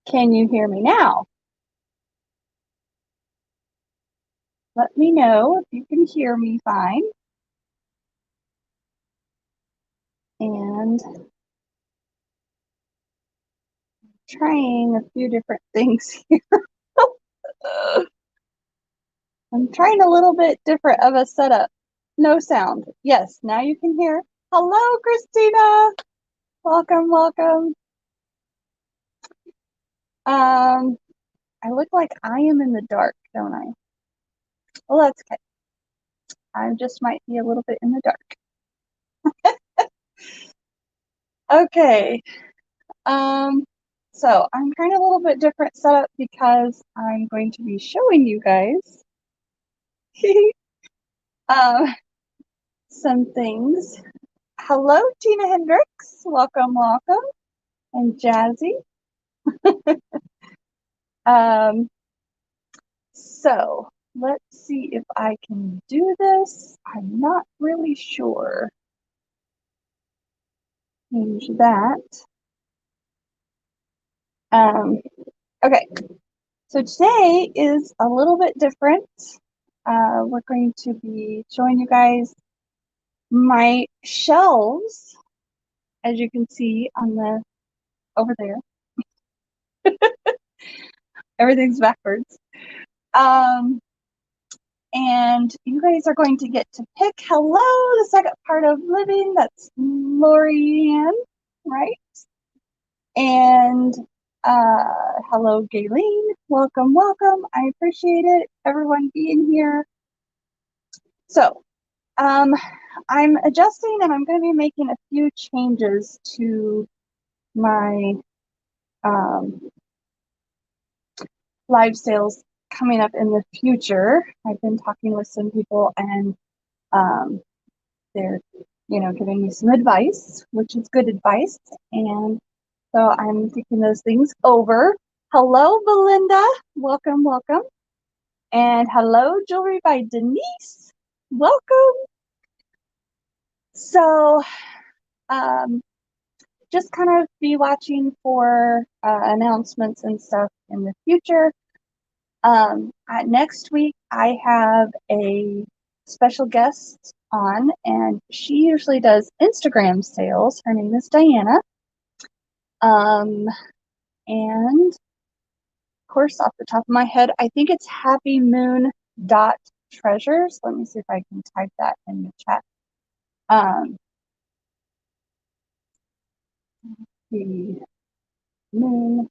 Can you hear me now? Let me know if you can hear me fine. And trying a few different things here. I'm trying a little bit different of a setup. No sound. Yes, now you can hear. Hello, Christina. Welcome, welcome. I look like I am in the dark, don't I? Well, that's okay. I just might be a little bit in the dark. Okay. So I'm trying a little bit different setup because I'm going to be showing you guys um, some things. Hello, Tina Hendricks. Welcome, welcome. And Jazzy. So let's see if I can do this. I'm not really sure. Change that. Okay, so today is a little bit different. We're going to be showing you guys my shelves, as you can see on the over there. Everything's backwards. And you guys are going to get to pick hello, the second part of living. That's Lorianne, right? And hello, Gayleen. Welcome, welcome. I appreciate it. Everyone being here. So I'm adjusting and I'm going to be making a few changes to my live sales coming up in the future. I've been talking with some people and they're, giving me some advice, which is good advice. And so I'm thinking those things over. Hello, Belinda. Welcome, welcome. And hello, Jewelry by Denise. Welcome. So just kind of be watching for announcements and stuff in the future. Next week, I have a special guest on, and she usually does Instagram sales. Her name is Diana. And of course, off the top of my head, I think it's Happy Moon dot treasures. Let me see if I can type that in the chat. The moon.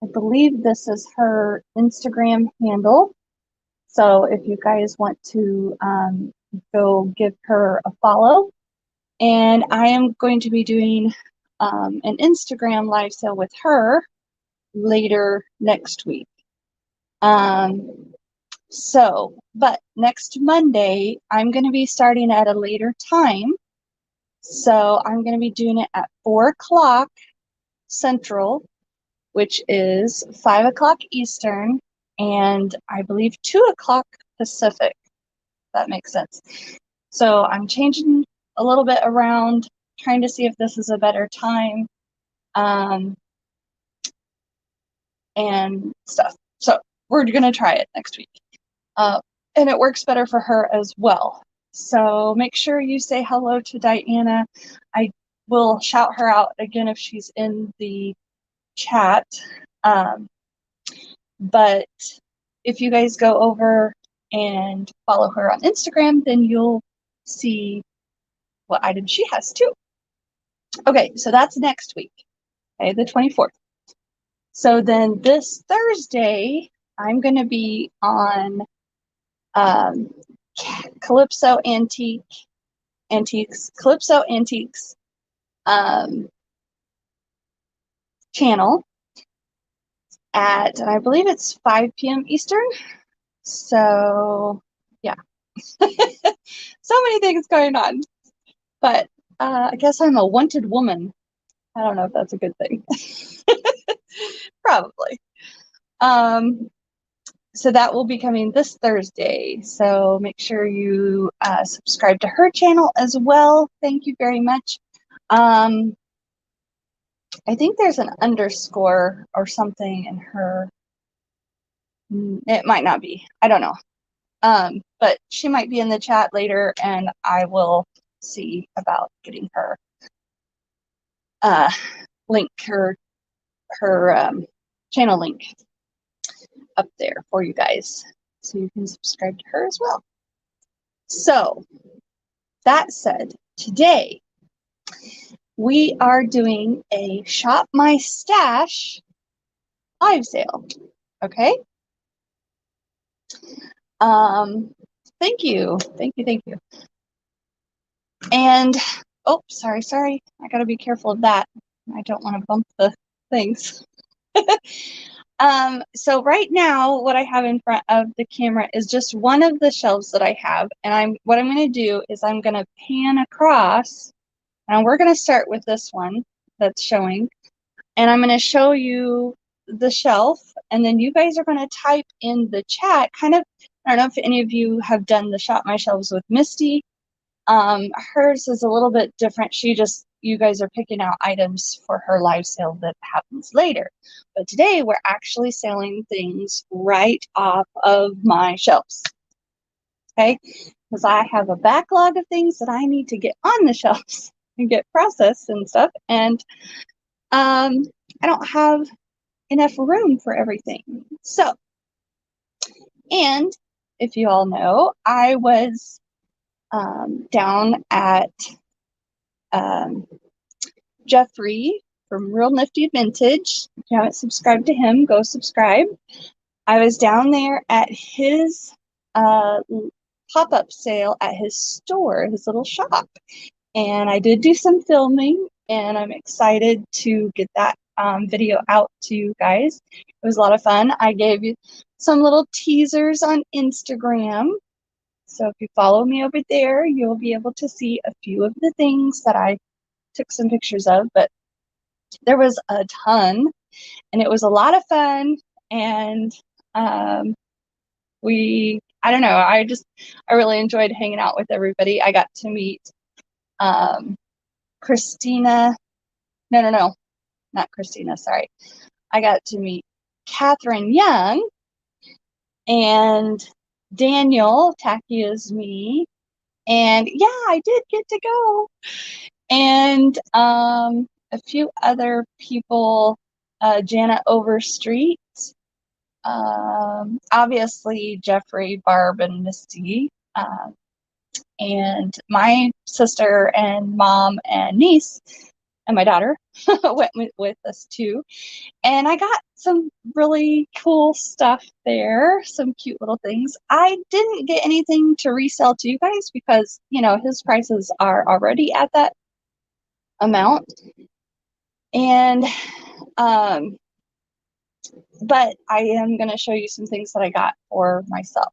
I believe this is her Instagram handle. So if you guys want to go give her a follow. And I am going to be doing an Instagram live sale with her later next week. But next Monday, I'm going to be starting at a later time. So I'm going to be doing it at 4 o'clock Central, which is 5 o'clock Eastern, and I believe 2 o'clock Pacific. That makes sense. So I'm changing a little bit around, trying to see if this is a better time and stuff. So we're going to try it next week. And it works better for her as well. So make sure you say hello to Diana. I will shout her out again if she's in the chat. But if you guys go over and follow her on Instagram, then you'll see what items she has too. Okay, so that's next week, okay, the 24th. So then this Thursday, I'm going to be on Calypso Antiques channel at, and I believe it's 5 p.m. Eastern. So yeah, so many things going on. But I guess I'm a wanted woman. I don't know if that's a good thing. Probably. So that will be coming this Thursday. So make sure you subscribe to her channel as well. Thank you very much. I think there's an underscore or something in her. It might not be. I don't know. But she might be in the chat later, and I will see about getting her link, her channel link up there for you guys, so you can subscribe to her as well. So that said, today we are doing a Shop My Stash live sale. Okay. Thank you. And oh, sorry. I gotta be careful of that. I don't want to bump the things. So right now, what I have in front of the camera is just one of the shelves that I have, and what I'm going to do is I'm going to pan across, and we're going to start with this one that's showing, and I'm going to show you the shelf, and then you guys are going to type in the chat. Kind of, I don't know if any of you have done the Shop My Shelves with Misty. Hers is a little bit different. You guys are picking out items for her live sale that happens later. But today we're actually selling things right off of my shelves. Okay? Because I have a backlog of things that I need to get on the shelves and get processed and stuff. And I don't have enough room for everything. So, and if you all know, I was down at Jeffrey from Real Nifty Vintage. If you haven't subscribed to him, go subscribe. I was down there at his pop-up sale at his store, his little shop. And I did do some filming, and I'm excited to get that video out to you guys. It was a lot of fun. I gave you some little teasers on Instagram. So if you follow me over there, you'll be able to see a few of the things that I took some pictures of, but there was a ton, and it was a lot of fun. And I don't know, I really enjoyed hanging out with everybody. I got to meet Christina. No, not Christina, sorry. I got to meet Catherine Young and Daniel, Tacky is me. And yeah, I did get to go. And a few other people, Jana Overstreet, obviously Jeffrey, Barb, and Misty, and my sister and mom and niece and my daughter went with us too. And I got some really cool stuff there, some cute little things. I didn't get anything to resell to you guys because, his prices are already at that amount. And but I am going to show you some things that I got for myself.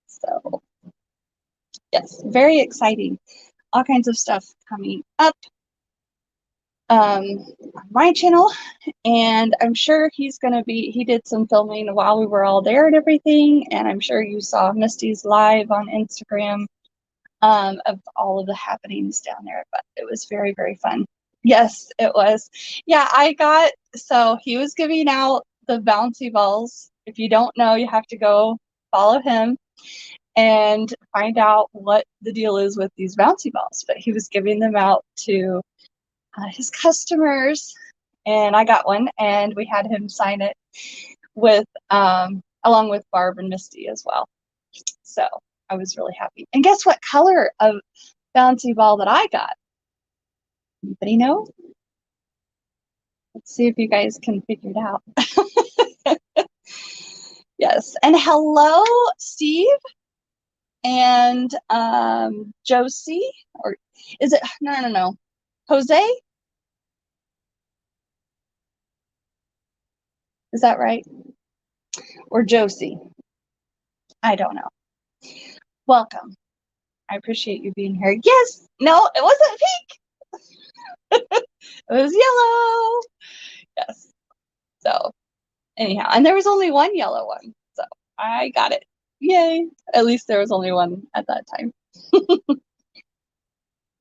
So yes, very exciting. All kinds of stuff coming up on my channel, and I'm sure he did some filming while we were all there and everything, and I'm sure you saw Misty's live on Instagram of all of the happenings down there, but it was very, very fun. Yes, it was. Yeah, so he was giving out the bouncy balls. If you don't know, you have to go follow him and find out what the deal is with these bouncy balls. But he was giving them out to his customers, and I got one, and we had him sign it with along with Barb and Misty as well. So I was really happy. And guess what color of bouncy ball that I got? Anybody know? Let's see if you guys can figure it out. Yes. And hello, Steve and Josie, or is it no. Jose? Is that right? Or Josie? I don't know. Welcome. I appreciate you being here. Yes. No, it wasn't pink. It was yellow. Yes. So anyhow, and there was only one yellow one, so I got it. Yay. At least there was only one at that time.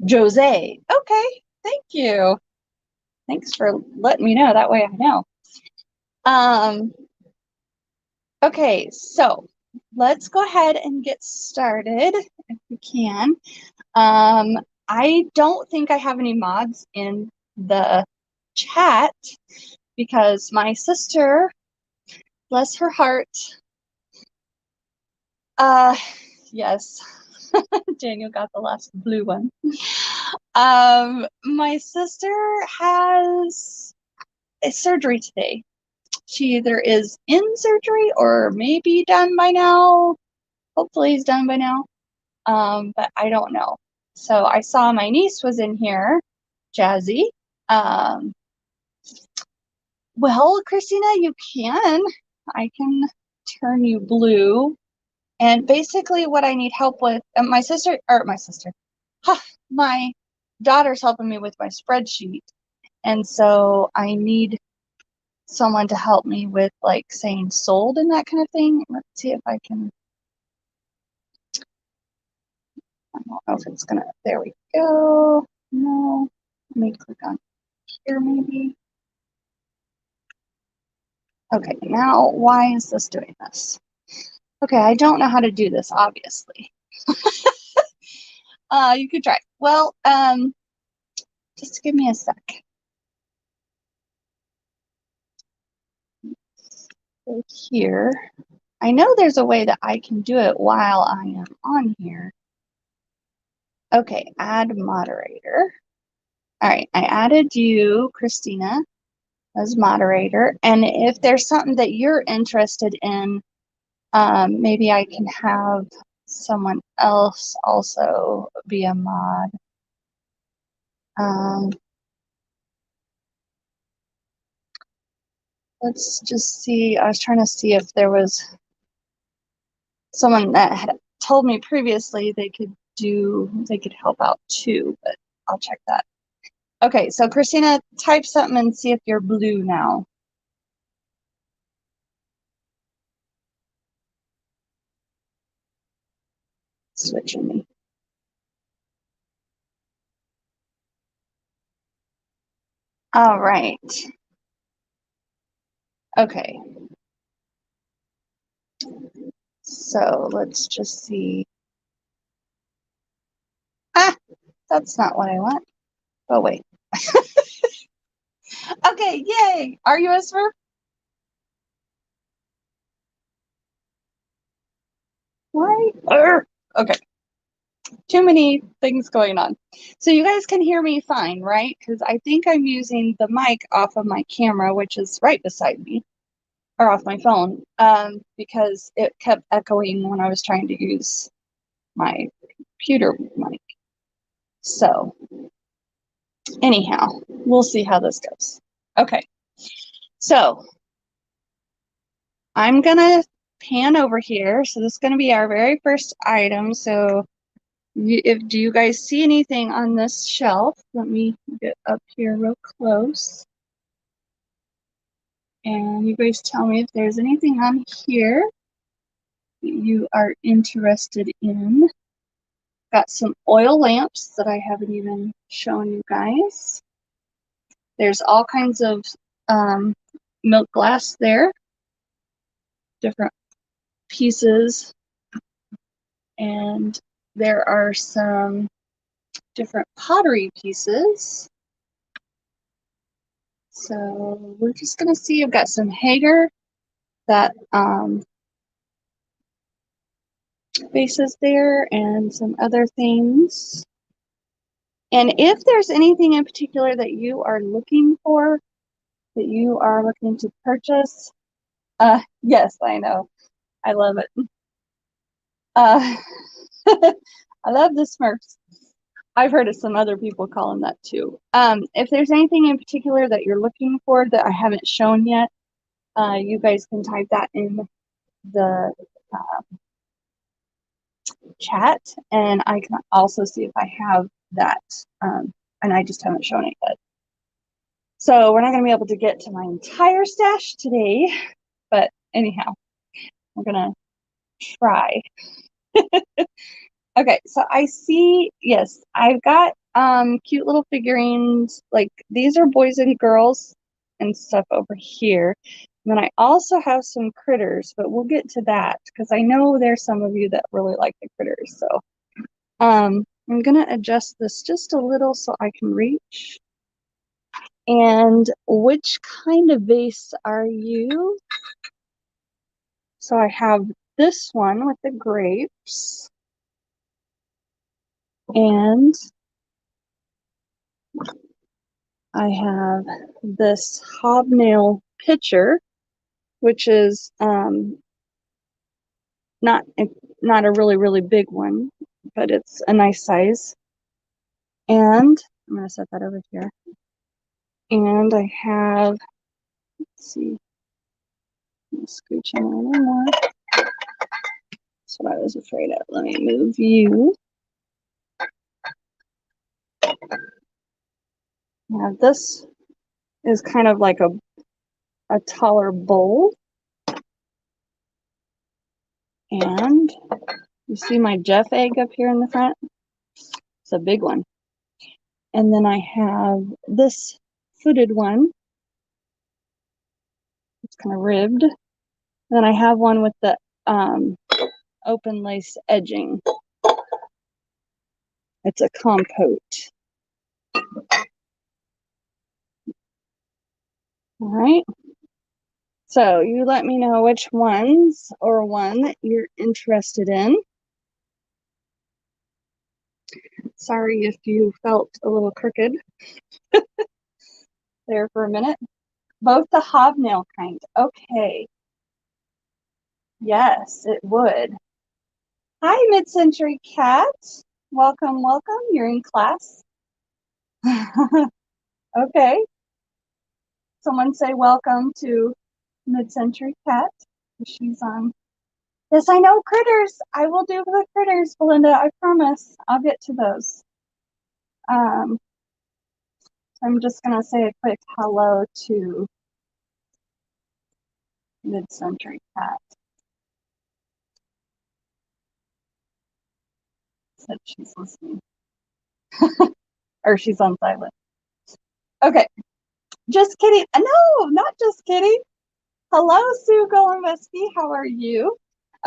Jose. Okay. Thank you. Thanks for letting me know. That way I know. Okay, so let's go ahead and get started if we can. I don't think I have any mods in the chat because my sister, bless her heart, yes, Daniel got the last blue one. My sister has a surgery today. She either is in surgery or maybe done by now. Hopefully he's done by now. But I don't know. So I saw my niece was in here, Jazzy. Well, Christina, you can. I can turn you blue. And basically what I need help with, my daughter's helping me with my spreadsheet. And so I need someone to help me with like saying sold and that kind of thing. Let's see if I can. I don't know if it's gonna, there we go. No, let me click on here maybe. Okay, now why is this doing this? Okay, I don't know how to do this, obviously. You could try. Well, just give me a sec. Go here. I know there's a way that I can do it while I am on here. Okay, add moderator. All right, I added you, Christina, as moderator. And if there's something that you're interested in, maybe I can have someone else also be a mod. Let's just see. I was trying to see if there was someone that had told me previously they could help out too, but I'll check that. Okay, so Christina, type something and see if you're blue now. Switching me. All right. Okay. So let's just see. Ah, that's not what I want. Oh, wait. Okay, yay. Are you a Smurf? Why? Okay. Too many things going on. So you guys can hear me fine, right? Because I think I'm using the mic off of my camera, which is right beside me, or off my phone, because it kept echoing when I was trying to use my computer mic. So anyhow, we'll see how this goes. Okay, so I'm gonna pan over here. So this is gonna be our very first item. So do you guys see anything on this shelf? Let me get up here real close. And you guys tell me if there's anything on here that you are interested in. Got some oil lamps that I haven't even shown you guys. There's all kinds of milk glass there, different pieces, and there are some different pottery pieces. So we're just gonna see. I've got some Hager that bases there and some other things. And if there's anything in particular that you are looking for, that you are looking to purchase, yes, I know. I love it. I love the Smurfs. I've heard of some other people call them that too. If there's anything in particular that you're looking for that I haven't shown yet, you guys can type that in the chat, and I can also see if I have that, and I just haven't shown it yet. So we're not going to be able to get to my entire stash today, but anyhow, we're going to try. Okay, so I see, yes, I've got cute little figurines. Like these are boys and girls and stuff over here. And then I also have some critters, but we'll get to that because I know there's some of you that really like the critters. So I'm gonna adjust this just a little so I can reach. And which kind of vase are you? So I have this one with the grapes. And I have this hobnail pitcher, which is not a really big one, but it's a nice size. And I'm going to set that over here. And I have, let's see, scooch in a little more. That's what I was afraid of. Let me move you. Now this is kind of like a taller bowl. And you see my Jeff egg up here in the front? It's a big one. And then I have this footed one. It's kind of ribbed. And then I have one with the open lace edging. It's a compote. All right. So you let me know which ones or one that you're interested in. Sorry if you felt a little crooked there for a minute. Both the hobnail kind. Okay. Yes, it would. Hi, Mid-Century Cat. Welcome, welcome. You're in class. Okay. Someone say welcome to Mid-Century Cat. She's on. Yes, I know critters. I will do the critters, Belinda. I promise. I'll get to those. I'm just gonna say a quick hello to Mid-Century Cat. Said she's listening. Or she's on silent. Okay. Just kidding. No, not just kidding. Hello, Sue Golomeski. How are you?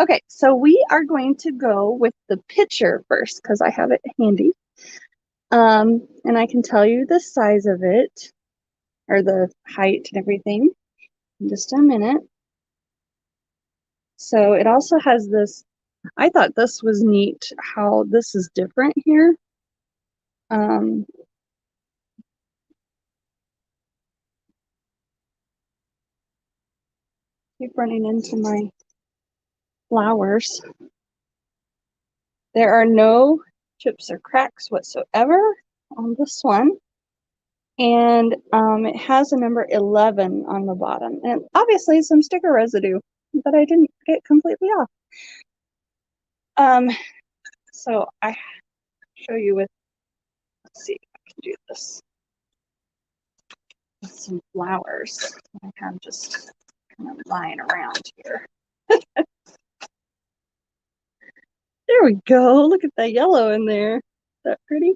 Okay, so we are going to go with the picture first because I have it handy. And I can tell you the size of it or the height and everything in just a minute. So it also has this, I thought this was neat how this is different here. Keep running into my flowers. There are no chips or cracks whatsoever on this one. And it has a number 11 on the bottom. And obviously some sticker residue that I didn't get completely off. So I show you with, let's see if I can do this. With some flowers I have just kind of lying around here. There we go. Look at that yellow in there. Is that pretty?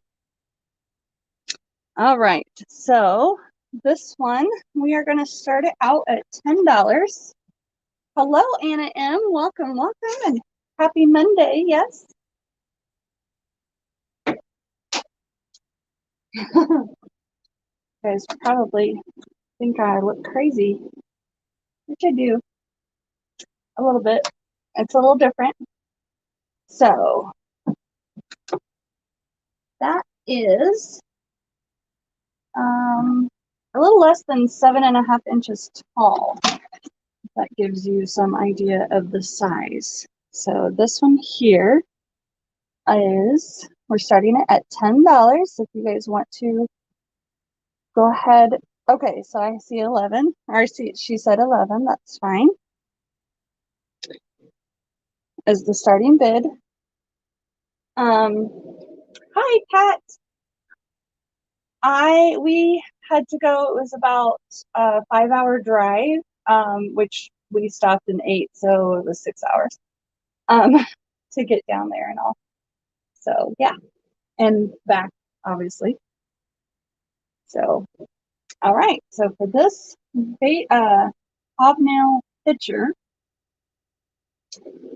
All right. So this one, we are going to start it out at $10. Hello, Anna M. Welcome, welcome, and happy Monday. Yes. You guys probably think I look crazy, which I do a little bit. It's a little different. So that is a little less than 7.5 inches tall. That gives you some idea of the size. So this one here is, we're starting it at $10. If you guys want to go ahead. Okay, so I see 11. Or she said 11. That's fine. Is the starting bid. Hi, Pat. We had to go. It was about a 5-hour drive, which we stopped and ate, so it was 6 hours to get down there and all. So yeah, and back obviously. So, all right. So for this hobnail pitcher,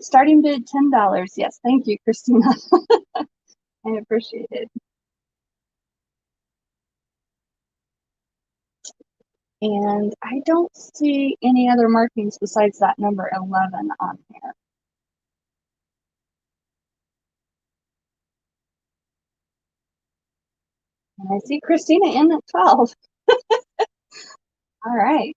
starting bid $10. Yes, thank you, Christina. I appreciate it. And I don't see any other markings besides that number 11 on here. And I see Christina in at 12. All right.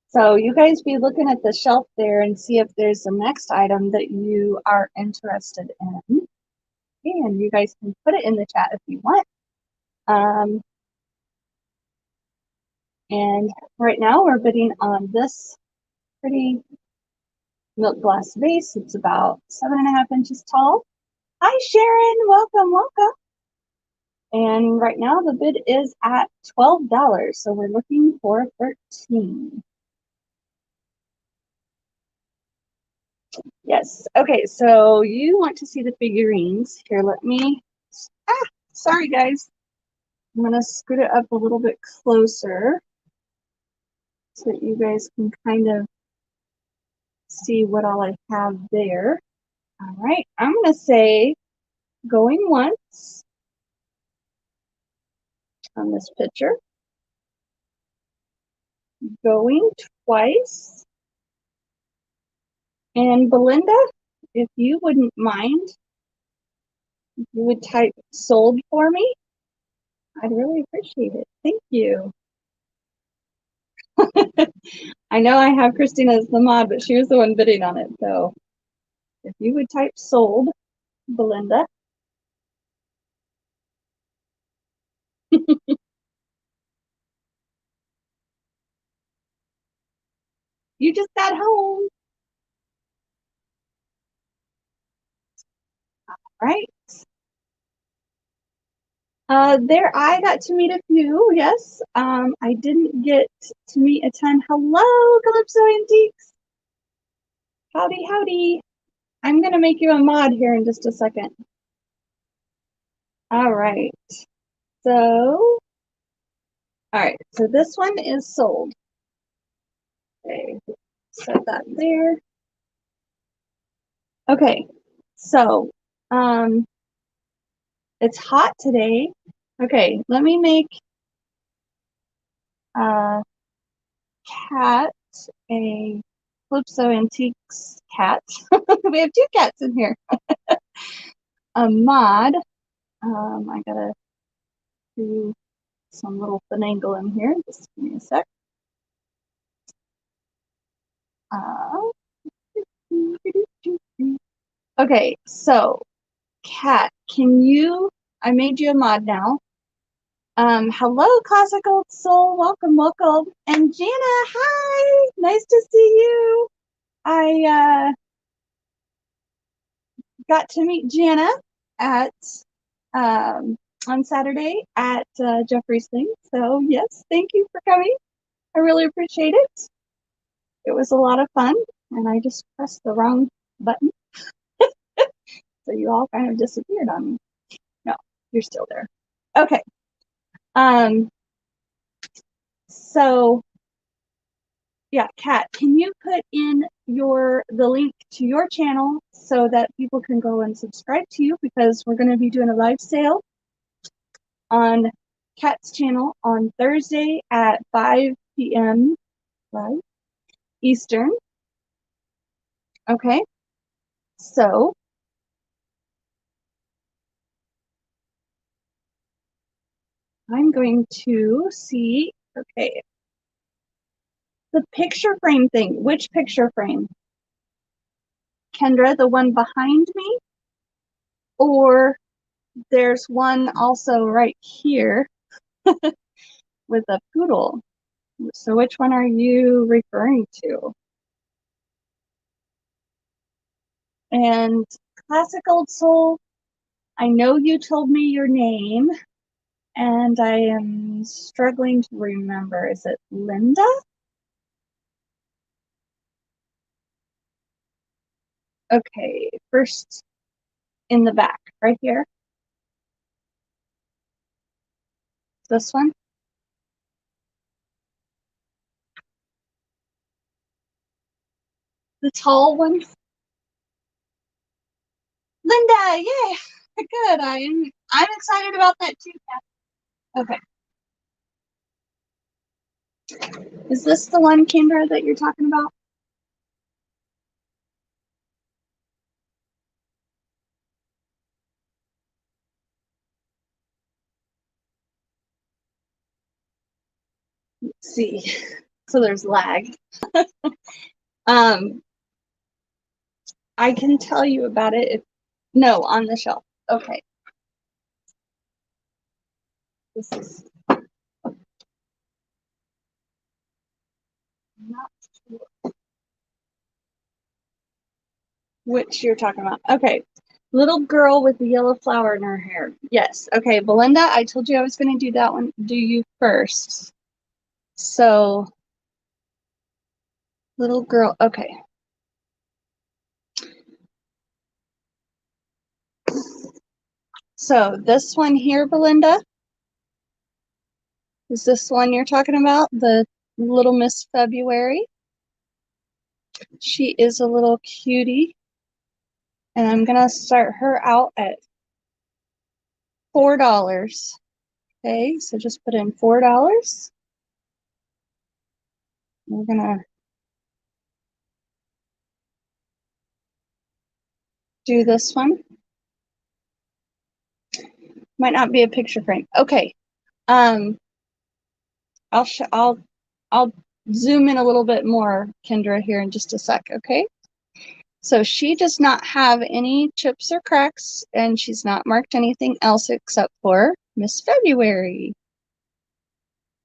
So you guys be looking at the shelf there and see if there's the next item that you are interested in. And you guys can put it in the chat if you want. And right now we're bidding on this pretty milk glass vase. It's about 7.5 inches tall. Hi, Sharon. Welcome, welcome. And right now the bid is at $12. So we're looking for 13. Yes. Okay. So you want to see the figurines. Here, let me, sorry guys. I'm going to scoot it up a little bit closer so that you guys can kind of see what all I have there. All right. I'm going to say going once on this picture, going twice. And Belinda, if you wouldn't mind, if you would type sold for me, I'd really appreciate it. Thank you. I know I have Christina as the mod, but she was the one bidding on it. So if you would type sold, Belinda. You just got home. All right. There I got to meet a few, yes. I didn't get to meet a ton. Hello, Calypso Antiques. Howdy, howdy. I'm gonna make you a mod here in just a second. All right. So, all right, so this one is sold. Okay, set that there. Okay, so it's hot today. Okay, let me make cat a Calypso Antiques cat. We have two cats in here. A mod. I gotta do some little finagling here. Just give me a sec. Okay, so Kat, can you? I made you a mod now. Hello, Classical Soul. Welcome, welcome. And Jana, hi. Nice to see you. I got to meet Jana at on Saturday at Jeffrey's thing. So yes, thank you for coming. I really appreciate it. It was a lot of fun, and I just pressed the wrong button, so you all kind of disappeared on me. No, you're still there. Okay. So yeah, Kat, can you put in the link to your channel so that people can go and subscribe to you, because we're going to be doing a live sale on Kat's channel on Thursday at 5 p.m. right, Eastern. Okay, so I'm going to see, okay, the picture frame thing. Which picture frame? Kendra, the one behind me? Or there's one also right here with a poodle. So which one are you referring to? And Classic Old Soul, I know you told me your name, and I am struggling to remember. Is it Linda? Okay, first in the back, right here. This one. The tall one. Linda, yay! Good. I'm excited about that too. Okay. Is this the one, Kendra, that you're talking about? Let's see. So there's lag. Um, I can tell you about it if no, on the shelf. Okay. This is not sure which you're talking about. Okay. Little girl with the yellow flower in her hair. Yes. Okay, Belinda, I told you I was going to do that one. Do you first. So, little girl. Okay. So, this one here, Belinda, is this one you're talking about? The Little Miss February. She is a little cutie. And I'm going to start her out at $4. Okay, so just put in $4. We're going to do this one. Might not be a picture frame. Okay. I'll zoom in a little bit more, Kendra, here in just a sec, okay? So she does not have any chips or cracks, and she's not marked anything else except for Miss February.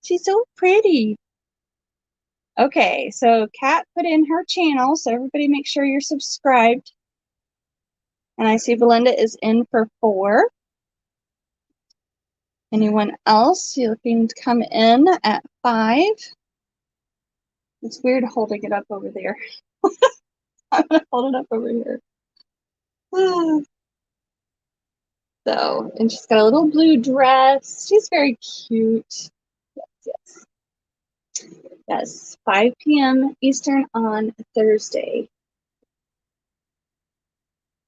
She's so pretty. Okay, so Kat put in her channel, so everybody make sure you're subscribed. And I see Belinda is in for 4. Anyone else you looking to come in at 5? It's weird holding it up over there. I'm gonna hold it up over here. So, and she's got a little blue dress. She's very cute. Yes, yes. Yes, 5 p.m. Eastern on Thursday.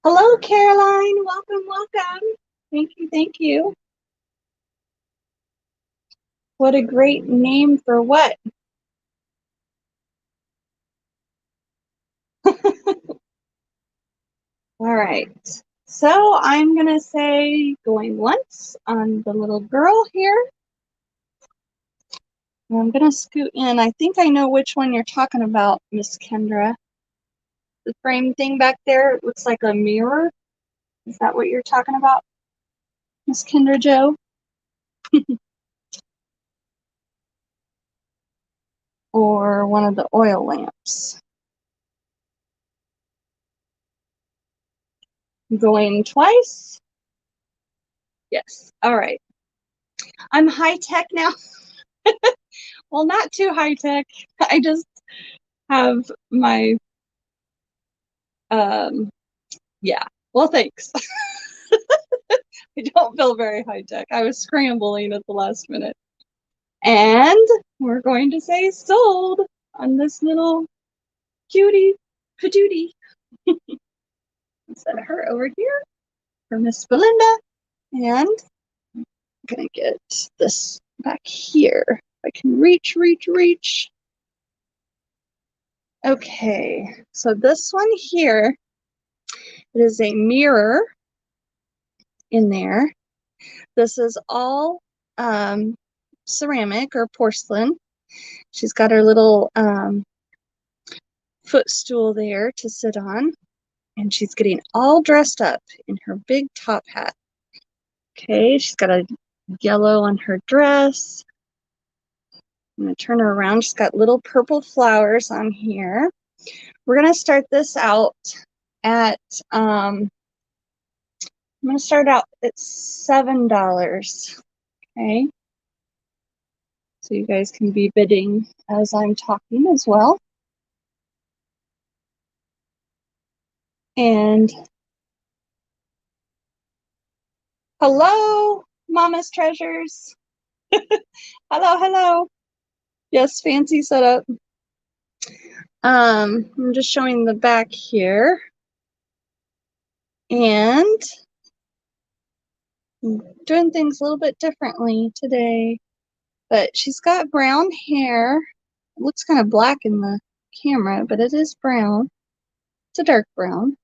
Hello, Caroline. Welcome, welcome. Thank you, thank you. What a great name for what? All right. So I'm going to say going once on the little girl here. And I'm going to scoot in. I think I know which one you're talking about, Miss Kendra. The frame thing back there looks like a mirror. Is that what you're talking about, Miss Kendra Joe? Or one of the oil lamps? Going twice? Yes. All right. I'm high tech now. Well, not too high tech. I just have my, yeah. Well, thanks. I don't feel very high tech. I was scrambling at the last minute. And we're going to say sold on this little cutie patootie. Set her over here for Miss Belinda. And I'm gonna get this back here. If I can reach. Okay, so this one here, it is a mirror in there. This is all ceramic or porcelain. She's got her little footstool there to sit on, and she's getting all dressed up in her big top hat. Okay, she's got a yellow on her dress. I'm gonna turn her around. She's got little purple flowers on here. We're gonna start this out at I'm gonna start out at $7. Okay. So you guys can be bidding as I'm talking as well. And hello, Mama's Treasures. Hello, hello. Yes, fancy setup. I'm just showing the back here. And I'm doing things a little bit differently today. But she's got brown hair. It looks kind of black in the camera, but it is brown. It's a dark brown.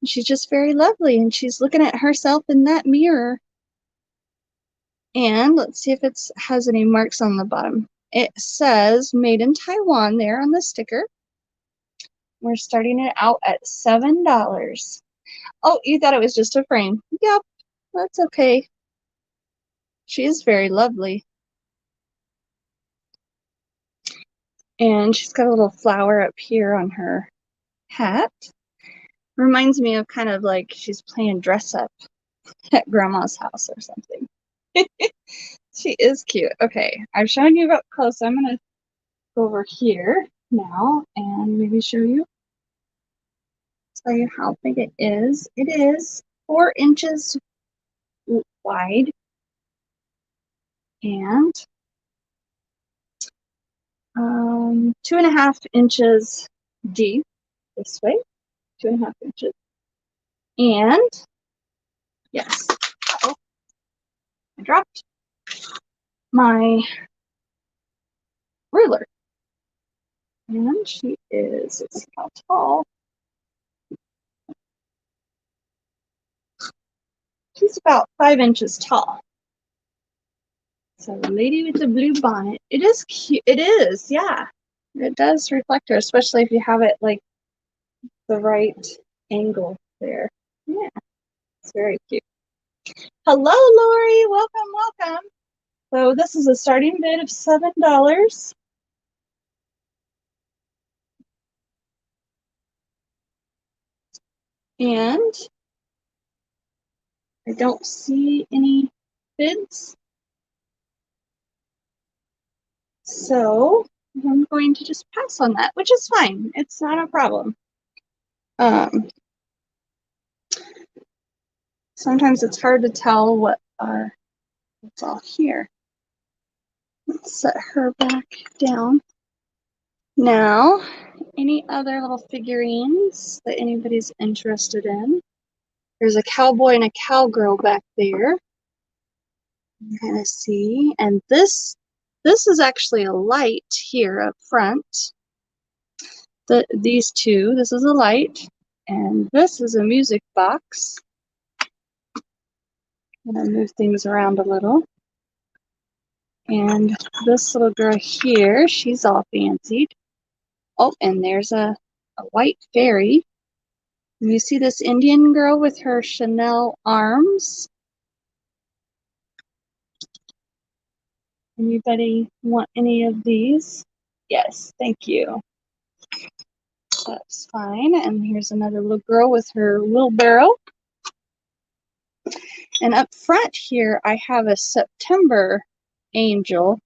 And she's just very lovely, and she's looking at herself in that mirror. And let's see if it has any marks on the bottom. It says made in Taiwan there on the sticker. We're starting it out at $7. Oh, you thought it was just a frame. Yep, that's okay. She is very lovely. And she's got a little flower up here on her hat. Reminds me of kind of like she's playing dress up at grandma's house or something. She is cute. Okay, I've shown you up close. I'm going to go over here now and maybe show you how big it is. It is 4 inches wide and 2.5 inches deep this way, 2.5 inches. And yes, oh, I dropped my ruler. And she is, let's see how tall. She's about 5 inches tall. So the lady with the blue bonnet, it is cute. It is, yeah. It does reflect her, especially if you have it like the right angle there. Yeah, it's very cute. Hello, Lori. Welcome, welcome. So this is a starting bid of $7. And I don't see any bids. So I'm going to just pass on that, which is fine. It's not a problem. Sometimes it's hard to tell what's all here. Let's set her back down. Now, any other little figurines that anybody's interested in? There's a cowboy and a cowgirl back there. You kind of see, and this is actually a light here up front. These two, this is a light, and this is a music box. I'm gonna move things around a little. And this little girl here, she's all fancied. Oh, and there's a white fairy. You see this Indian girl with her Chanel arms? Anybody want any of these? Yes, thank you. That's fine. And here's another little girl with her wheelbarrow. And up front here, I have a September angel.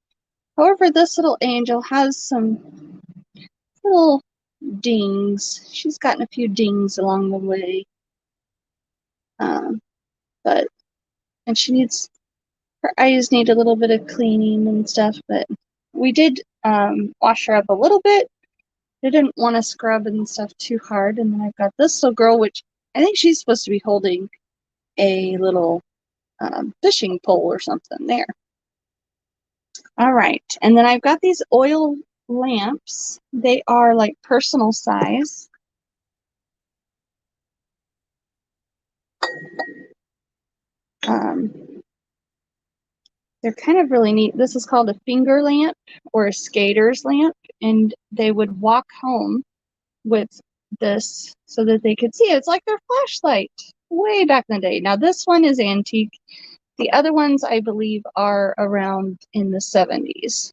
However, this little angel has some little dings. She's gotten a few dings along the way. And she needs, her eyes need a little bit of cleaning and stuff, but we did wash her up a little bit. I didn't want to scrub and stuff too hard. And then I've got this little girl, which I think she's supposed to be holding a little fishing pole or something there. All right, and then I've got these oil lamps. They are like personal size. They're kind of really neat. This is called a finger lamp or a skater's lamp, and they would walk home with this so that they could see it. It's like their flashlight way back in the day. Now this one is antique. The other ones I believe are around in the 70s.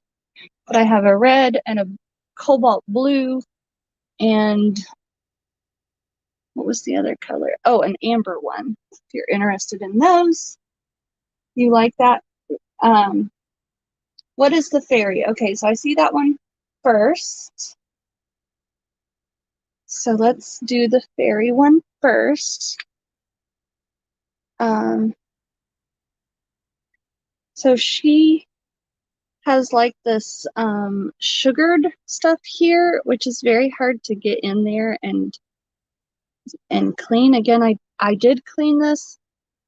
But I have a red and a cobalt blue and what was the other color? Oh, an amber one. If you're interested in those, you like that. What is the fairy? Okay, so I see that one first. So let's do the fairy one first. So she has like this sugared stuff here, which is very hard to get in there and clean. Again, I did clean this,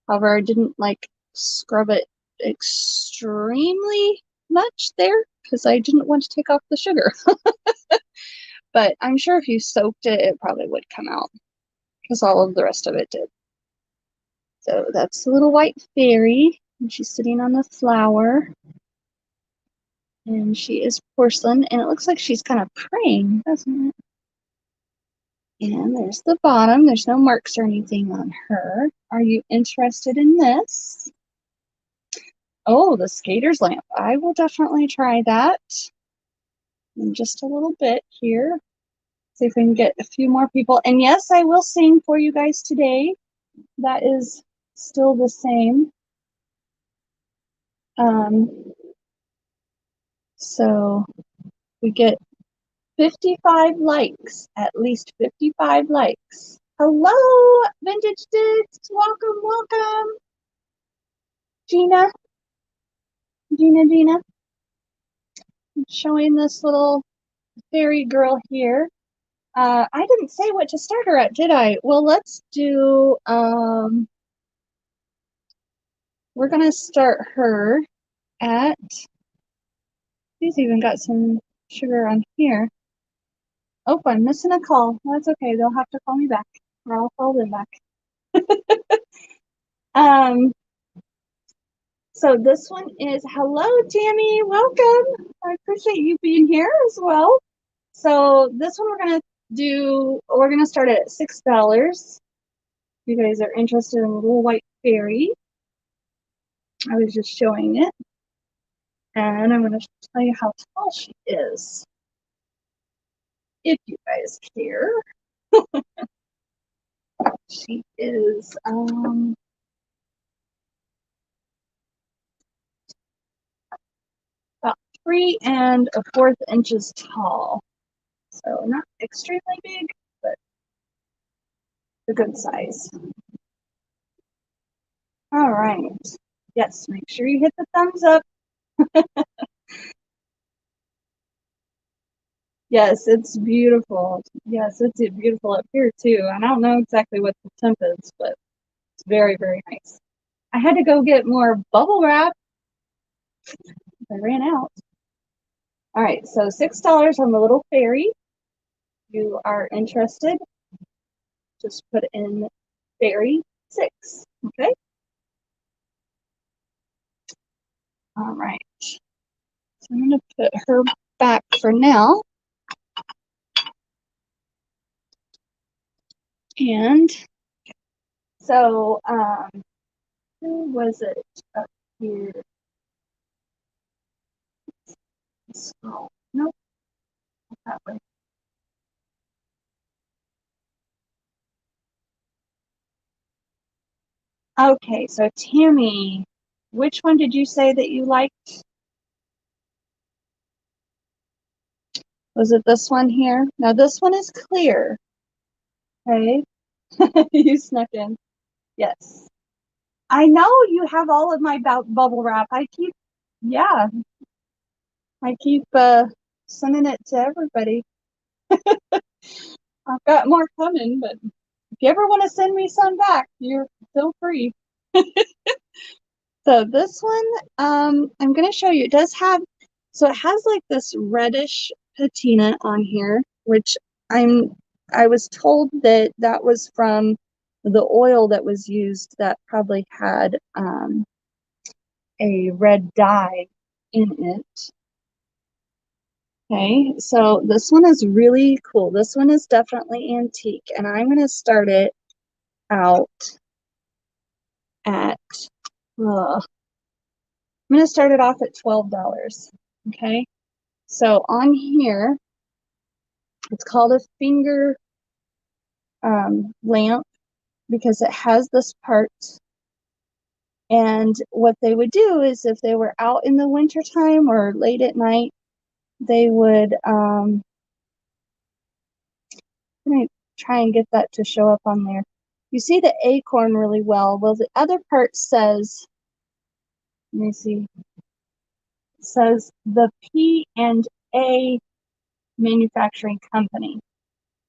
however, I didn't like scrub it extremely much there because I didn't want to take off the sugar. But I'm sure if you soaked it, it probably would come out because all of the rest of it did. So that's the little white fairy, and she's sitting on the flower. And she is porcelain, and it looks like she's kind of praying, doesn't it? And there's the bottom. There's no marks or anything on her. Are you interested in this? Oh, the skater's lamp. I will definitely try that in just a little bit here. See if we can get a few more people. And yes, I will sing for you guys today. That is still the same. So we get 55 likes, at least 55 likes. Hello, Vintage Dudes. Welcome, welcome. Gina. I'm showing this little fairy girl here. I didn't say what to start her at, did I? Well, let's do, we're gonna start her at, she's even got some sugar on here. Oh, I'm missing a call. That's okay, they'll have to call me back, or I'll call them back. So this one is, hello, Tammy, welcome. I appreciate you being here as well. So this one we're gonna start at $6. You guys are interested in the little white fairy. I was just showing it. And I'm gonna tell you how tall she is, if you guys care. She is about 3 1/4 inches tall. So not extremely big, but a good size. All right. Yes, make sure you hit the thumbs up. Yes, it's beautiful. Yes, it's beautiful up here too. I don't know exactly what the temp is, but it's very, very nice. I had to go get more bubble wrap. I ran out. All right, so $6 on the little fairy. If you are interested, just put in fairy 6, okay? All right, so I'm gonna put her back for now. And so, who was it up here? Oh, nope, not that way. Okay, so Tammy, which one did you say that you liked? Was it this one here? Now this one is clear. Okay, you snuck in. Yes. I know you have all of my bubble wrap. Yeah, I keep sending it to everybody. I've got more coming, but if you ever want to send me some back, you're feel free. So this one, I'm going to show you. It does have, so it has like this reddish patina on here, which I was told that that was from the oil that was used that probably had a red dye in it. Okay, so this one is really cool. This one is definitely antique, and I'm going to start it out at, I'm going to start it off at $12. Okay, so on here, it's called a finger lamp because it has this part. And what they would do is if they were out in the wintertime or late at night, they would, try and get that to show up on there. You see the acorn really well. Well, the other part says, let me see, it says the P&A Manufacturing Company.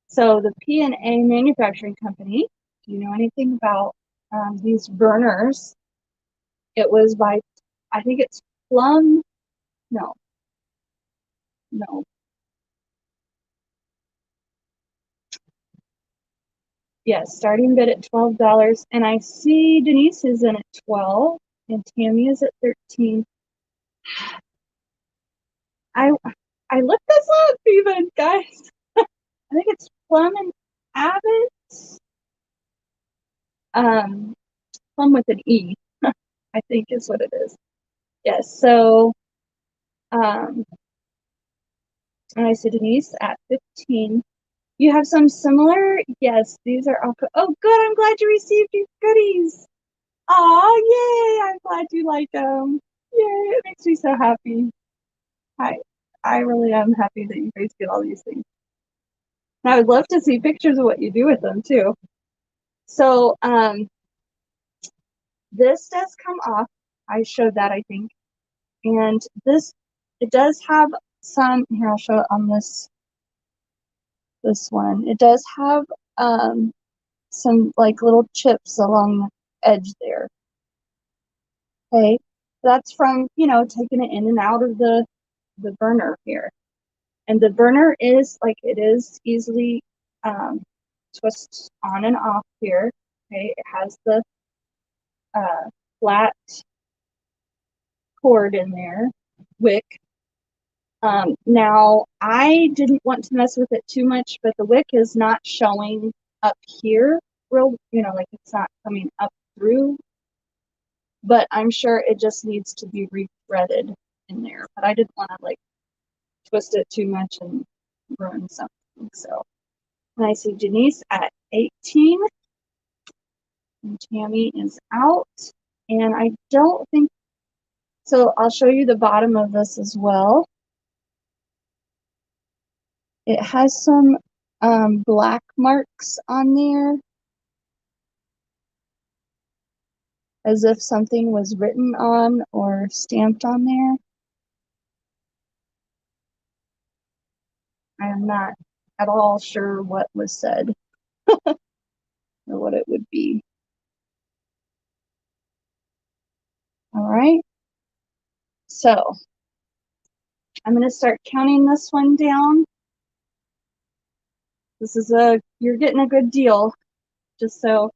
So the P&A Manufacturing Company, do you know anything about these burners? It was by, I think it's Plum, no. Yes, starting bid at $12. And I see Denise is in at 12 and Tammy is at 13. I looked this up even, guys. I think it's Plum and Abbott. Plum with an E, I think is what it is. Yes, so and I see Denise at 15. You have some similar? Yes, these are all oh good, I'm glad you received your goodies. Oh, yay, I'm glad you like them. Yay, it makes me so happy. I really am happy that you guys get all these things. And I would love to see pictures of what you do with them too. So this does come off. I showed that, I think. And this, it does have some, here I'll show it on this one. It does have some like little chips along the edge there. Okay, that's from, you know, taking it in and out of the burner here. And the burner is like, it is easily twist on and off here. Okay, it has the flat cord in there, wick. Now I didn't want to mess with it too much, but the wick is not showing up here real, you know, like it's not coming up through, but I'm sure it just needs to be rethreaded in there. But I didn't want to like twist it too much and ruin something. So, and I see Denise at 18 and Tammy is out. And I don't think, so I'll show you the bottom of this as well. It has some black marks on there, as if something was written on or stamped on there. I am not at all sure what was said or what it would be. All right. So I'm going to start counting this one down. This is you're getting a good deal, just so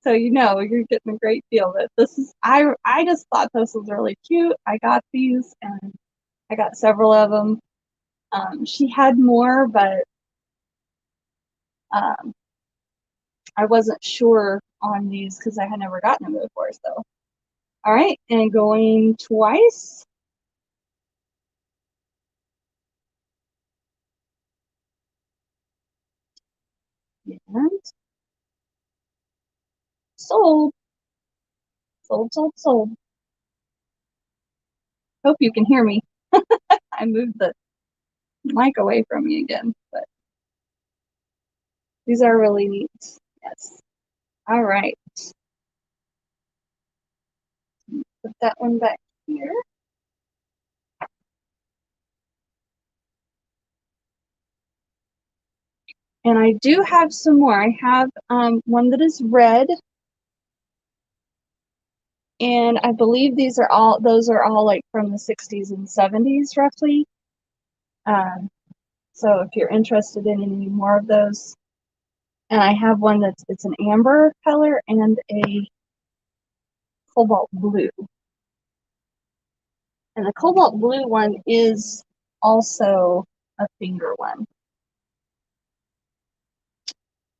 so you know, you're getting a great deal. But this is, I just thought this was really cute. I got these and I got several of them. She had more, but I wasn't sure on these because I had never gotten them before. So, all right, and going twice. And sold. Sold, sold, sold. Hope you can hear me. I moved the mic away from me again, but these are really neat. Yes. All right. Put that one back here. And I do have some more. I have one that is red. And I believe those are all like from the 60s and 70s roughly. So if you're interested in any more of those, and I have one it's an amber color and a cobalt blue. And the cobalt blue one is also a finger one.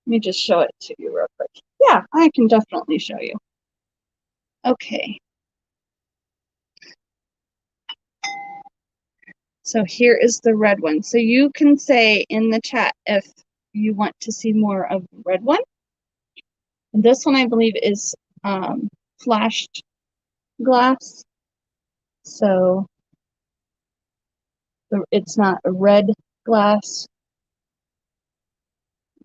Let me just show it to you real quick. Yeah, I can definitely show you. Okay. So here is the red one. So you can say in the chat if you want to see more of the red one. And this one I believe is flashed glass. So it's not a red glass.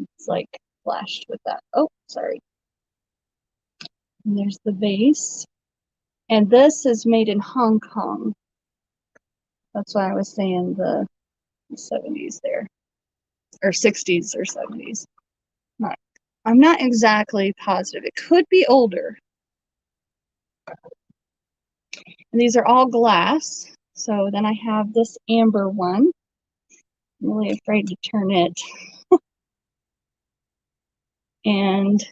It's like flashed with that. Oh, sorry. And there's the vase. And this is made in Hong Kong. That's why I was saying the 70s there, or 60s or 70s. I'm not exactly positive. It could be older. And these are all glass. So then I have this amber one. I'm really afraid to turn it. And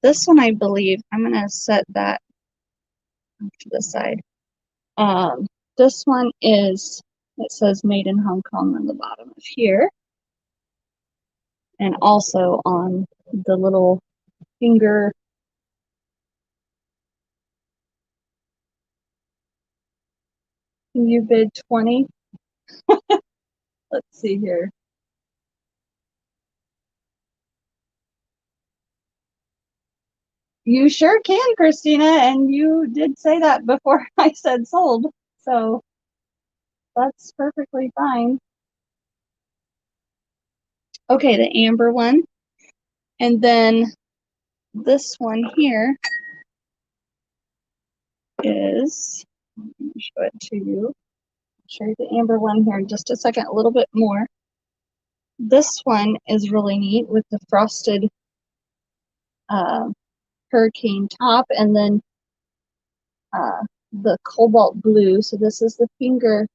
this one, I believe, I'm going to set that to the side. This one is, it says made in Hong Kong on the bottom of here. And also on the little finger. Can you bid 20? Let's see here. You sure can, Christina, and you did say that before I said sold, so that's perfectly fine. Okay, the amber one, and then this one here is, let me show it to you. I'll show you the amber one here in just a second, a little bit more. This one is really neat with the frosted hurricane top, and then the cobalt blue. So this is the finger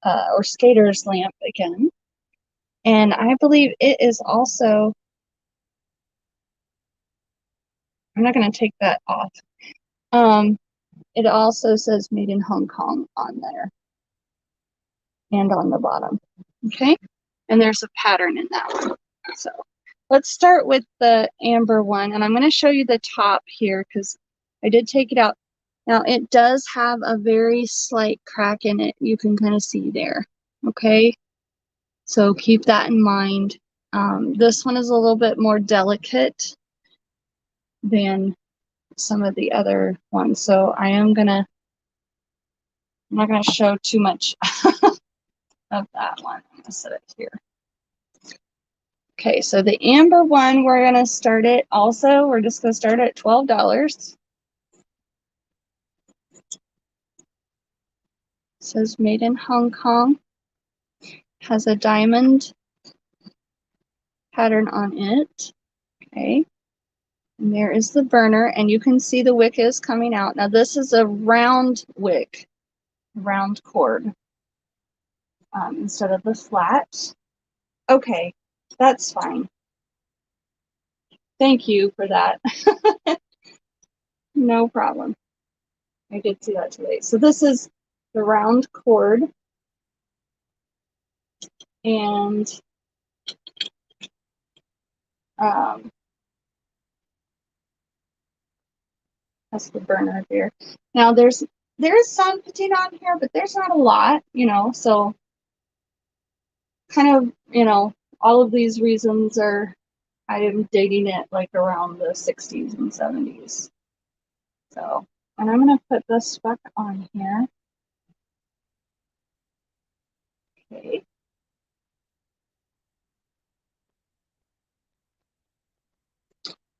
or skater's lamp again. And I believe it is also, I'm not going to take that off. It also says made in Hong Kong on there and on the bottom. Okay. And there's a pattern in that one. So let's start with the amber one. And I'm going to show you the top here because I did take it out. Now it does have a very slight crack in it. You can kind of see there. Okay. So keep that in mind. This one is a little bit more delicate than some of the other ones. So I'm not gonna show too much of that one. I'm gonna set it here. Okay, so the amber one, we're gonna start it also. We're just gonna start at $12. It says made in Hong Kong. Has a diamond pattern on it. Okay. And there is the burner, and you can see the wick is coming out. Now this is a round wick, round cord, instead of the flat. Okay, that's fine. Thank you for that. No problem. I did see that today. So this is the round cord, and that's the burner here. Now there's some patina on here, but there's not a lot, so kind of, all of these reasons are, I am dating it like around the 60s and 70s. So, and I'm going to put this back on here. Okay.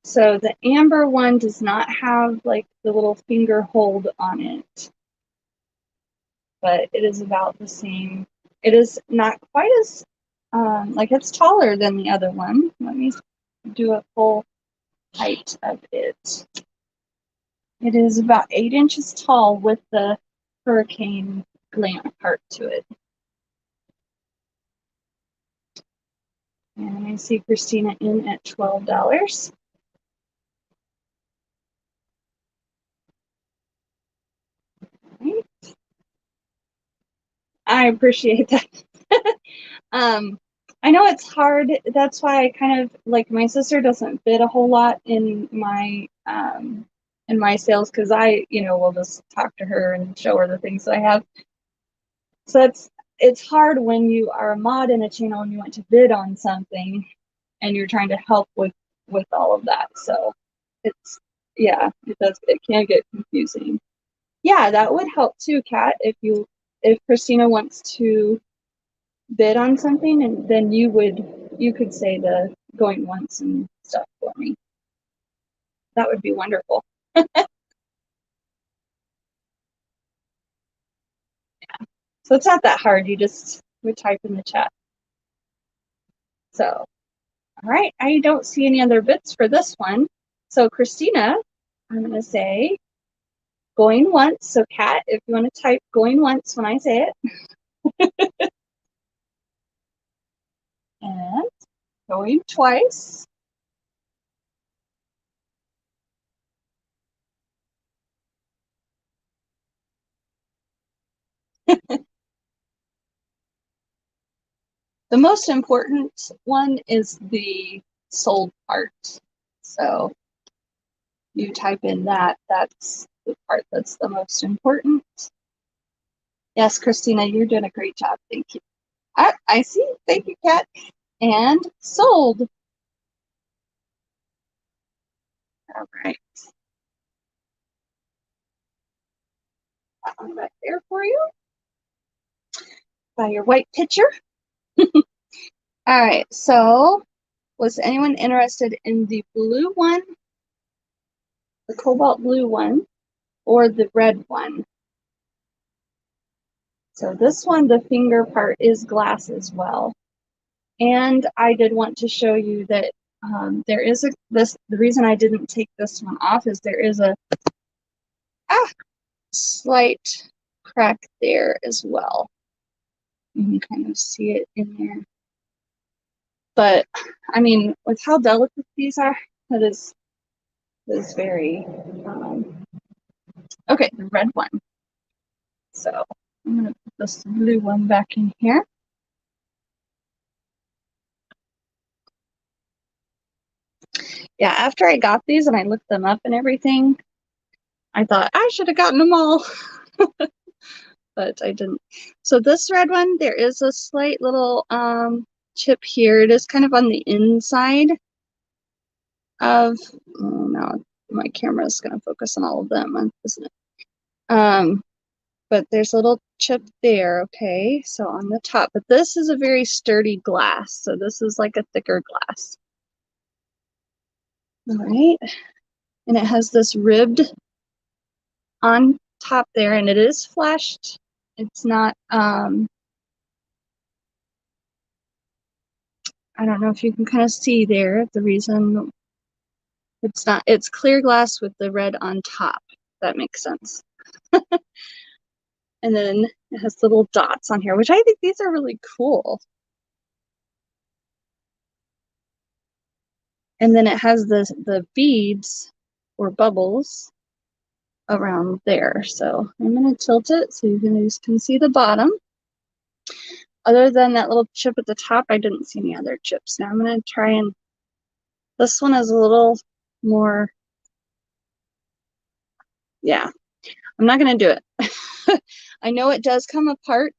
So the amber one does not have like the little finger hold on it, but it is about the same. It is not quite as, like it's taller than the other one. Let me do a full height of it. It is about 8 inches tall with the hurricane lamp part to it. And I see Christina in at $12. Right. I appreciate that. I know it's hard. That's why I kind of like, my sister doesn't bid a whole lot in my sales because I, will just talk to her and show her the things that I have. So it's hard when you are a mod in a channel and you want to bid on something and you're trying to help with all of that. So it's, yeah, it can get confusing. Yeah, that would help too, Kat, if Christina wants to bid on something, and then you could say the going once and stuff for me. That would be wonderful. So it's not that hard. You just would type in the chat. So, all right. I don't see any other bits for this one. So Christina, I'm going to say going once. So Kat, if you want to type going once when I say it. And going twice. The most important one is the sold part. So you type in that. That's the part that's the most important. Yes, Christina, you're doing a great job. Thank you. I see. Thank you, Kat. And sold. All right. That one back there for you. By your white picture. All right. So was anyone interested in the blue one, the cobalt blue one, or the red one? So this one, the finger part is glass as well. And I did want to show you that there is the reason I didn't take this one off is there is a slight crack there as well. You can kind of see it in there. But I mean, with how delicate these are, that is very okay, the red one. So I'm gonna put this blue one back in here. Yeah, after I got these and I looked them up and everything, I thought I should have gotten them all. But I didn't. So this red one, there is a slight little chip here. It is kind of on the inside of, oh no, my camera is going to focus on all of them, isn't it? But there's a little chip there, okay, so on the top. But this is a very sturdy glass, so this is like a thicker glass. All right, and it has this ribbed on top there, and it is flashed. It's not, I don't know if you can kind of see there, the reason it's not, it's clear glass with the red on top. That makes sense. And then it has little dots on here, which I think these are really cool. And then it has the beads or bubbles around there. So I'm going to tilt it so you can see the bottom. Other than that little chip at the top, I didn't see any other chips. Now I'm going to try and, this one is a little more, yeah, I'm not going to do it. I know it does come apart,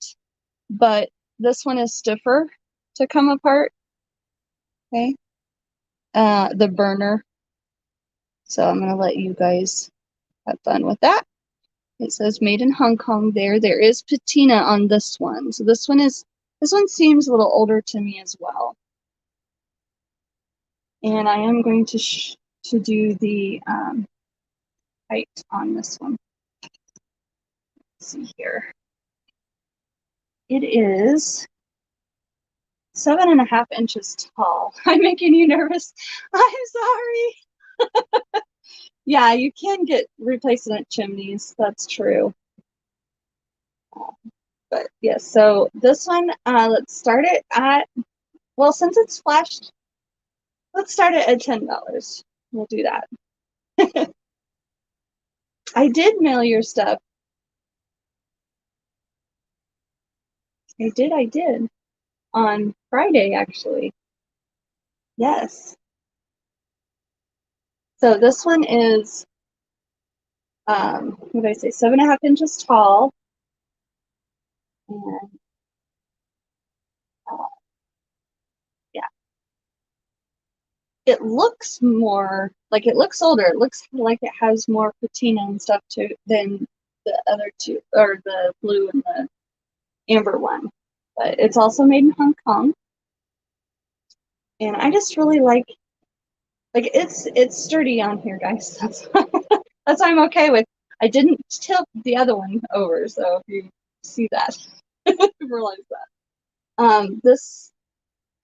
but this one is stiffer to come apart. Okay. The burner. So I'm going to let you guys have fun with that. It says made in Hong Kong there. There is patina on this one. So this one seems a little older to me as well. And I am going to do the height on this one. Let's see here. It is 7.5 inches tall. I'm making you nervous. I'm sorry. Yeah, you can get replacement chimneys. That's true. But yes, so this one, let's start it at, well, since it's flashed, let's start it at $10. We'll do that. I did mail your stuff. I did. On Friday, actually. Yes. So this one is, what did I say, 7.5 inches tall. And yeah. It looks more, like it looks older. It looks like it has more patina and stuff too than the other two, or the blue and the amber one. but it's also made in Hong Kong. And I just really like it's sturdy on here, guys. That's that's what I'm okay with. I didn't tilt the other one over, so if you see that, realize that. This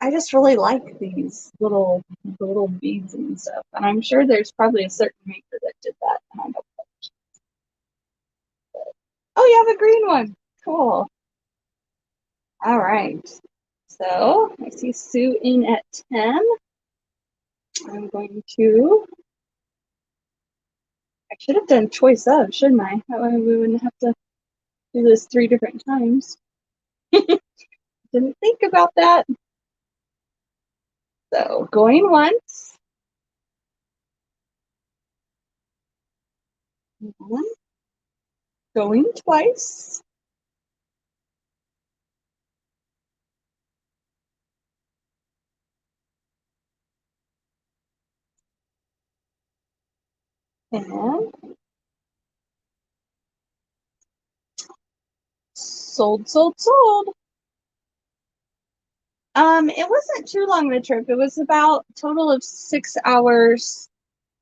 I just really like these little beads and stuff, and I'm sure there's probably a certain maker that did that. And I don't know. Oh, you have a green one. Cool. All right. So I see Sue in at 10. I'm going to. I should have done choice of, shouldn't I? That way we wouldn't have to do this 3 different times. Didn't think about that. So going once. Going twice. And sold, sold, sold. It wasn't too long of a trip. It was about a total of 6 hours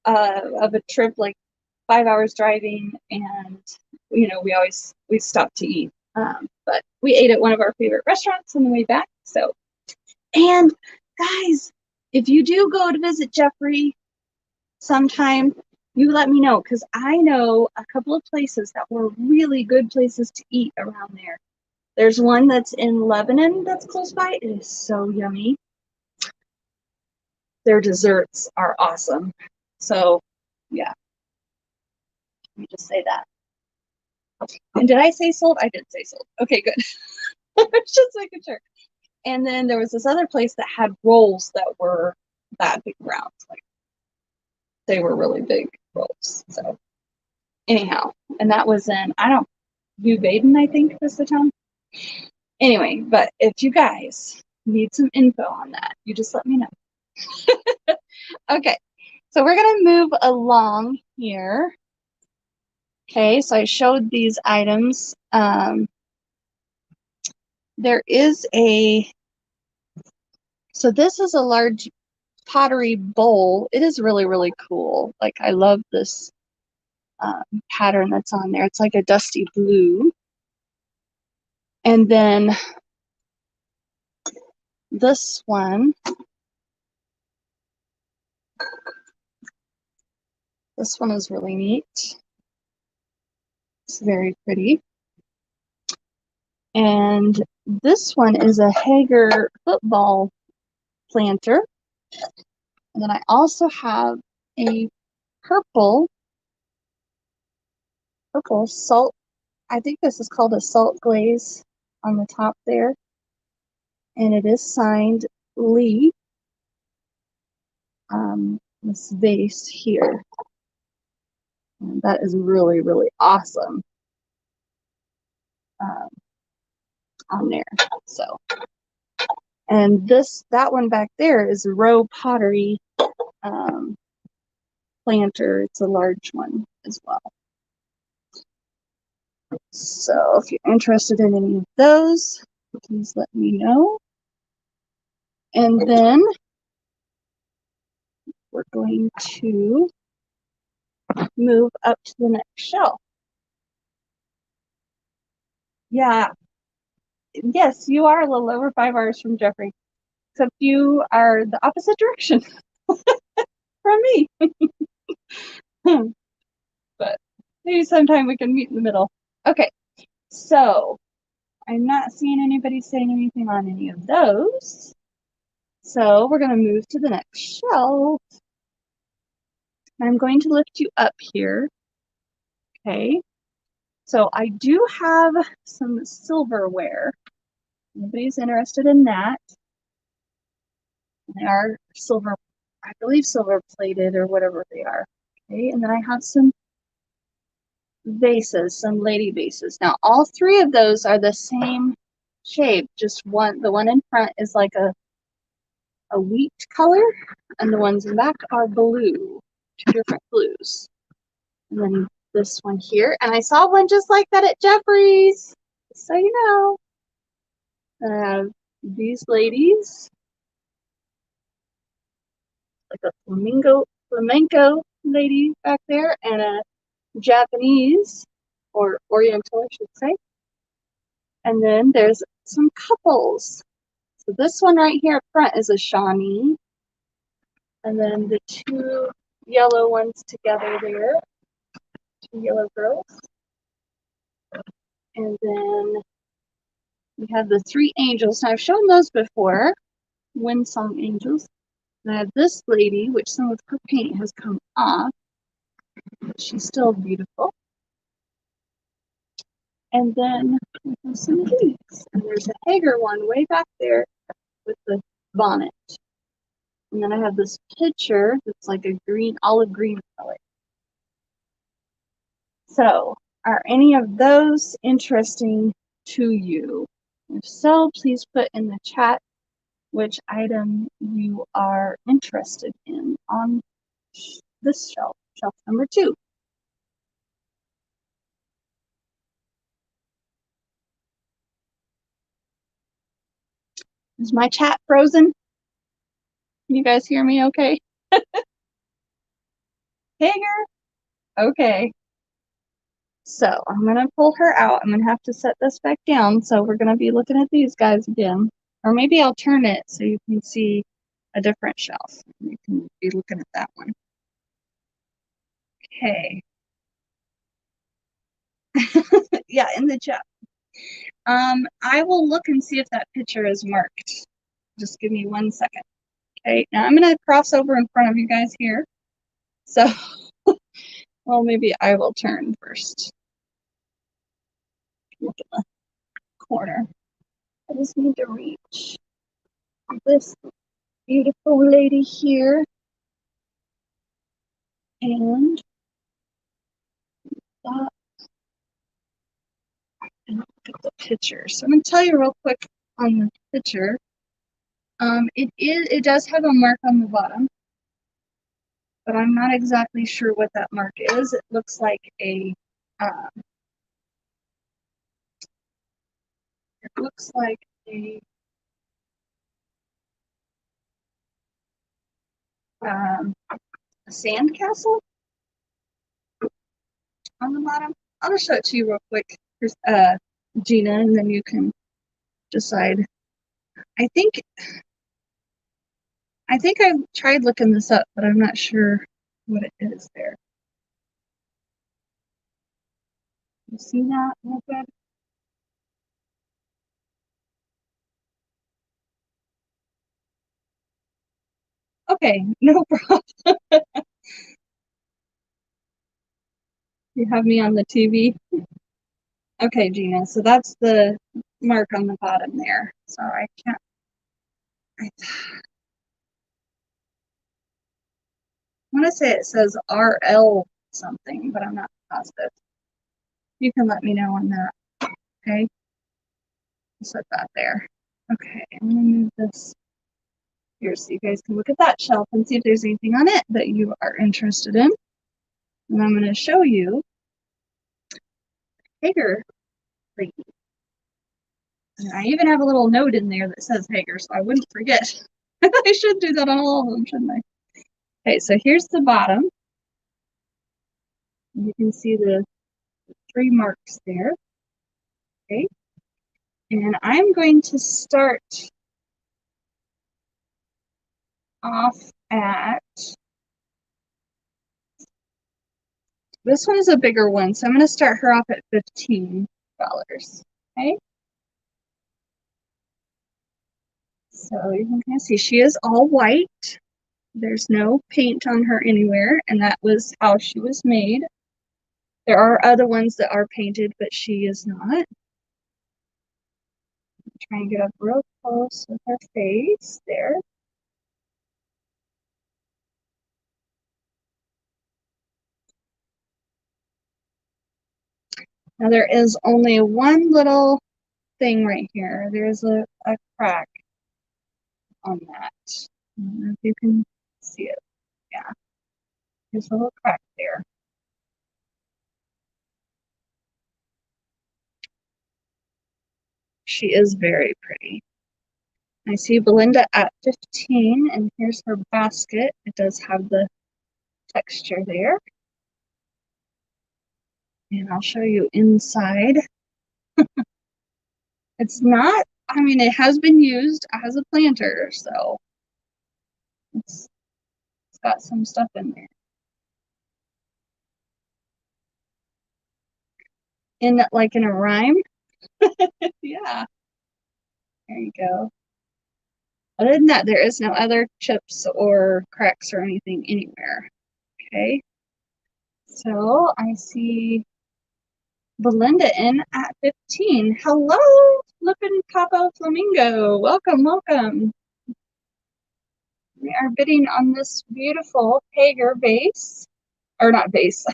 of a trip, like 5 hours driving, and we stopped to eat. But we ate at one of our favorite restaurants on the way back. So, and guys, if you do go to visit Jeffrey sometime, you let me know, because I know a couple of places that were really good places to eat around there. There's one that's in Lebanon that's close by. It is so yummy. Their desserts are awesome. So, yeah. Let me just say that. And did I say sold? I did say sold. Okay, good. Just making sure. And then there was this other place that had rolls that were that big rounds. Like, they were really big rolls. So, anyhow, and that was in, New Baden, I think was the town. Anyway, but if you guys need some info on that, you just let me know. Okay, so we're going to move along here. Okay, so I showed these items. There is so this is a large pottery bowl. It is really, really cool. Like, I love this pattern that's on there. It's like a dusty blue. And then this one, is really neat. It's very pretty. And this one is a Hager football planter. And then I also have a purple salt. I think this is called a salt glaze on the top there. And it is signed Lee. This vase here. And that is really, really awesome on there. So, and that one back there is a Rowe Pottery planter. It's a large one as well. So if you're interested in any of those, please let me know. And then we're going to move up to the next shelf. Yeah. Yes, you are a little over 5 hours from Jeffrey, except you are the opposite direction from me. But maybe sometime we can meet in the middle. Okay, so I'm not seeing anybody saying anything on any of those. So we're going to move to the next shelf. I'm going to lift you up here. Okay. So I do have some silverware. Nobody's interested in that. They are silver, I believe silver plated or whatever they are. Okay. And then I have some vases, some lady vases. Now all 3 of those are the same shape. Just the one in front is like a wheat color, and the ones in back are blue, 2 different blues. And then this one here, and I saw one just like that at Jeffrey's, so you know. I have these ladies, like a flamenco lady back there, and a Japanese, or Oriental, I should say. And then there's some couples. So this one right here up front is a Shawnee. And then the two yellow ones together there, two yellow girls. And then we have the three angels. Now I've shown those before, Windsong angels. And I have this lady, which some of her paint has come off, but she's still beautiful. And then we have some leaves. And there's a Hager one way back there with the bonnet. And then I have this picture that's like a green, olive green color. So, are any of those interesting to you? If so, please put in the chat which item you are interested in on this shelf, shelf number 2. Is my chat frozen? Can you guys hear me okay? Hager? Okay. So I'm going to pull her out. I'm going to have to set this back down. So we're going to be looking at these guys again. Or maybe I'll turn it so you can see a different shelf. You can be looking at that one. Okay. Yeah, in the chat. I will look and see if that picture is marked. Just give me 1 second. Okay, now I'm going to cross over in front of you guys here. So, well, maybe I will turn first. Look at the corner. I just need to reach this beautiful lady here. And that. And look at the picture. So I'm going to tell you real quick on the picture. It does have a mark on the bottom, but I'm not exactly sure what that mark is. It looks like a it looks like a sand castle on the bottom. I'll just show it to you real quick, Gina, and then you can decide. I think I've tried looking this up, but I'm not sure what it is there. You see that real good? Okay, no problem. You have me on the TV. Okay, Gina, so that's the mark on the bottom there. So I can't. I want to say it says RL something, but I'm not positive. You can let me know on that. Okay, set that there. Okay, I'm gonna move this here so you guys can look at that shelf and see if there's anything on it that you are interested in. And I'm gonna show you Hager lady. And I even have a little note in there that says Hager, so I wouldn't forget. I should do that on all of them, shouldn't I? Okay, so here's the bottom. You can see the 3 marks there. Okay, and I'm going to start off at, this one is a bigger one, so I'm going to start her off at $15. Okay, so you can kind of see she is all white. There's no paint on her anywhere, and that was how she was made. There are other ones that are painted, but she is not. Try and get up real close with her face there. Now there is only one little thing right here. There's a crack on that. I don't know if you can see it. Yeah, there's a little crack there. She is very pretty. I see Belinda at 15, and here's her basket. It does have the texture there. And I'll show you inside. It's not, I mean, it has been used as a planter, so it's got some stuff in there. In like in a rhyme? Yeah, there you go. Other than that, there is no other chips or cracks or anything anywhere. Okay, so I see Belinda in at 15. Hello, flippin' Capo Flamingo. Welcome, welcome. We are bidding on this beautiful Hager vase, or not vase,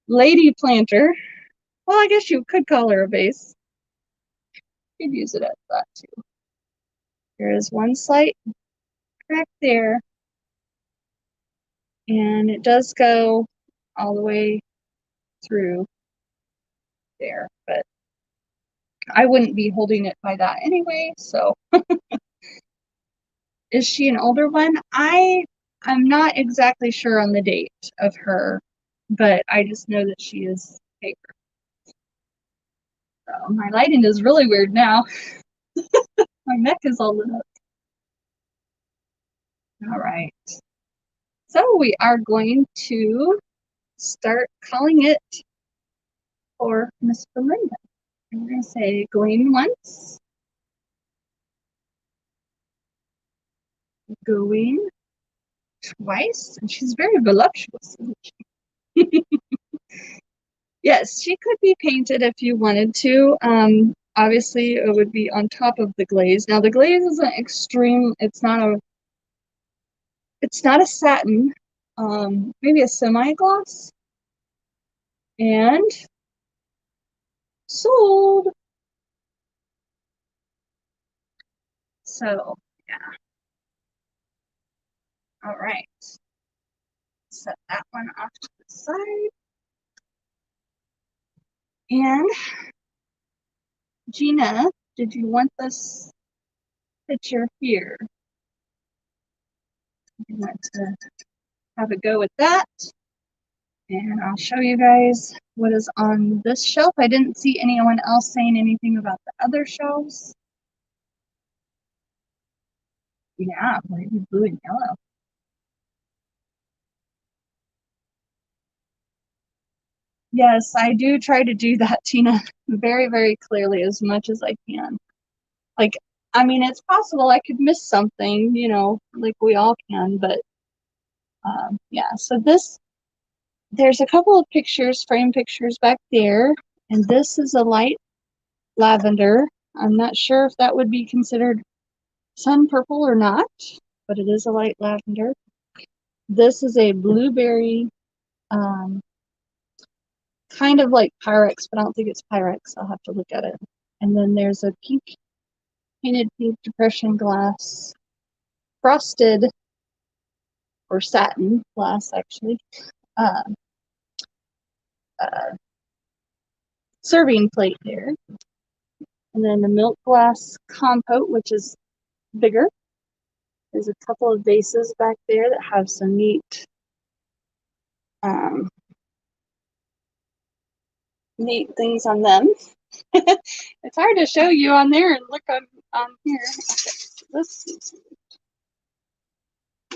lady planter. Well, I guess you could call her a vase. You could use it as that too. There is one slight crack there, and it does go all the way through there, but I wouldn't be holding it by that anyway, so. Is she an older one? I'm not exactly sure on the date of her, but I just know that she is paper. So my lighting is really weird now. My neck is all lit up. All right. So we are going to start calling it for Miss Belinda. I'm going to say going once, going twice, and she's very voluptuous, isn't she? Yes, she could be painted if you wanted to. Obviously, it would be on top of the glaze. Now, the glaze isn't extreme. It's not a satin. Maybe a semi-gloss. And sold. So, yeah. All right. Set that one off to the side. And Gina, did you want this picture here? I'm going to have a go with that. And I'll show you guys what is on this shelf. I didn't see anyone else saying anything about the other shelves. Yeah, maybe blue and yellow. Yes, I do try to do that, Tina, very, very clearly as much as I can. Like, I mean, it's possible I could miss something, you know, like we all can, but yeah, so there's a couple of pictures, frame pictures back there, and this is a light lavender. I'm not sure if that would be considered sun purple or not, but it is a light lavender. This is a blueberry, um, kind of like Pyrex, but I don't think it's Pyrex. I'll have to look at it. And then there's a pink, painted pink depression glass, frosted, or satin glass actually, uh, uh, serving plate there. And then the milk glass compote, which is bigger. There's a couple of vases back there that have some neat um, neat things on them. It's hard to show you on there and look on here. Okay, so this,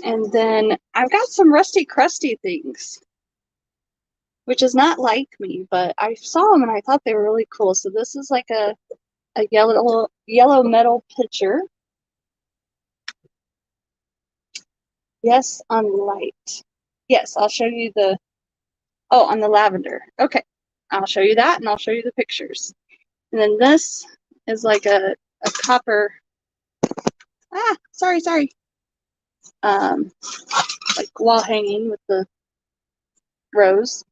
and then I've got some rusty crusty things, which is not like me, but I saw them and I thought they were really cool. So this is like a yellow metal pitcher. Yes, on light. Yes, I'll show you the, oh, on the lavender. Okay, I'll show you that and I'll show you the pictures. And then this is like a copper, sorry. Like wall hanging with the rose.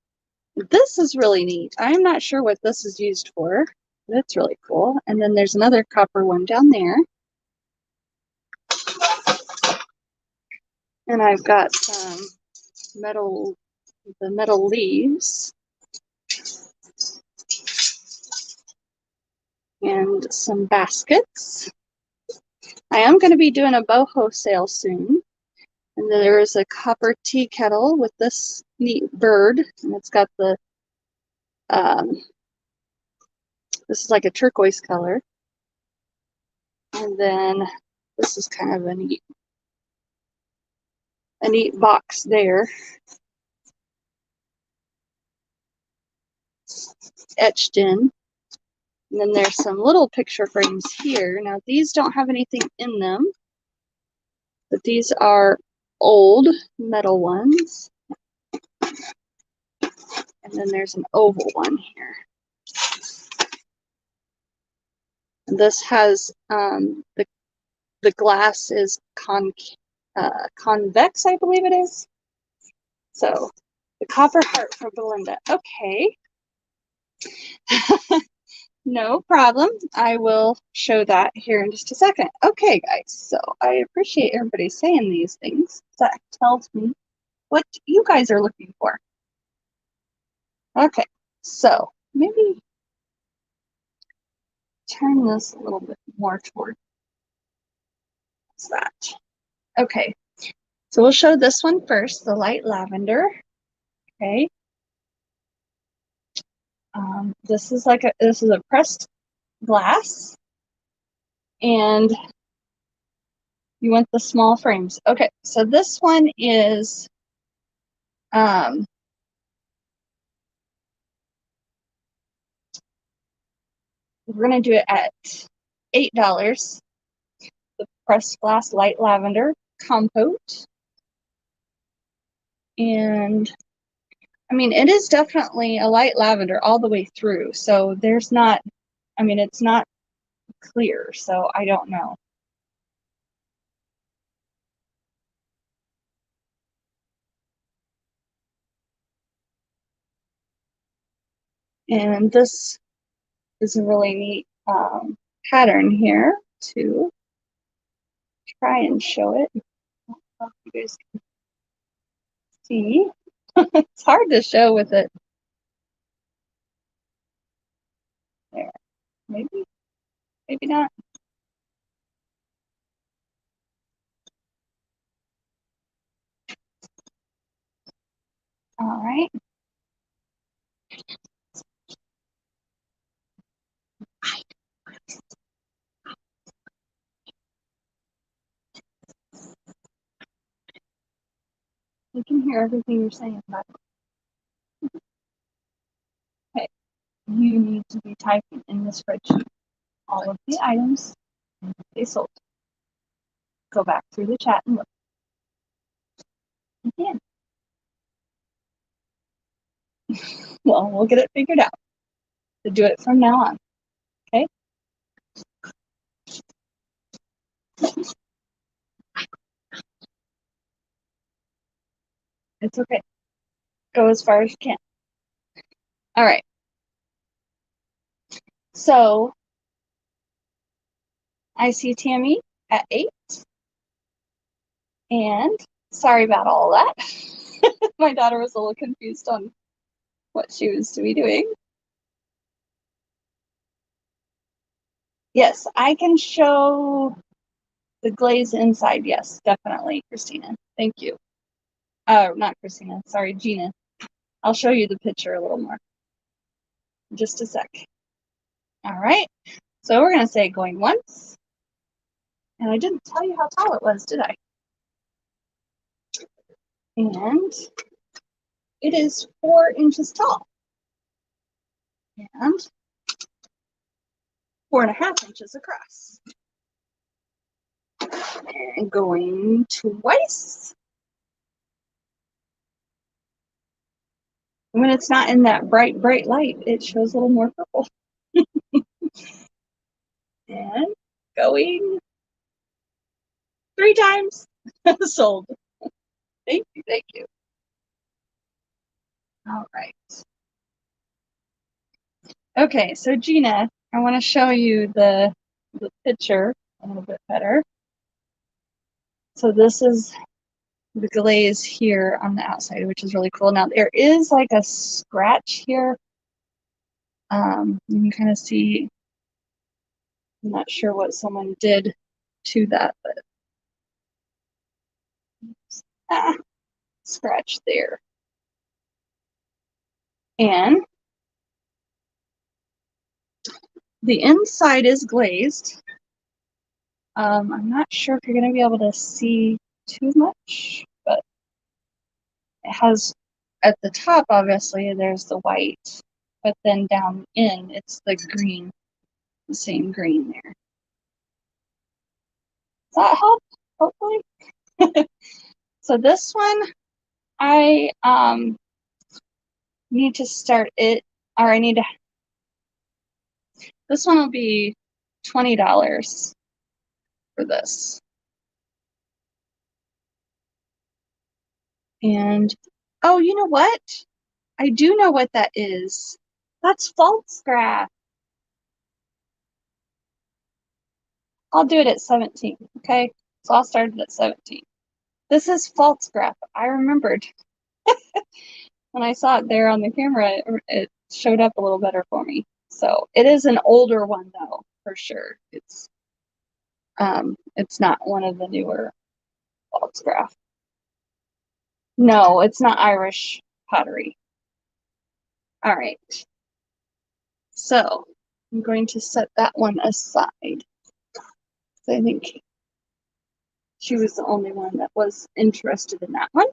This is really neat. I'm not sure what this is used for, but it's really cool. And then there's another copper one down there. And I've got some metal, the metal leaves. and some baskets. I am going to be doing a boho sale soon. And then there is a copper tea kettle with this neat bird, and it's got the, this is like a turquoise color. And then this is kind of a neat box there, etched in. And then there's some little picture frames here. Now these don't have anything in them, but these are old metal ones. And then there's an oval one here. And this has the glass is convex, I believe it is. So the copper heart for Belinda. Okay. No problem. I will show that here in just a second. Okay, guys. So I appreciate everybody saying these things. That tells me what you guys are looking for. Okay, so maybe turn this a little bit more towards that. Okay, so we'll show this one first, the light lavender. Okay. This is a pressed glass, and you want the small frames. Okay, so this one is we're gonna do it at $8. The pressed glass light lavender compote. And I mean, it is definitely a light lavender all the way through. So there's not, I mean, it's not clear, so I don't know. And this is a really neat pattern here to try and show it. I don't know if you guys can see. It's hard to show with it. There, maybe not. All right. I can hear everything you're saying, but okay, you need to be typing in the spreadsheet all of the items they sold. Go back through the chat and look again. Well, we'll get it figured out to do it from now on. Okay. It's okay. Go as far as you can. All right. So I see Tammy at 8. And sorry about all that. My daughter was a little confused on what she was to be doing. Yes, I can show the glaze inside. Yes, definitely, Christina. Thank you. Not Christina. Sorry, Gina. I'll show you the picture a little more. Just a sec. All right. So we're going to say going once. And I didn't tell you how tall it was, did I? And it is 4 inches tall. And 4.5 inches across. And going twice. When it's not in that bright light, it shows a little more purple. And going 3 times. Sold. Thank you, thank you. All right. Okay, so Gina, I want to show you the picture a little bit better. So this is the glaze here on the outside, which is really cool. Now there is like a scratch here. You can kind of see I'm not sure what someone did to that, but scratch there. And the inside is glazed. I'm not sure if you're going to be able to see too much, but it has at the top, obviously, there's the white, but then down in, it's the green, the same green there. Does that help? Hopefully. So this one, I need to start it, or I need to, this one will be $20 for this. And, oh, you know what? I do know what that is. That's Falstaff. I'll do it at 17, okay? So I'll start it at 17. This is Falstaff. I remembered. When I saw it there on the camera, it showed up a little better for me. So it is an older one though, for sure. It's not one of the newer Falstaff. No, it's not Irish pottery. All right. So I'm going to set that one aside. I think she was the only one that was interested in that one.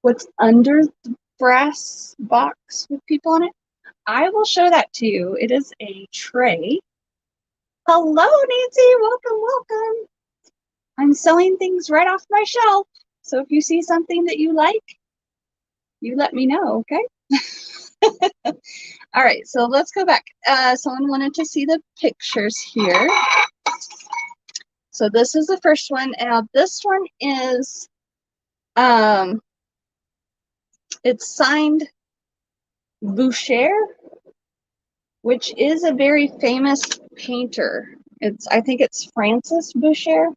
What's under the brass box with people on it? I will show that to you. It is a tray. Hello, Nancy. Welcome, welcome. I'm selling things right off my shelf. So if you see something that you like, you let me know, okay? All right, so let's go back. Someone wanted to see the pictures here. So this is the first one. Now this one is, it's signed Boucher, which is a very famous painter. I think it's Francis Boucher.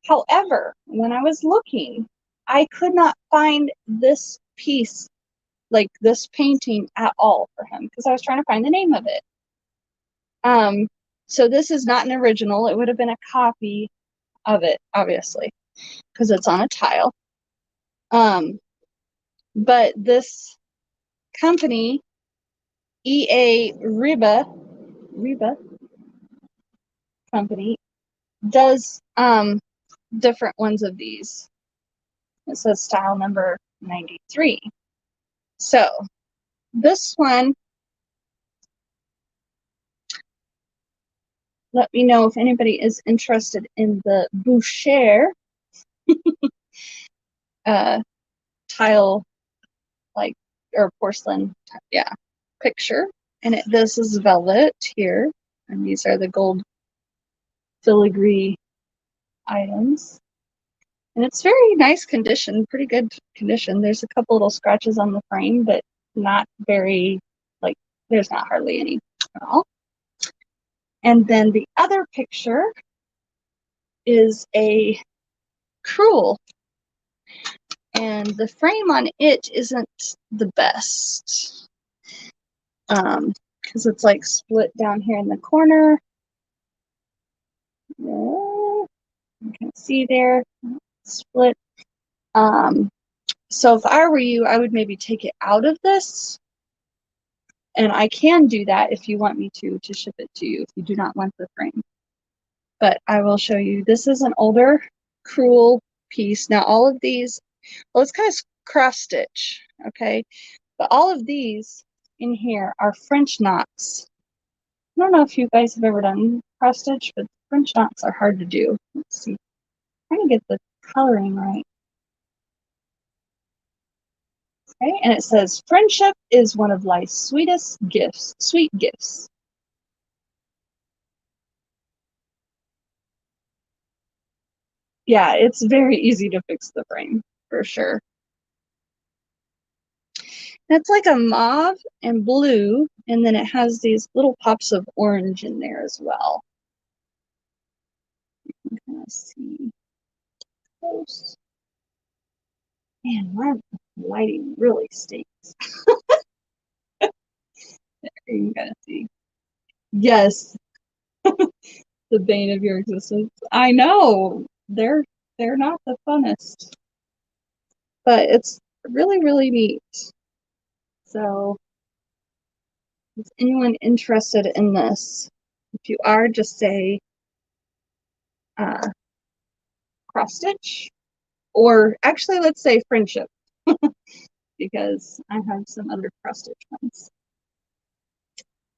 However, when I was looking, I could not find this piece, like this painting at all for him, because I was trying to find the name of it. So this is not an original. It would have been a copy of it, obviously, because it's on a tile. But this company, EA Riba company, does different ones of these. It says style number 93. So this one, let me know if anybody is interested in the Boucher tile, like, or porcelain, yeah, picture. And this is velvet here, and these are the gold filigree items. And it's very nice condition, pretty good condition. There's a couple little scratches on the frame, but not very, like, there's not hardly any at all. And then the other picture is a crewel. And the frame on it isn't the best. Because it's like split down here in the corner. You can see there, split. So if I were you, I would maybe take it out of this. And I can do that if you want me to ship it to you, if you do not want the frame. But I will show you. This is an older crewel piece. Now all of these, well, it's kind of cross stitch, okay? But all of these in here are French knots. I don't know if you guys have ever done cross stitch, but French knots are hard to do. Let's see. I'm trying to get the coloring right. Okay, and it says, friendship is one of life's sweetest gifts, sweet gifts. Yeah, it's very easy to fix the frame, for sure. It's like a mauve and blue, and then it has these little pops of orange in there as well. You can kind of see close. Man, my lighting really stinks. There you can see. Yes, the bane of your existence. I know. They're not the funnest. But it's really, really neat. So, is anyone interested in this? If you are, just say cross stitch, or actually, let's say friendship, because I have some other cross stitch ones.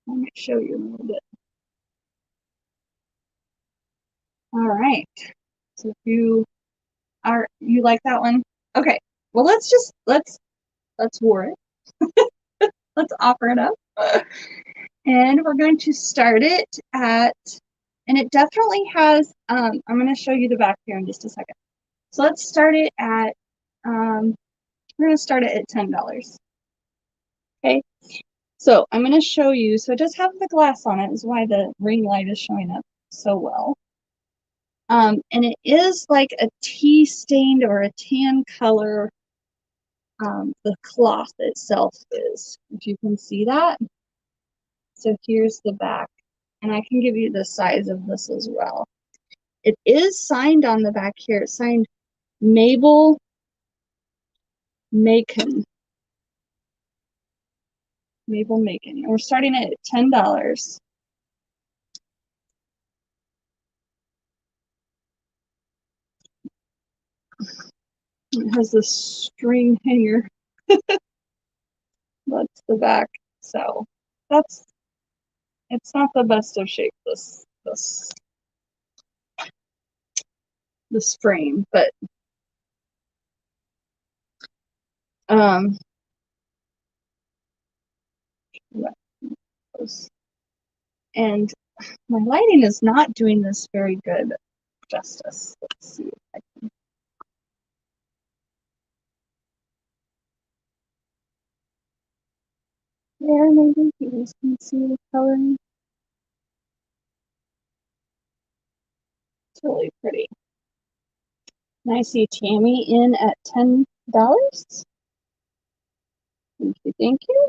Let me show you a little bit. All right. So if you like that one, okay. Well, let's war it. Let's offer it up. And we're going to start it at, and it definitely has, I'm going to show you the back here in just a second. So let's start it at, we're going to start it at $10. Okay. So I'm going to show you, so it does have the glass on it, is why the ring light is showing up so well. And it is like a tea stained or a tan color. The cloth itself is, if you can see that. So here's the back, and I can give you the size of this as well. It is signed on the back here. It's signed Mabel Macon. Mabel Macon. And we're starting it at $10. It has this string hanger. That's the back. So it's not the best of shape, this frame, but and my lighting is not doing this very good justice. Let's see if I can. There, maybe you guys can see the coloring. It's really pretty. And I see Tammy in at $10. Thank you, thank you.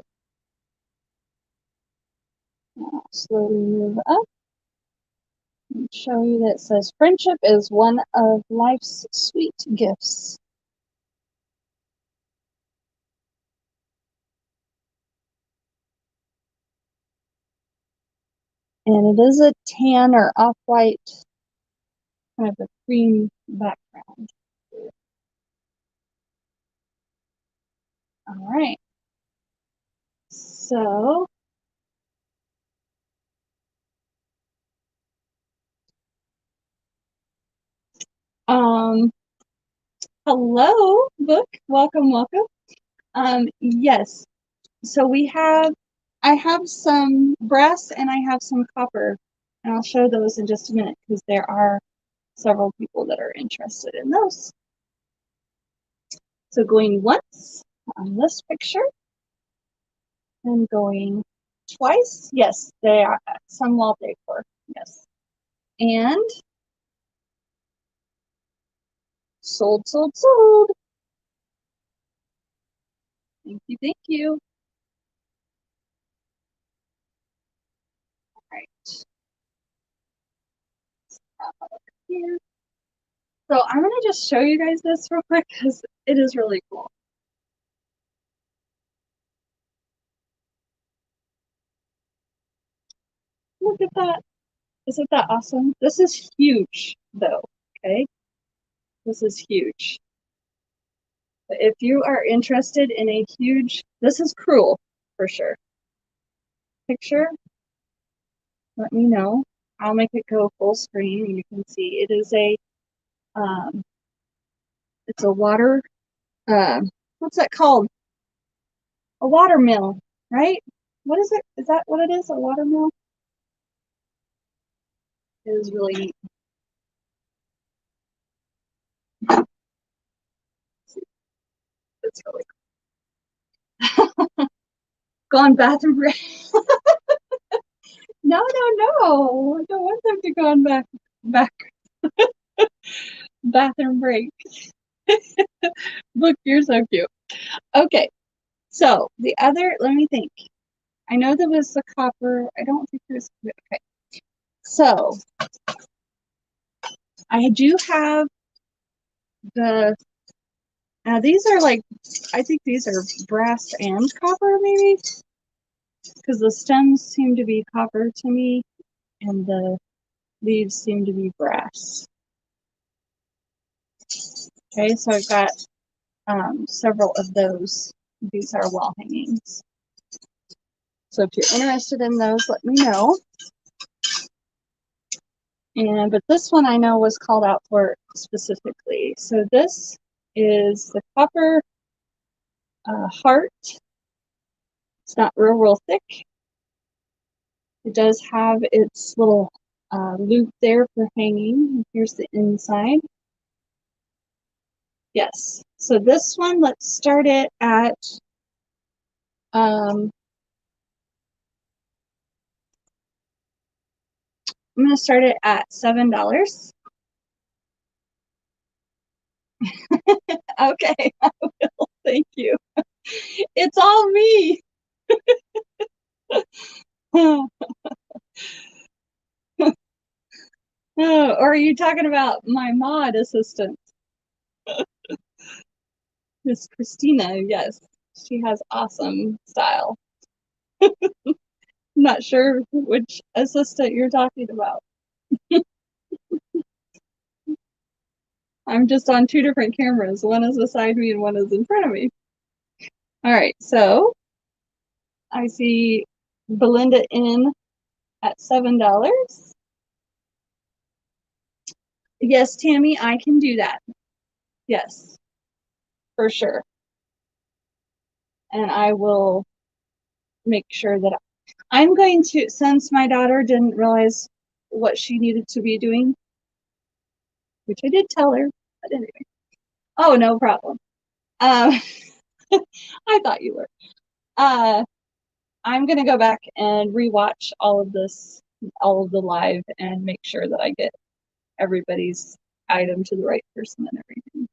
I'll slowly move up and show you that it says friendship is one of life's sweet gifts. And it is a tan or off-white, kind of a cream background. All right. So hello, book. Welcome, welcome. Yes. So I have some brass and I have some copper, and I'll show those in just a minute because there are several people that are interested in those. So going once on this picture and going twice. Yes, they are some wallpaper. Yes. And sold, sold, sold. Thank you, thank you. All right. Here. So I'm gonna just show you guys this real quick because it is really cool. Look at that. Isn't that awesome? This is huge though, okay? This is huge. But if you are interested in a huge, this is crewel for sure. Picture, let me know. I'll make it go full screen and you can see it is it's a water, what's that called? A water mill, right? What is it? Is that what it is? A water mill? It is really neat. It's really cool. Go on bathroom break. No, no. I don't want them to go on back bathroom break. Look, you're so cute. Okay. So the other, let me think. I know there was the copper. I don't think there's, okay. So I do have the, now these are like, I think these are brass and copper maybe, because the stems seem to be copper to me and the leaves seem to be brass. Okay, so I've got several of those. These are wall hangings. So if you're interested in those, let me know. And but this one I know was called out for specifically. So this is the copper heart. It's not real thick. It does have its little loop there for hanging. Here's the inside. Yes. So this one, let's start it at I'm going to start it at $7. Okay, I will. Thank you. It's all me. Oh, or are you talking about my mod assistant? Miss Christina, yes. She has awesome style. I'm not sure which assistant you're talking about. I'm just on two different cameras. One is beside me and one is in front of me. All right, so I see Belinda in at $7. Yes, Tammy, I can do that. Yes, for sure. And I will make sure that I'm going to, since my daughter didn't realize what she needed to be doing, which I did tell her, but anyway. Oh, no problem. I thought you were. I'm going to go back and rewatch all of this, all of the live, and make sure that I get everybody's item to the right person and everything.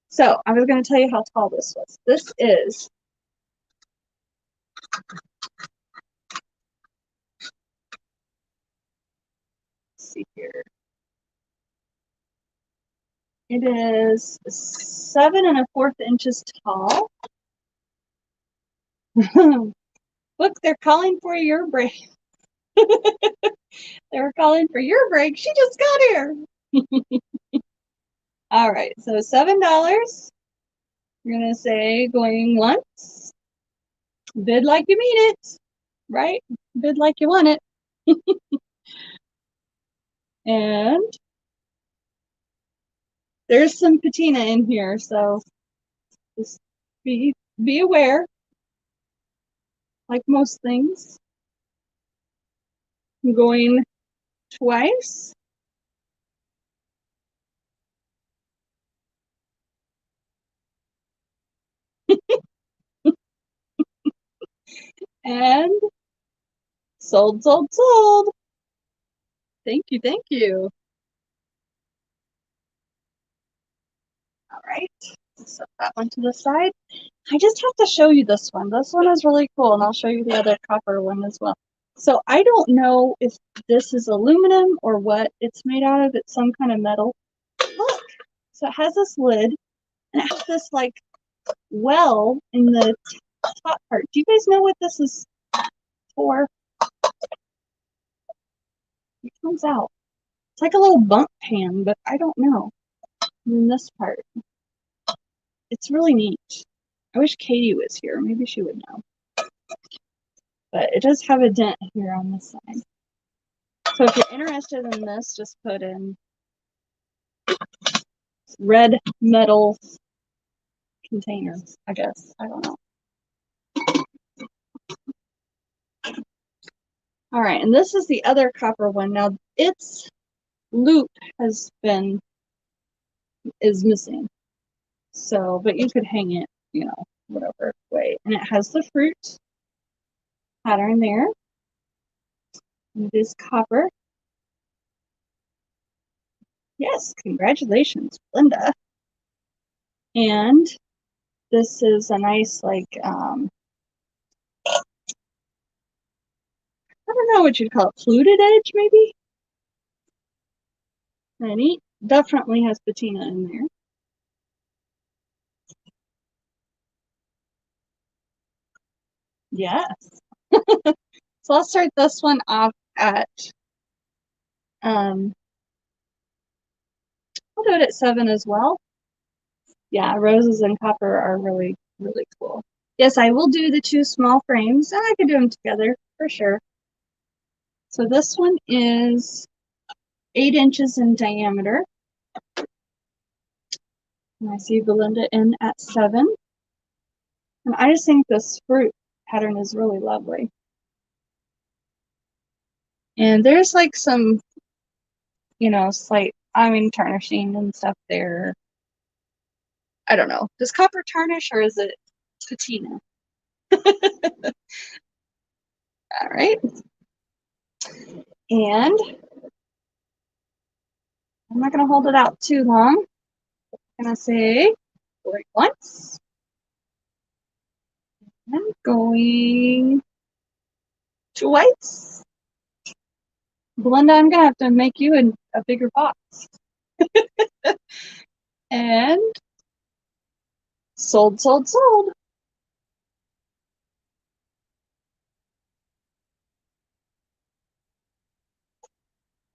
So I was going to tell you how tall this was. This is see here. It is 7¼ inches tall. Look, they're calling for your break. They're calling for your break. She just got here. All right, so $7. You're gonna say going once. Bid like you mean it, right? Bid like you want it. And there's some patina in here, so just be aware, like most things. I'm going twice. And sold, sold, sold. Thank you, thank you. All right, set that one to the side. I just have to show you this one. This one is really cool, and I'll show you the other copper one as well. So I don't know if this is aluminum or what it's made out of. It's some kind of metal. Look, so it has this lid, and it has this like well in the top part. Do you guys know what this is for? It comes out. It's like a little bump pan, but I don't know. And then this part. It's really neat. I wish Katie was here. Maybe she would know. But it does have a dent here on this side. So if you're interested in this, just put in red metal container, I guess. I don't know. All right, and this is the other copper one. Now its loop is missing. So, but you could hang it, you know, whatever way. And it has the fruit pattern there. It is copper. Yes, congratulations, Linda. And this is a nice, like, know what you'd call it, fluted edge maybe? Kinda neat. Definitely has patina in there. Yes. So I'll start this one off at, I'll do it at 7 as well. Yeah, roses and copper are really, really cool. Yes, I will do the 2 small frames, and I can do them together for sure. So this one is 8 inches in diameter. And I see Belinda in at 7. And I just think this fruit pattern is really lovely. And there's like some, slight, tarnishing and stuff there. I don't know. Does copper tarnish or is it patina? All right. And I'm not going to hold it out too long. I'm going to say going once. And going twice. Belinda, I'm going to have to make you a bigger box. And sold, sold, sold.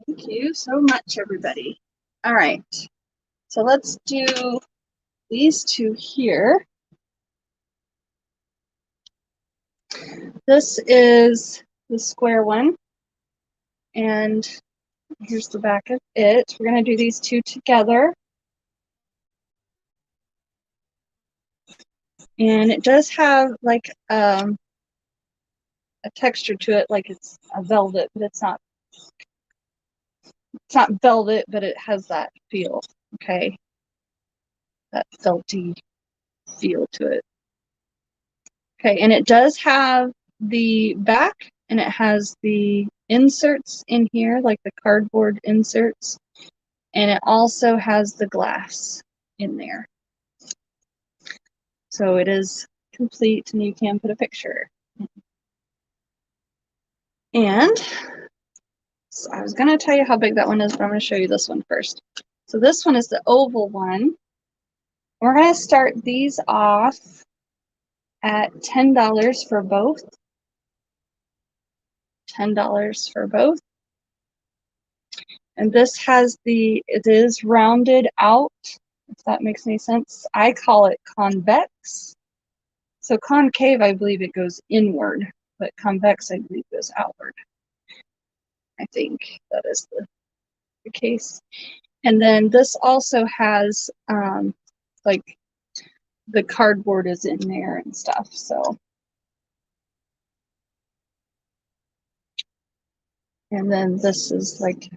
Thank you so much, everybody. All right. So let's do these 2 here. This is the square one. And here's the back of it. We're going to do these 2 together. And it does have like a texture to it, like it's a velvet, but it's not velvet, but it has that feel, okay? That felty feel to it. Okay, and it does have the back, and it has the inserts in here, like the cardboard inserts, and it also has the glass in there. So it is complete, and you can put a picture. And so I was going to tell you how big that one is, but I'm going to show you this one first. So this one is the oval one. We're going to start these off at $10 for both. $10 for both. And this it is rounded out, if that makes any sense. I call it convex. So concave, I believe it goes inward, but convex, I believe, goes outward. I think that is the case. And then this also has, like, the cardboard is in there and stuff, so. And then this is like,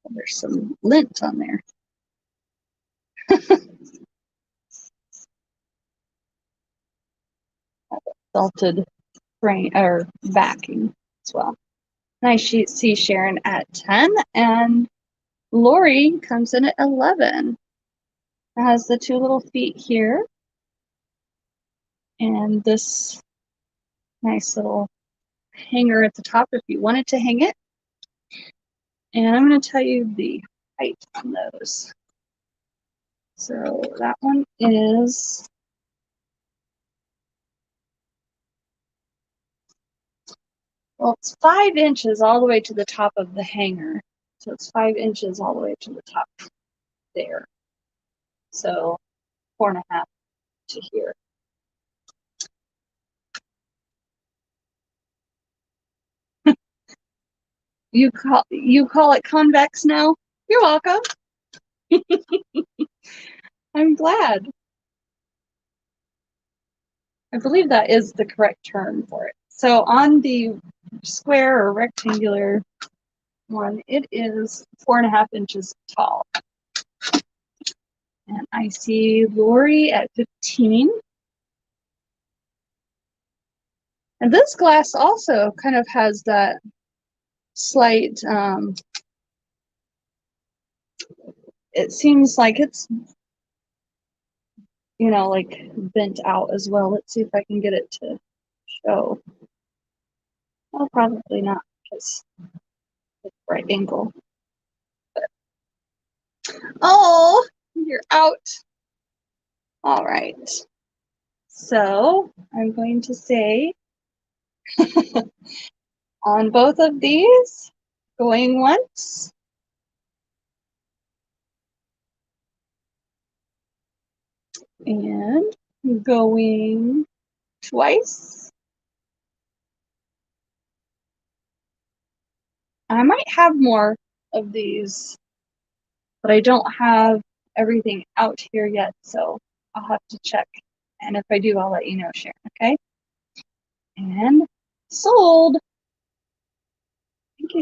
there's some lint on there. Felted frame or backing as well. And I see Sharon at 10, and Lori comes in at 11. It has the 2 little feet here, and this nice little hanger at the top if you wanted to hang it. And I'm going to tell you the height on those. So that one is, well, it's 5 inches all the way to the top of the hanger. So it's 5 inches all the way to the top there. So 4.5 to here. You call it convex now? You're welcome. I'm glad. I believe that is the correct term for it. So on the square or rectangular one, it is 4.5 inches tall. And I see Lori at 15. And this glass also kind of has that slight, it seems like it's, like bent out as well. Let's see if I can get it to show. Oh, probably not. because it's right angle. Oh, you're out. All right. So I'm going to say on both of these, going once. And going twice. I might have more of these, but I don't have everything out here yet, so I'll have to check. And if I do, I'll let you know, Sharon, okay? And sold.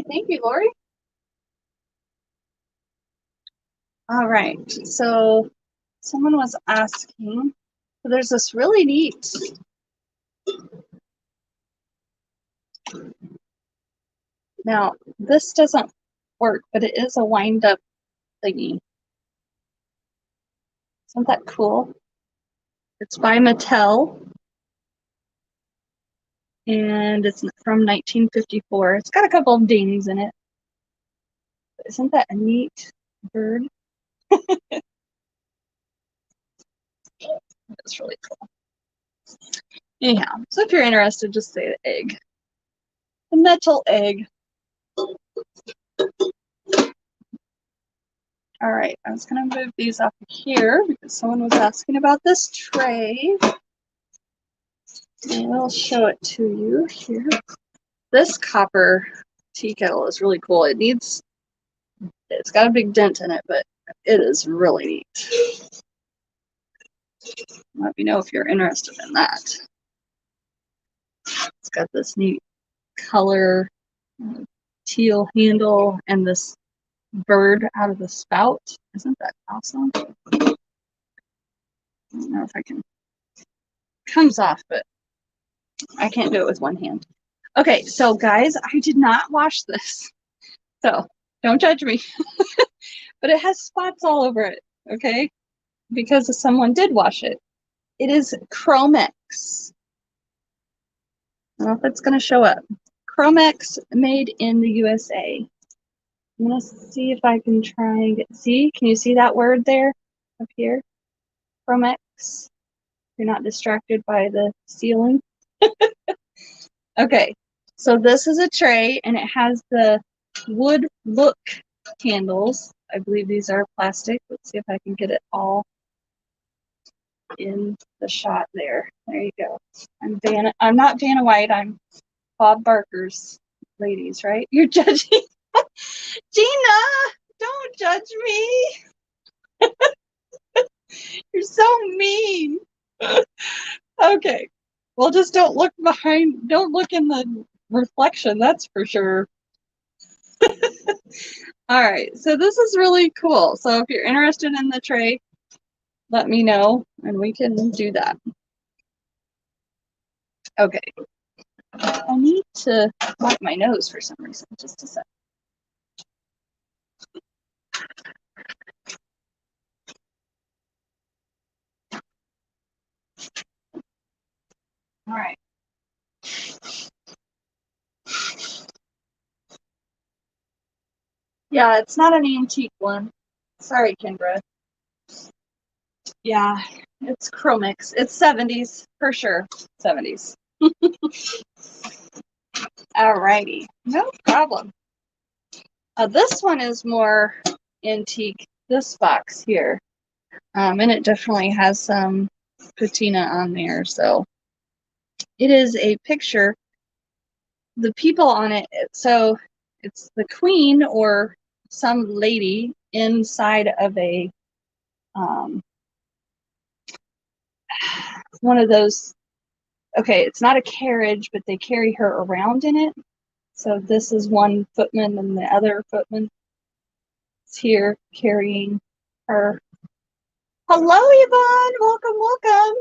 Thank you, Lori. All right, so someone was asking, so there's this really neat now this doesn't work, but it is a wind up thingy. Isn't that cool? It's by Mattel and it's from 1954. It's got a couple of dings in it. But isn't that a neat bird? That's really cool. Anyhow, so if you're interested, just say the egg. The metal egg. All right, I was going to move these up here because someone was asking about this tray. And I'll show it to you here. This copper tea kettle is really cool. It's got a big dent in it, but it is really neat. Let me know if you're interested in that. It's got this neat color, teal handle, and this bird out of the spout. Isn't that awesome? I don't know if I can. It comes off, but I can't do it with one hand. Okay, so guys, I did not wash this, so don't judge me. But it has spots all over it, okay? Because someone did wash it. It is Chromex. I don't know if it's going to show up. Chromex, made in the USA. I'm going to see if I can try and get, see, can you see that word there up here? Chromex. You're not distracted by the ceiling. Okay, so this is a tray and it has the wood look handles. I believe these are plastic. Let's see if I can get it all in the shot there. There you go. I'm not Vanna White, I'm Bob Barker's ladies, right? You're judging. Gina, don't judge me. You're so mean. Okay. Well, just don't look behind, don't look in the reflection, that's for sure. All right, so this is really cool. So if you're interested in the tray, let me know and we can do that. Okay. I need to wipe my nose for some reason. Just a sec. All right. Yeah, it's not an antique one. Sorry, Kendra. Yeah, it's Chromix. It's 70s for sure. 70s. Alrighty, no problem. This one is more antique, this box here. And it definitely has some patina on there. So it is a picture. The people on it, so it's the queen or some lady inside of a one of those, okay, it's not a carriage, but they carry her around in it. So this is one footman and the other footman is here carrying her. Hello, Yvonne. Welcome.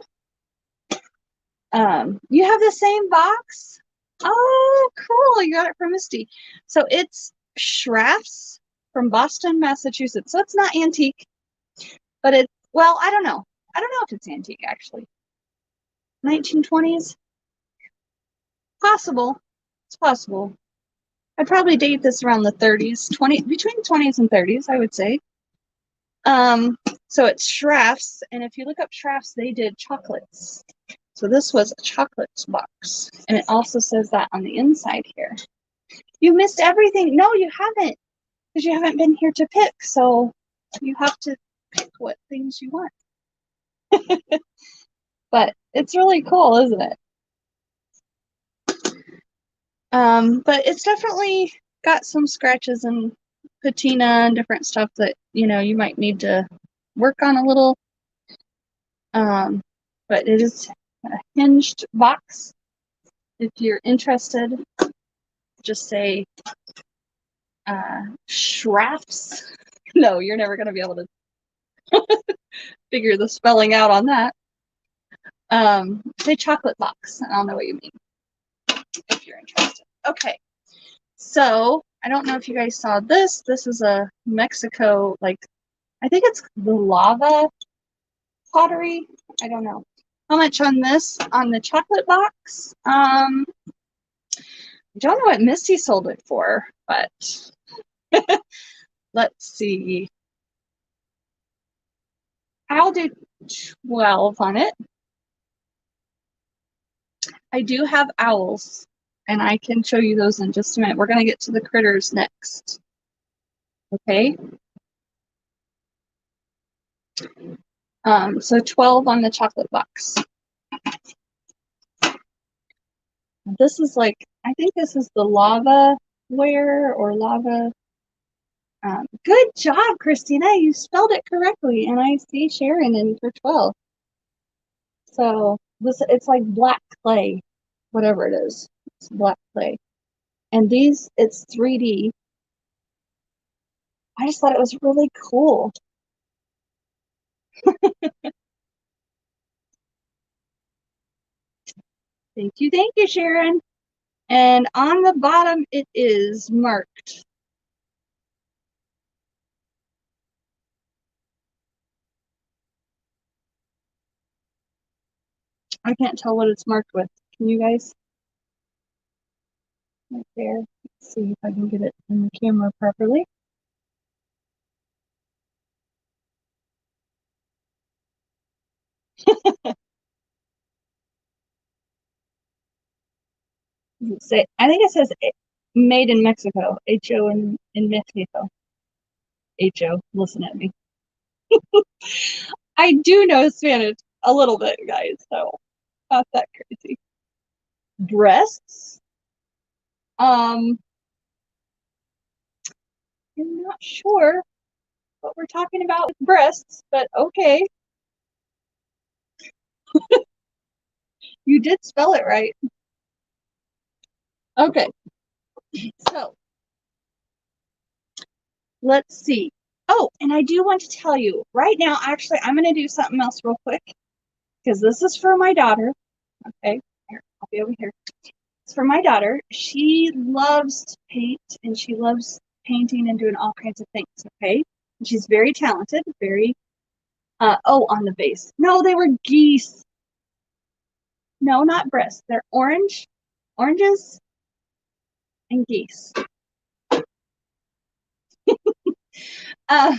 You have the same box? Oh, cool. You got it from Misty. So it's Schraff's from Boston, Massachusetts. So it's not antique, but it's, well, I don't know. I don't know if it's antique, actually. 1920s? Possible. It's possible. I'd probably date this around the 30s, between 20s and 30s, I would say. So it's Schrafft's, and if you look up Schrafft's, they did chocolates. So this was a chocolates box, and it also says that on the inside here. You missed everything. No, you haven't, because you haven't been here to pick. So you have to pick what things you want. But it's really cool, isn't it? But it's definitely got some scratches and patina and different stuff that, you know, you might need to work on a little. But it is a hinged box. If you're interested, just say Schrafft's. No, you're never going to be able to figure the spelling out on that. Say chocolate box. I don't know what you mean if you're interested. Okay, so I don't know if you guys saw this. This is a Mexico, like, I think it's the lava pottery. I don't know. How much on this? On the chocolate box? I don't know what Misty sold it for, but let's see. I'll do 12 on it. I do have owls, and I can show you those in just a minute. We're going to get to the critters next. Okay. So 12 on the chocolate box. This is like, I think this is the lava ware or lava. Good job, Christina. You spelled it correctly, and I see Sharon in for 12. So this, it's like black clay, whatever it is. It's black clay. And these, it's 3D. I just thought it was really cool. Thank you, Sharon. And on the bottom, it is marked. I can't tell what it's marked with. Can you guys? Right there. Let's see if I can get it in the camera properly. Say, I think it says made in Mexico. HO in Mexico. HO, listen at me. I do know Spanish a little bit, guys, so not that crazy. Breasts. I'm not sure what we're talking about with breasts, but okay. You did spell it right. Okay. So let's see. Oh, and I do want to tell you right now, actually, I'm going to do something else real quick because this is for my daughter. Okay. Here, I'll be over here. It's for my daughter. She loves to paint and she loves painting and doing all kinds of things. Okay. And she's very talented, very, oh, on the base. No, they were geese. No, not breasts. They're oranges and geese. Uh,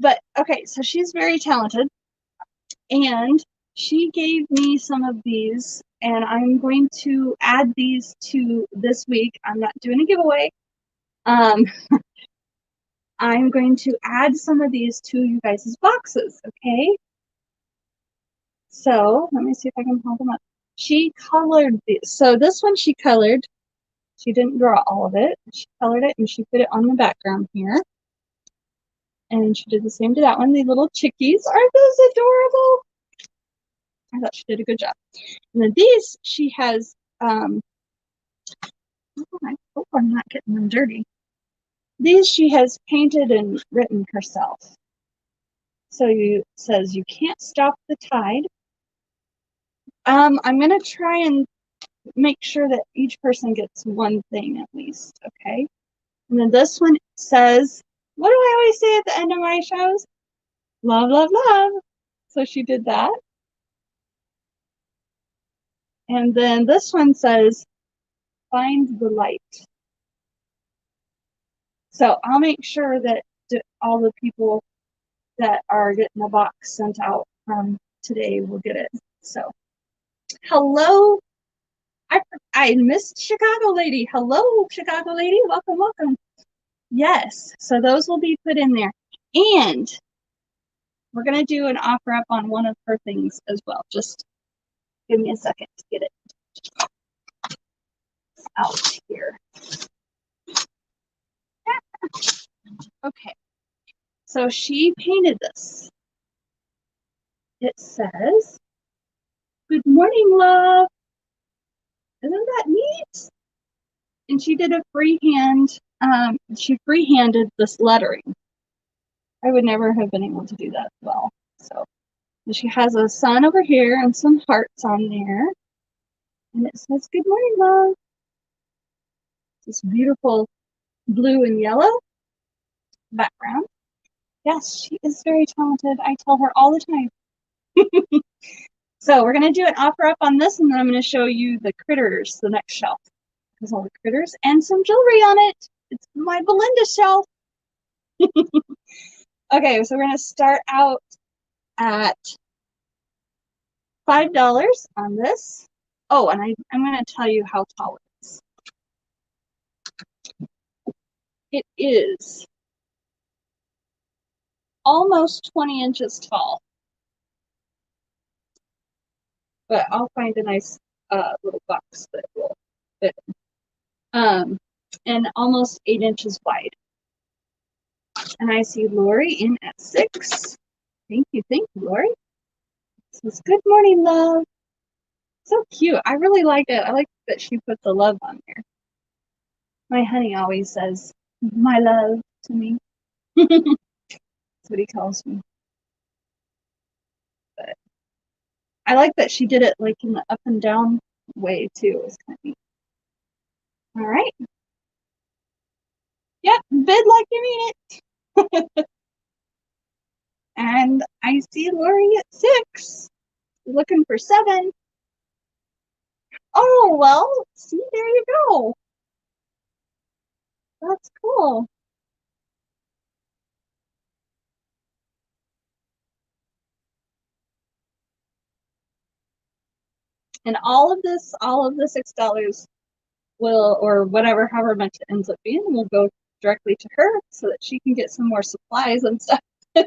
but okay, so she's very talented, and she gave me some of these, and I'm going to add these to this week. I'm not doing a giveaway. I'm going to add some of these to you guys' boxes, okay? So let me see if I can hold them up. She colored these. So this one she colored. She didn't draw all of it. She colored it and she put it on the background here. And she did the same to that one. The little chickies. Aren't those adorable? I thought she did a good job. And then these, she has, oh, I hope I'm not getting them dirty. These she has painted and written herself. So it says, you can't stop the tide. I'm going to try and make sure that each person gets one thing at least, okay? And then this one says, what do I always say at the end of my shows? Love, love, love. So she did that. And then this one says, find the light. So I'll make sure that all the people that are getting the box sent out today will get it. So hello. I missed Chicago Lady. Hello, Chicago Lady. Welcome, welcome. Yes, so those will be put in there. And we're going to do an offer up on one of her things as well. Just give me a second to get it out here. Okay, so she painted this. It says, "Good morning, love." Isn't that neat? And she did a freehand, she freehanded this lettering. I would never have been able to do that well. So she has a sun over here and some hearts on there. And it says, "Good morning, love." This beautiful blue and yellow background. Yes, she is very talented. I tell her all the time. So we're going to do an offer up on this, and then I'm going to show you the critters, the next shelf. There's all the critters and some jewelry on it. It's my Belinda shelf. Okay, so we're going to start out at $5 on this. Oh, and I'm going to tell you how tall it is. It is almost 20 inches tall. But I'll find a nice little box that will fit. And almost 8 inches wide. And I see Lori in at 6. Thank you, Lori. It says, "Good morning, love." So cute. I really like it. I like that she put the love on there. My honey always says, "My love," to me. That's what he calls me. But I like that she did it like in the up and down way too. It's kind of neat. All right. Yep, bid like you mean it. And I see Lori at 6. Looking for 7. Oh, well, see, there you go. That's cool. And all of the $6 will, or whatever, however much it ends up being, will go directly to her so that she can get some more supplies and stuff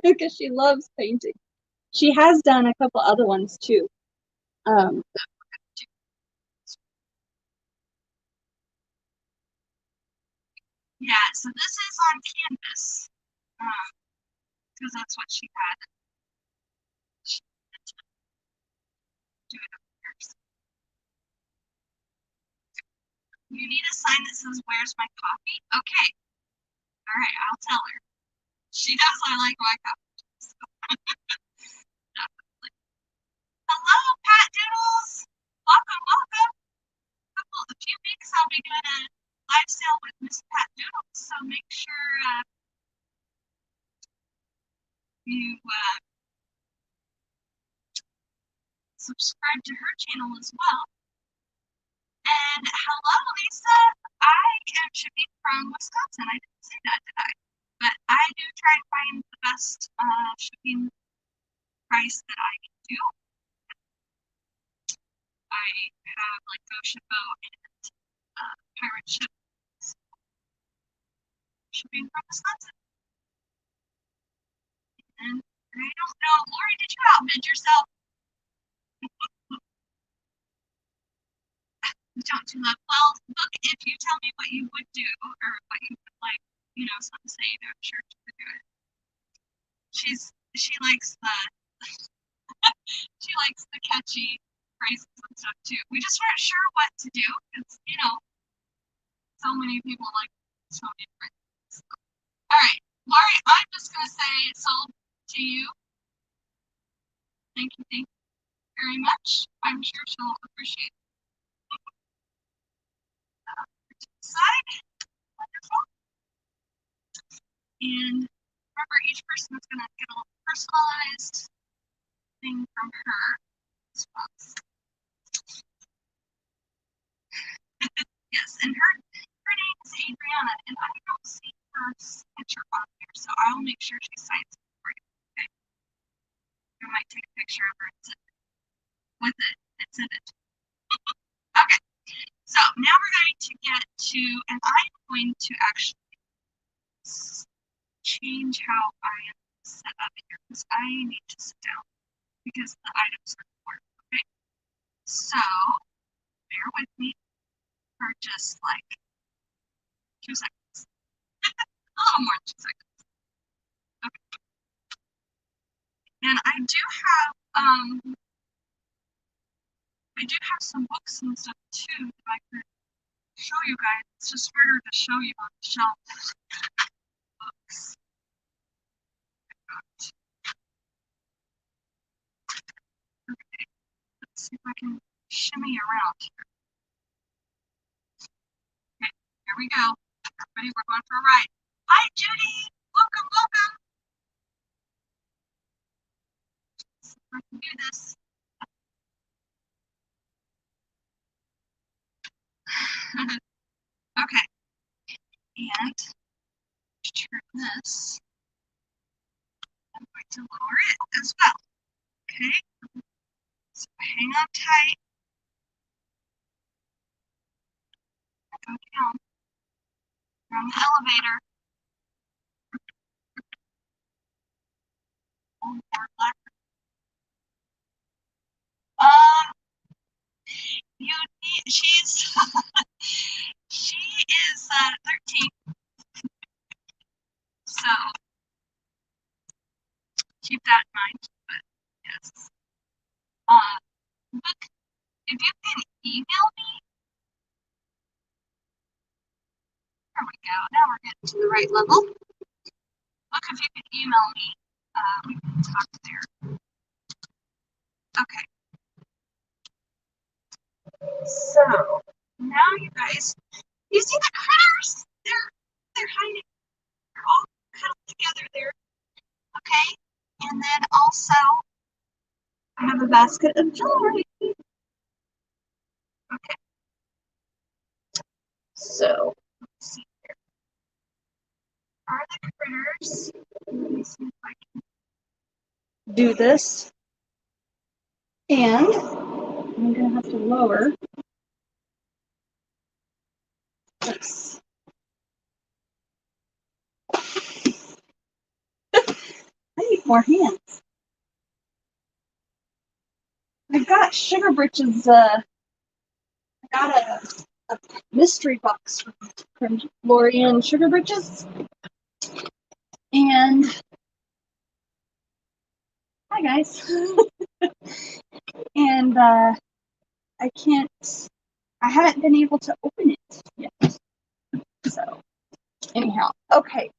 because she loves painting. She has done a couple other ones too. Yeah, so this is on canvas because that's what she had. She had to do it up here. You need a sign that says, "Where's my coffee?" Okay. All right, I'll tell her. She knows I like my coffee. So. Definitely. Hello, Pat Doodles. Welcome, welcome. A few weeks I'll be doing a live sale with Miss Pat Doodles, so make sure you subscribe to her channel as well. And hello, Lisa. I am shipping from Wisconsin. I didn't say that, did I? But I do try and find the best shipping price that I can do. I have like GoShippo and Pirate Ship shipping from Wisconsin. And I don't know, Lori, did you outbid yourself? Don't you love? Well, look, if you tell me what you would do or what you would like, some say, I'm sure she could do it. She likes the catchy phrases and stuff too. We just weren't sure what to do because so many people like so many different things. All right, Lori, I'm just gonna say it's sold to you. Thank you very much. I'm sure she'll appreciate it. Side, wonderful. And remember, each person is gonna get a little personalized thing from her as well. Yes, Hannah, and I don't see her signature on here, so I'll make sure she signs it for you. Okay. I might take a picture of her and send it with it and send it. Okay. So now we're going to get to, and I'm going to actually change how I am set up here because I need to sit down because the items are important. Okay. So bear with me for just like 2 seconds. A little more than 2 seconds. Okay. And I do have some books and stuff too that I could show you guys. It's just harder to show you on the shelf. Books. Okay, let's see if I can shimmy around here. Okay, here we go. Everybody, we're going for a ride. Hi, Judy. Welcome, welcome. Let's see if I can do this. Okay, and to turn this, I'm going to lower it as well. Okay, so hang on tight. Go down. We're on the elevator. You need, she is 13, so keep that in mind. But yes, but if you can email me, there we go. Now we're getting to the right level. Look, if you could email me, we can talk there. Okay. So now you guys, you see the critters? They're hiding. They're all cuddled together there. Okay. And then also I have a basket of jewelry. Okay. So let's see here. Are the critters? Let me see if I can do this. And I'm gonna have to lower this. I need more hands. I got Sugar Britches. I got a mystery box from Lorian Sugar Britches. And hi guys. And I haven't been able to open it yet. So anyhow, okay.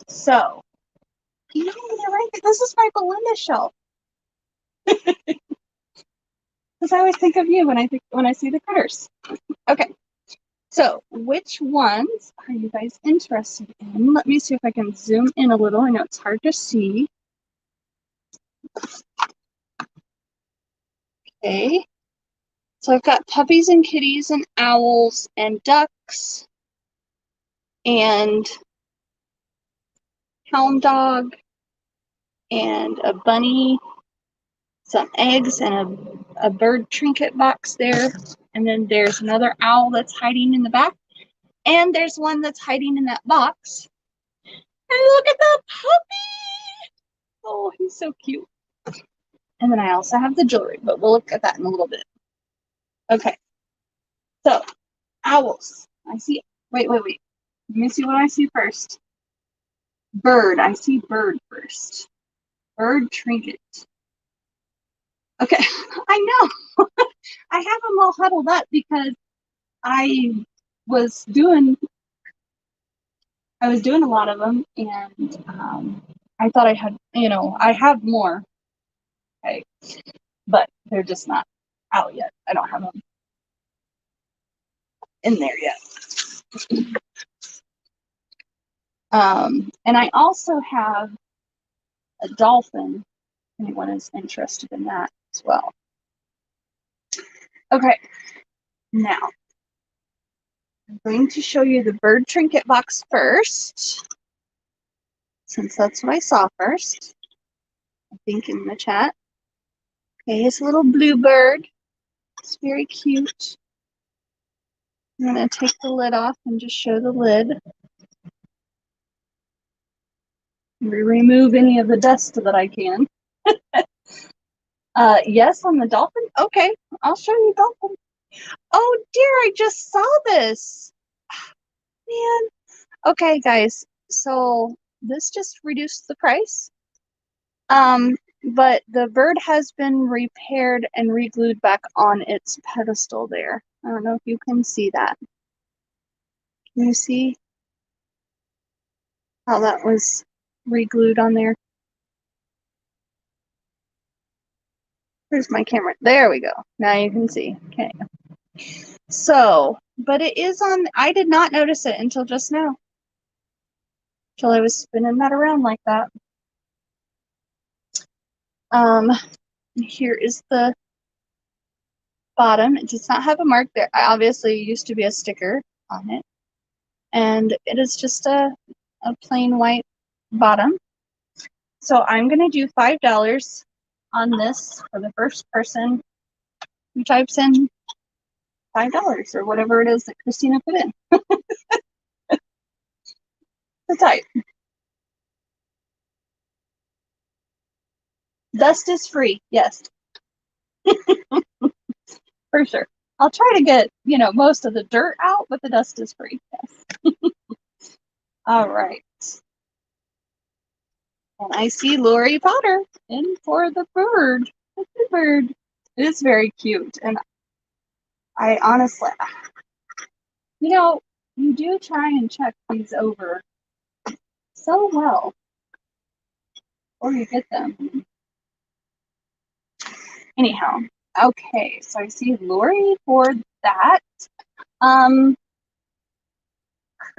So you know they're right. This is my Belinda shelf. Because I always think of you when I see the critters. Okay. So, which ones are you guys interested in? Let me see if I can zoom in a little. I know it's hard to see. Okay. So I've got puppies and kitties and owls and ducks and hound dog and a bunny, some eggs and a bird trinket box there. And then there's another owl that's hiding in the back. And there's one that's hiding in that box. And look at the puppy! Oh, he's so cute. And then I also have the jewelry, but we'll look at that in a little bit. Okay. So, owls. I see. Wait. Let me see what I see first. Bird. I see bird first. Bird trinket. Okay. I know. I have them all huddled up because I was doing a lot of them, and I thought I had, I have more. Okay. But they're just not out yet. I don't have them in there yet. And I also have a dolphin. If anyone is interested in that as well. Okay, now I'm going to show you the bird trinket box first, since that's what I saw first, I think, in the chat. Okay, it's a little blue bird. It's very cute. I'm going to take the lid off and just show the lid. Remove any of the dust that I can. Yes, on the dolphin? Okay, I'll show you dolphin. Oh dear, I just saw this. Man. Okay, guys, so this just reduced the price. But the bird has been repaired and re-glued back on its pedestal there. I don't know if you can see that. Can you see how that was re-glued on there? Where's my camera? There we go. Now you can see. Okay. So, but it is on, I did not notice it until just now. Until I was spinning that around like that. Here is the bottom. It does not have a mark there. Obviously, it used to be a sticker on it. And it is just a plain white bottom. So I'm going to do $5 on this for the first person who types in $5 or whatever it is that Christina put in. The type. Dust is free, yes. For sure. I'll try to get, most of the dirt out, but the dust is free, yes. All right. And I see Lori Potter in for the bird. The bird. It is very cute. And I honestly, you do try and check these over so well before you get them. Anyhow, okay, so I see Lori for that.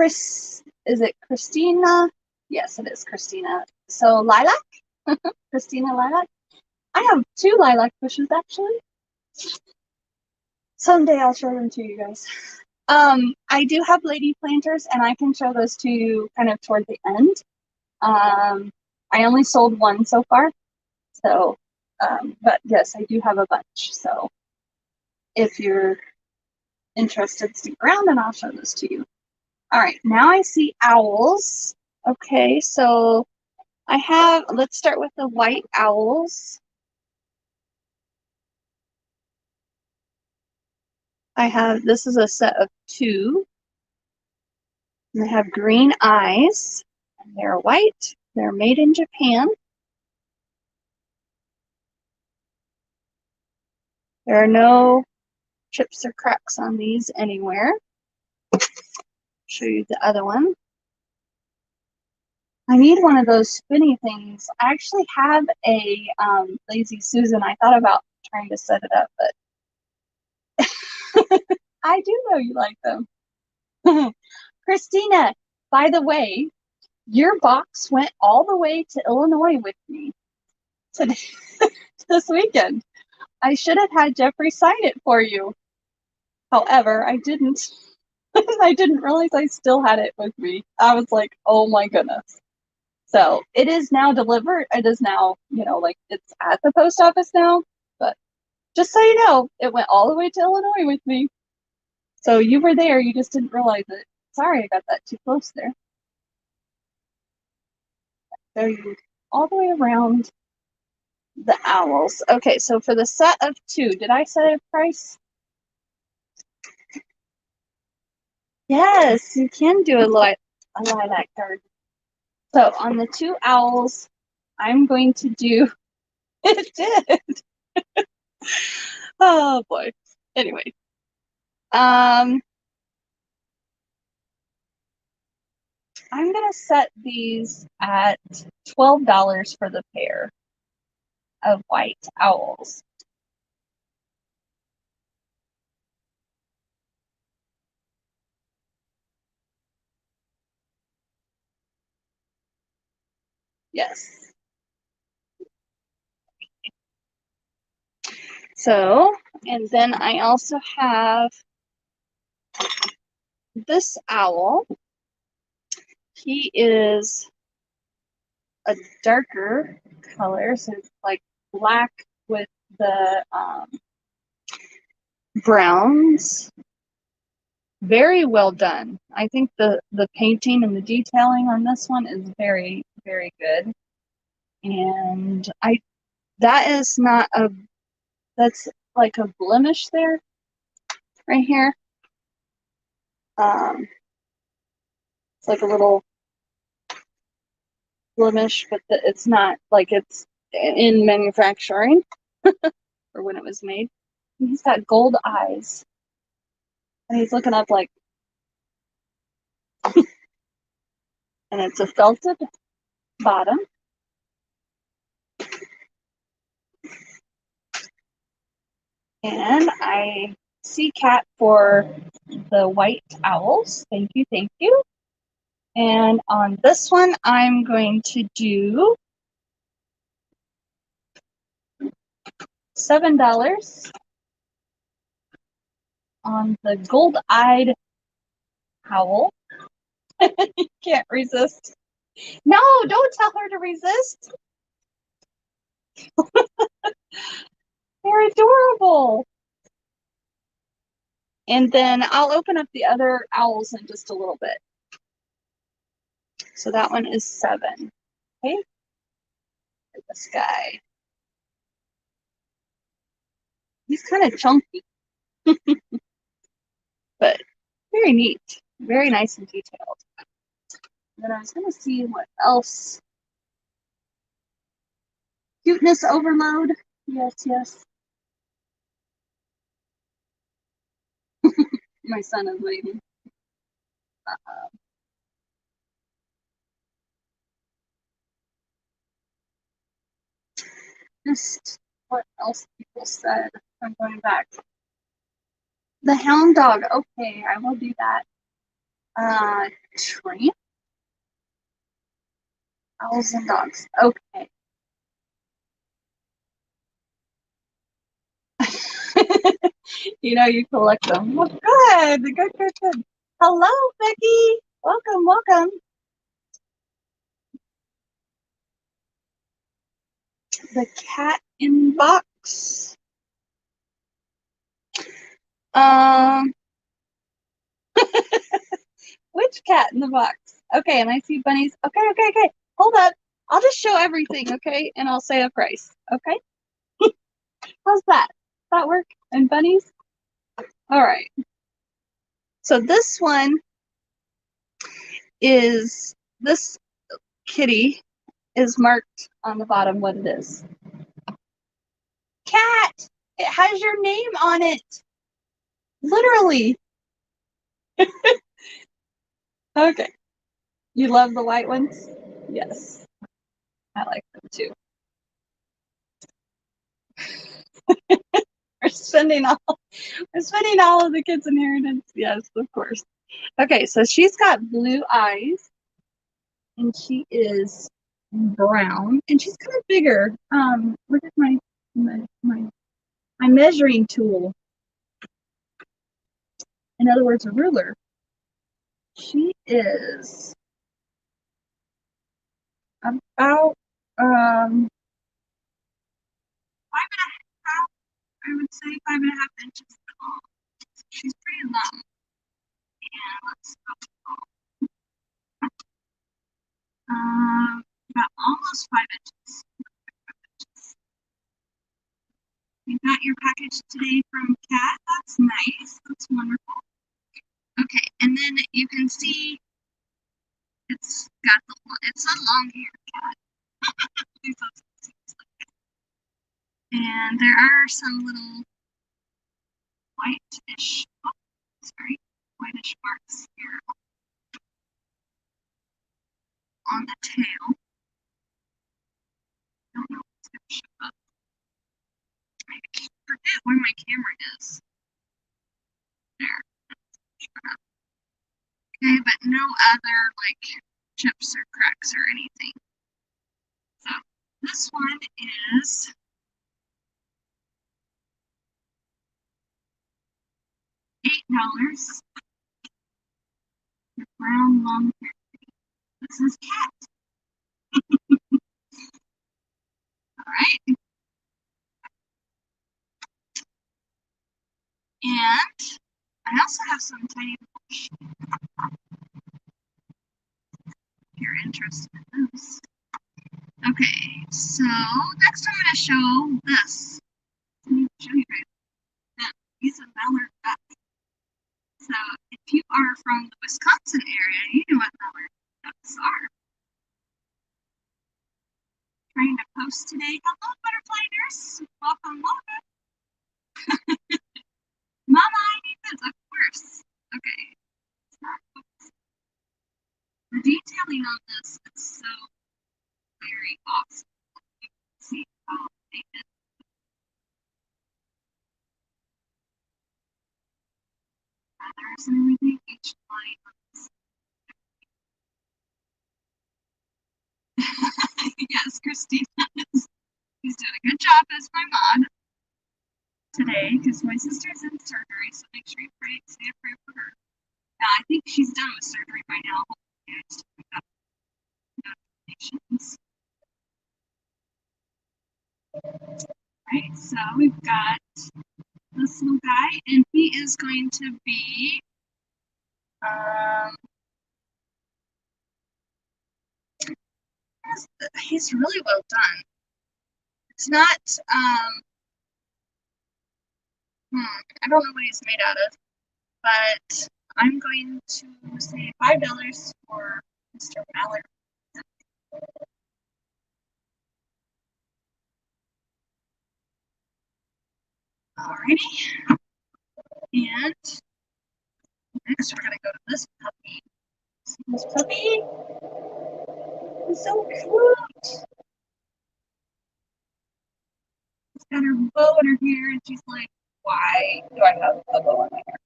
Is it Christina? Yes, it is Christina. So lilac, Christina lilac. I have 2 lilac bushes actually. Someday I'll show them to you guys. I do have lady planters, and I can show those to you kind of toward the end. I only sold 1 so far, so but yes, I do have a bunch. So if you're interested, stick around and I'll show this to you. All right, now I see owls. Okay, so let's start with the white owls. This is a set of 2. And they have green eyes. And they're white. They're made in Japan. There are no chips or cracks on these anywhere. Show you the other one. I need one of those spinny things. I actually have a Lazy Susan. I thought about trying to set it up, but I do know you like them. Christina, by the way, your box went all the way to Illinois with me today, this weekend. I should have had Jeffrey sign it for you. However, I didn't. I didn't realize I still had it with me. I was like, oh my goodness. So it is now delivered. It is now, it's at the post office now. But just so you know, it went all the way to Illinois with me. So you were there. You just didn't realize it. Sorry, I got that too close there. There you all the way around the owls. Okay, so for the set of 2, did I set a price? Yes, you can do a lilac card. So on the 2 owls, I'm going to do. It did. Oh boy. Anyway, I'm gonna set these at $12 for the pair of white owls. Yes. So, and then I also have this owl, he is a darker color, so it's like black with the browns. Very well done. I think the painting and the detailing on this one is very, very good. And that is not a, that's like a blemish there, right here. It's like a little blemish, but it's not like it's in manufacturing or when it was made. And he's got gold eyes. And he's looking up like, and it's a felted bottom. And I see cat for the white owls. Thank you, thank you. And on this one, I'm going to do $7 on the gold-eyed owl. Can't resist. No, don't tell her to resist. They're adorable. And then I'll open up the other owls in just a little bit. So that one is 7. Okay. This guy. He's kind of chunky, but very neat. Very nice and detailed. And then I was going to see what else. Cuteness overload. Yes, yes. My son is waiting. Just what else people said. I'm going back. The hound dog. Okay, I will do that. Tramp. Owls and dogs. Okay. You know you collect them. Well, good, good, good, good. Hello, Becky. Welcome, welcome. The cat in box. Um, which cat in the box? Okay, and I see bunnies. Okay, okay, okay. Hold up. I'll just show everything, okay? And I'll say a price, okay? How's that? Does that work? And bunnies? All right. So this one is, this kitty is marked on the bottom what it is. Cat! It has your name on it. Literally. Okay. You love the white ones? Yes. I like them too. We're spending all of the kids' inheritance. Yes, of course. Okay, so she's got blue eyes and she is brown and she's kind of bigger. Look at my measuring tool. In other words, a ruler. She is about 5.5, I would say 5.5 inches tall. She's pretty long. And let's go. About almost 5 inches. You got your package today from Kat. That's nice. That's wonderful. Okay, and then you can see it's a long hair cat. And there are some little whitish, whitish marks here on the tail. I don't know if it's going to show up. I forget where my camera is. There. Okay, but no other like chips or cracks or anything. So this one is $8. Brown long hair. This is cat. All right. And I also have some tiny bush. If you're interested in this. Okay, so next I'm going to show this. Let me show you guys that. He's a mallard duck. So if you are from the Wisconsin area, you know what mallard ducks are. Trying to post today. Hello, butterfly nurse. Welcome, welcome. Mama, I need this, of course. Okay. The detailing on this is so very awesome. You can see how they did feathers and everything. Each line on this. Yes, Christina is she's doing a good job as my mod today because my sister's in surgery, so make sure you stay and pray for her. I think she's done with surgery by now. Hopefully, I just got notifications. Right, so we've got this little guy, and he is going to be he's really well done. It's not I don't know what he's made out of, but I'm going to say $5 for Mr. Mallard. Alrighty. And next we're gonna go to this puppy. See this puppy? It's so cute. She's got her bow in her hair, and she's like, "Why do I have a bow in my hair?"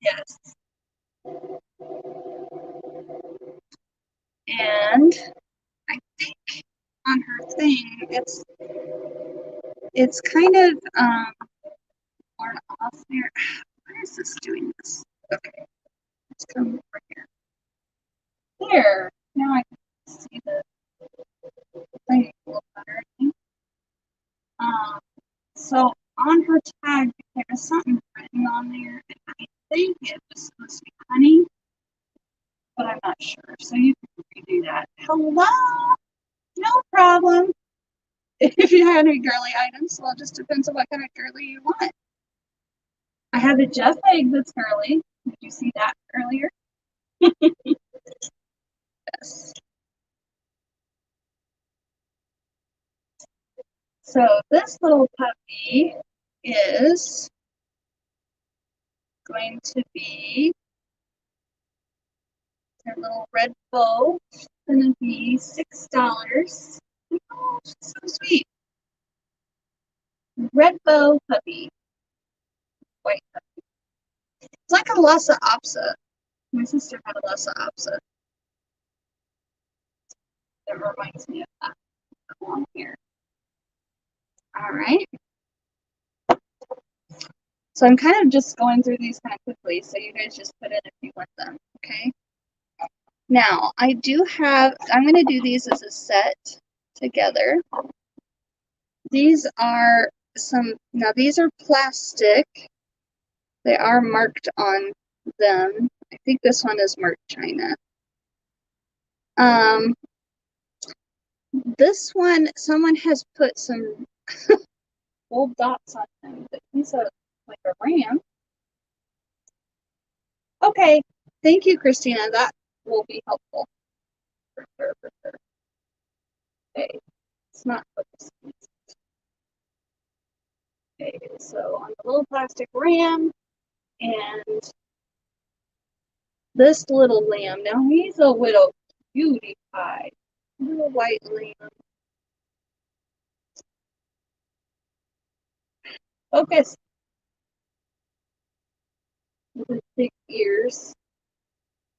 Yes. And I think on her thing, it's kind of worn off there. Where is this doing this? Okay, let's come over here. There. Now I can see the thing a little better, I think. So on her tag, there was something written on there, and I think it was supposed to be honey, but I'm not sure. So you can redo that. Hello, no problem. If you have any girly items, well, it just depends on what kind of girly you want. I have a Jeff egg that's girly. Did you see that earlier? Yes. So this little puppy is going to be her little red bow. It's going to be $6. Oh, she's so sweet. Red bow puppy. White puppy. It's like a Lhasa Apso. My sister had a Lhasa Apso. It reminds me of that along here. All right. So I'm kind of just going through these kind of quickly, so you guys just put in if you want them, okay? Now, I do have, I'm going to do these as a set together. These are now these are plastic. They are marked on them. I think this one is marked China. This one, someone has put some gold dots on him, but he's like a ram. Okay, thank you, Christina. That will be helpful. For sure, for sure. Okay, it's not focusing. Okay, so on the little plastic ram and this little lamb. Now he's a little cutie pie. Little white lamb. Focus. With his big ears.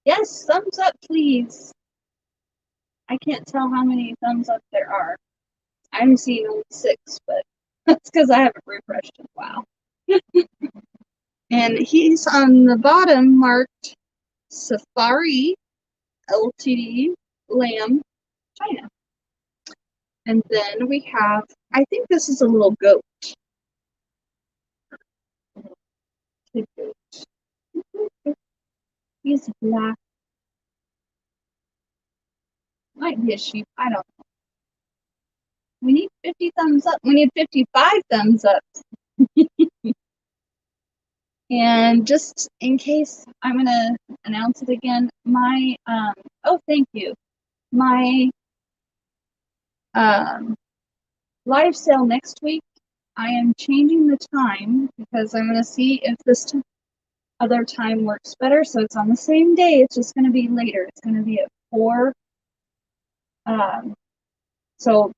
Yes, thumbs up, please. I can't tell how many thumbs up there are. I'm seeing only 6, but That's because I haven't refreshed in a while. And he's on the bottom marked Safari Ltd. Lamb, China. And then we have, I think this is a little goat. He's black. Might be a sheep. I don't know. We need 50 thumbs up. We need 55 thumbs up. And just in case, I'm going to announce it again. My, oh, thank you. My live sale next week, I am changing the time because I'm going to see if this other time works better. So it's on the same day. It's just going to be later. It's going to be at 4. So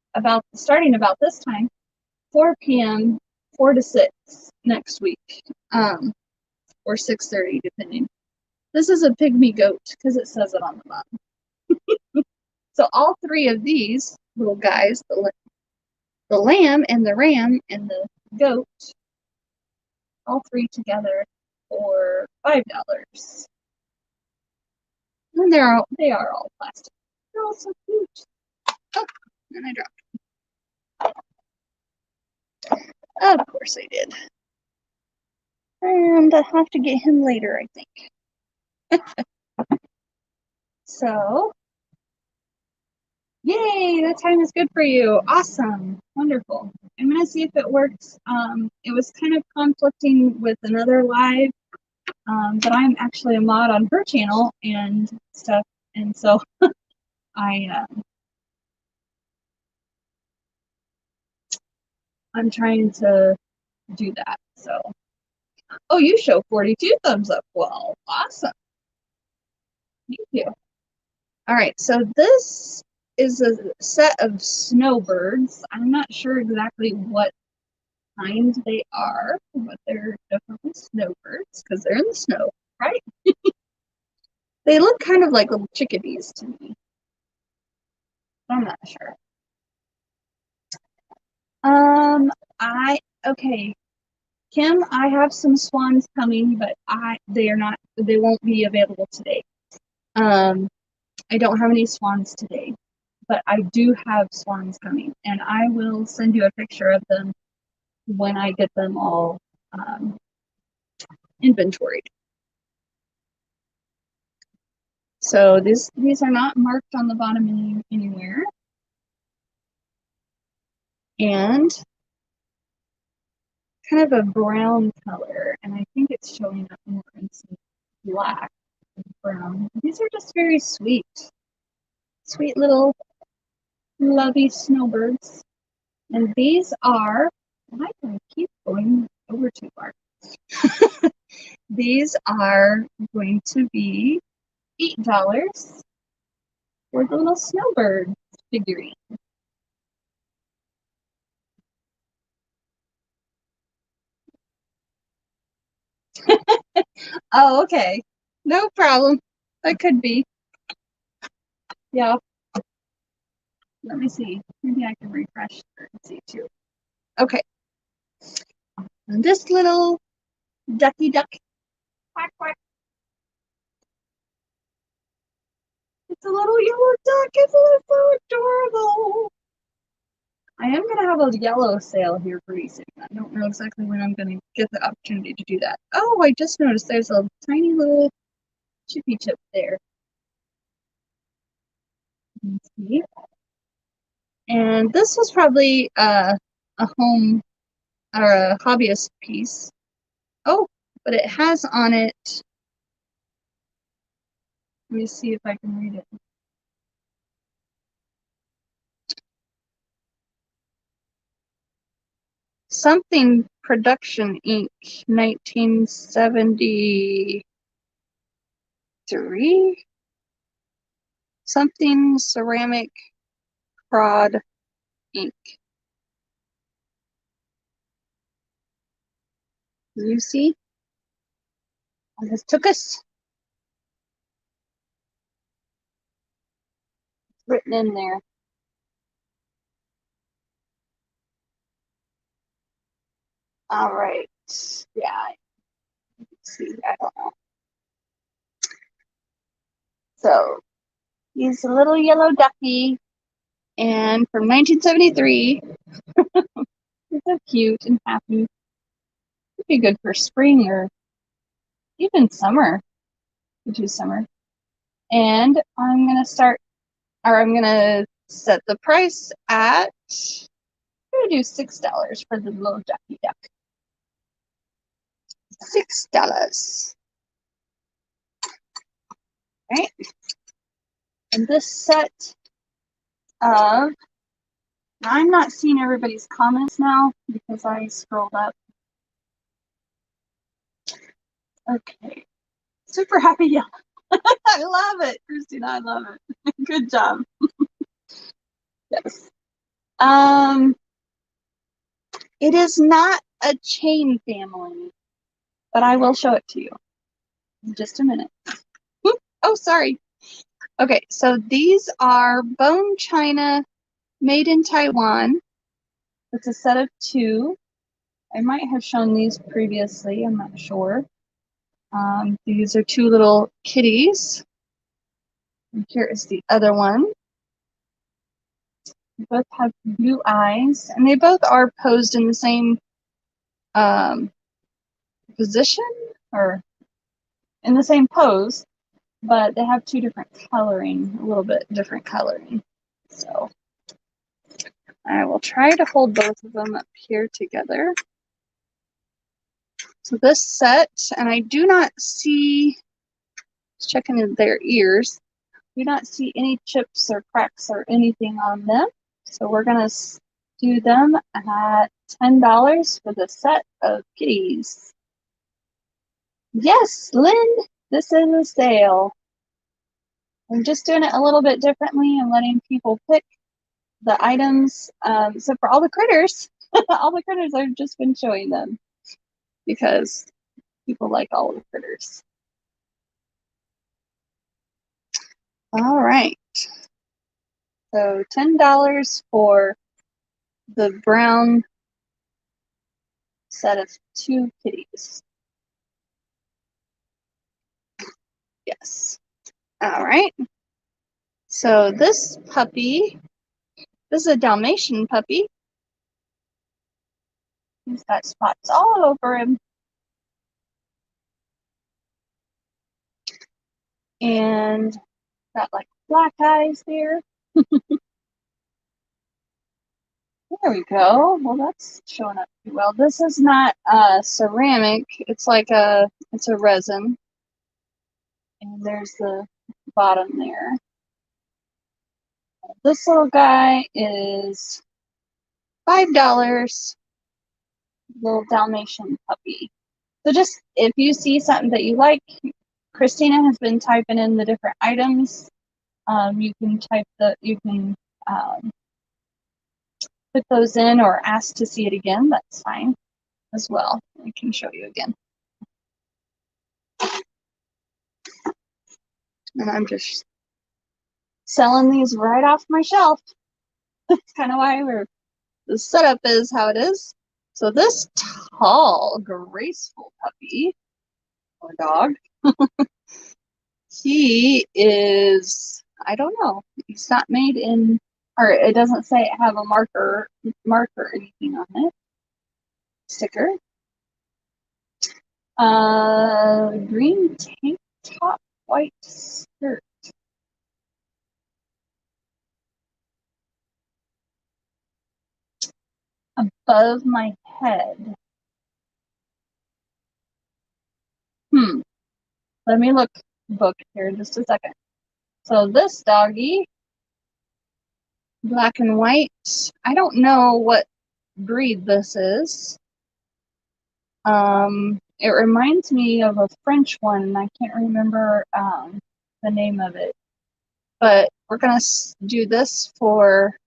starting about this time, 4 p.m., 4 to 6 next week, or 6:30, depending. This is a pygmy goat because it says it on the bottom. So all 3 of these little guys, the lamb and the ram and the goat, all 3 together for $5. And they are all plastic. They're all so cute. Oh, and I dropped them. Of course I did. And I'll have to get him later, I think. So, yay, that time is good for you. Awesome. Wonderful. I'm going to see if it works. It was kind of conflicting with another live, but I'm actually a mod on her channel and stuff. And so I'm trying to do that. So, oh, you show 42 thumbs up. Well, awesome. Thank you. All right, so this is a set of snowbirds. I'm not sure exactly what kind they are, but they're definitely snowbirds because they're in the snow, right? They look kind of like little chickadees to me. I'm not sure. Okay, Kim, I have some swans coming, but they won't be available today. I don't have any swans today, but I do have swans coming, and I will send you a picture of them when I get them all inventoried. So these are not marked on the bottom anywhere. And kind of a brown color, and I think it's showing up more in some black and brown. These are just very sweet. Sweet little lovey snowbirds. And these are, why do I keep going over too far? These are going to be $8 for the little snowbird figurine. Oh, okay. No problem. That could be. Yeah. Let me see. Maybe I can refresh and see too. Okay. And this little ducky duck. Quack, quack. It's a little yellow duck. It's so adorable. I am going to have a yellow sale here pretty soon. I don't know exactly when I'm going to get the opportunity to do that. Oh, I just noticed there's a tiny little chippy chip there. Let's see. And this was probably a home or a hobbyist piece. Oh, but it has on it. Let me see if I can read it. Something Production Inc. 1973. Something Ceramic Prod Inc. You see? This took us. It's written in there. All right. Yeah. Let's see. I don't know. So he's a little yellow ducky, and from 1973. He's so cute and happy. Would be good for spring or even summer. We do summer. And I'm gonna start, or I'm gonna set the price at. I'm gonna do $6 for the little ducky duck. $6. Right? And this set of, I'm not seeing everybody's comments now because I scrolled up. Okay. Super happy yellow. I love it, Christina. I love it. Good job. Yes. It is not a chain family, but I will show it to you in just a minute. Oh, sorry. Okay, so these are bone china made in Taiwan. It's a set of 2. I might have shown these previously, I'm not sure. These are 2 little kitties. And here is the other one. They both have blue eyes, and they both are posed in the same position, or in the same pose, but they have 2 different coloring, a little bit different coloring. So I will try to hold both of them up here together. So this set, and I do not see, just checking their ears, do not see any chips or cracks or anything on them. So we're gonna do them at $10 for the set of kitties. Yes, Lynn, this is a sale. I'm just doing it a little bit differently and letting people pick the items. So for all the critters, all the critters, I've just been showing them because people like all the critters. All right. So $10 for the brown set of 2 kitties. Yes. All right. So this puppy, this is a Dalmatian puppy. He's got spots all over him. And got like black eyes there. There we go. Well, that's showing up pretty well. This is not ceramic. It's like it's a resin. And there's the bottom there. This little guy is $5. Little Dalmatian puppy. So just if you see something that you like, Christina has been typing in the different items. You can put those in or ask to see it again. That's fine as well. I can show you again. And I'm just selling these right off my shelf. That's kind of why the setup is how it is. So this tall, graceful puppy or dog, he is, I don't know, he's not made in, or it doesn't say have a marker or anything on it. Sticker. Green tank top, white skirt. Above my head. Let me look book here in just a second. So this doggy, black and white. I don't know what breed this is. It reminds me of a French one, and I can't remember the name of it. But we're gonna do this for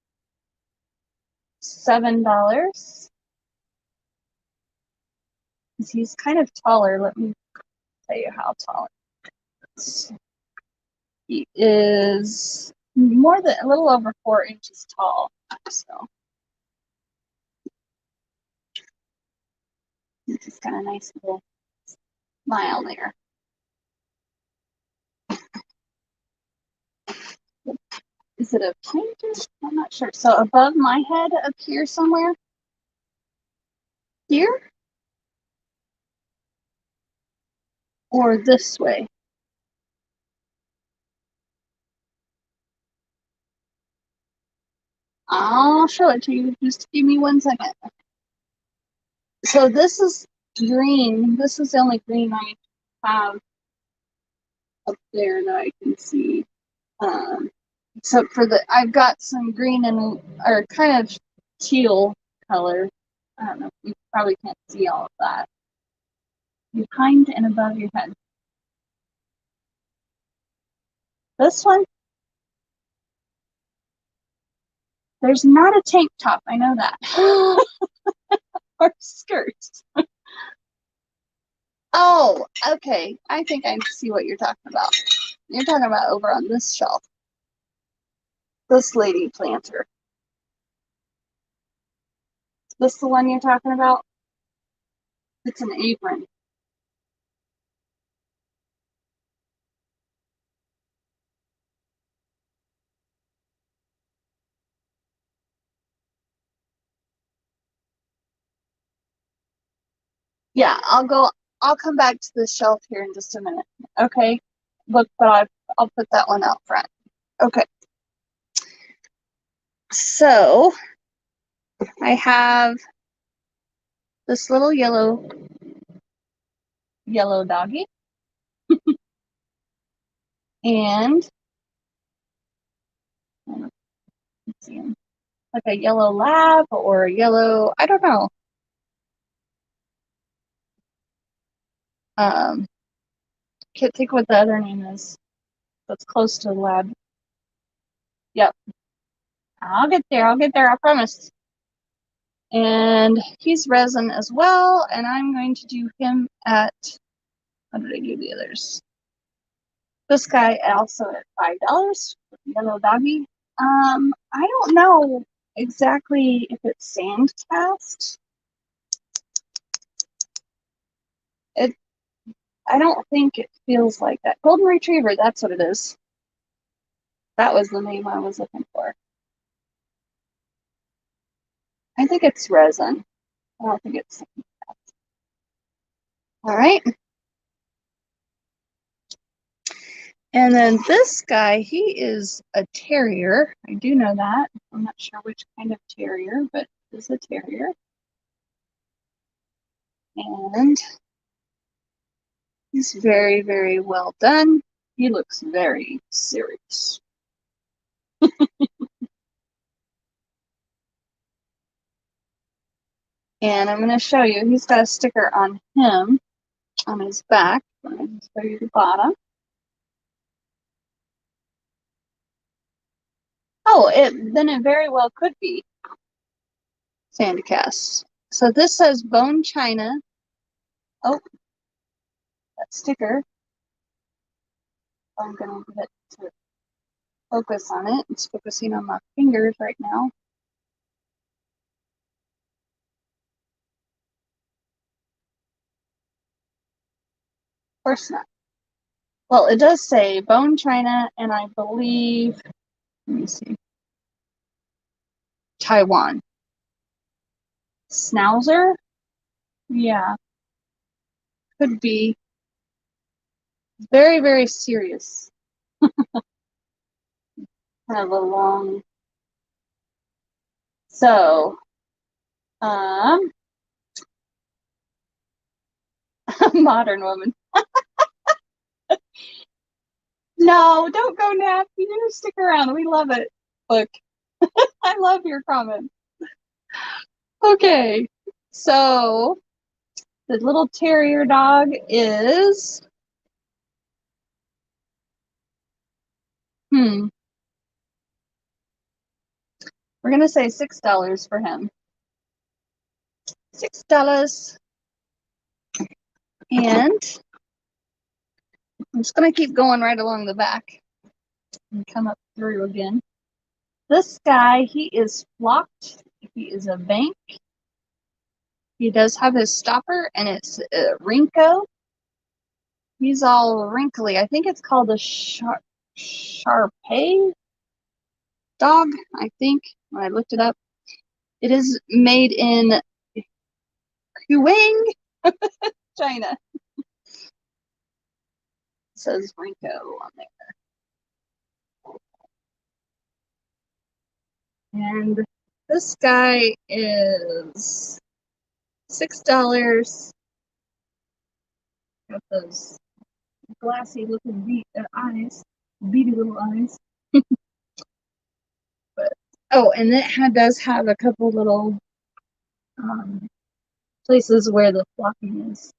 $7. He's kind of taller. Let me tell you how tall he is. He is more than a little over 4 inches tall. So got a nice little smile there. Is it a painter? I'm not sure. So above my head up here somewhere? Here? Or this way? I'll show it to you. Just give me 1 second. So this is green. This is the only green I have up there that I can see. Except for I've got some green and, or kind of teal color. I don't know. You probably can't see all of that. Behind and above your head. This one, there's not a tank top. I know that. Or skirts. Oh, okay. I think I see what you're talking about. You're talking about over on this shelf. This lady planter. Is this the one you're talking about? It's an apron. Yeah, I'll come back to the shelf here in just a minute. Okay. Look, but I'll put that one out front. Okay. So I have this little yellow doggy. And let's see him. Like a yellow lab or a yellow, I don't know. Can't think what the other name is. That's close to the lab. Yep. I'll get there, I promise. And he's resin as well, and I'm going to do him at, what did I do the others? This guy also at $5, yellow doggy. I don't know exactly if it's sand cast. I don't think it feels like that. Golden Retriever, that's what it is. That was the name I was looking for. I think it's resin. I don't think it's sand cast. All right. And then this guy, he is a terrier. I do know that. I'm not sure which kind of terrier, but it's a terrier. And he's very, very well done. He looks very serious. And I'm going to show you, he's got a sticker on him, on his back. I'm going to show you the bottom. Oh, then it very well could be Sandcast. So this says Bone China. Oh, that sticker. I'm going to get to focus on it. It's focusing on my fingers right now. Of course not. Well, it does say Bone China, and I believe, let me see, Taiwan. Schnauzer? Yeah, could be. Very, very serious. Kind of a long. So, modern woman. No, don't go nap. You need to stick around. We love it. Look, I love your comment. Okay, so the little terrier dog is, we're gonna say $6 for him. $6. And I'm just gonna keep going right along the back and come up through again. This guy, he is flocked. He is a bank. He does have his stopper, and it's Rinko. He's all wrinkly. I think it's called a Sharpei dog, I think, when I looked it up. It is made in Huang, China. It says Rinko on there. And this guy is $6. Got those glassy looking eyes, beady little eyes. But oh, and it does have a couple little places where the flocking is.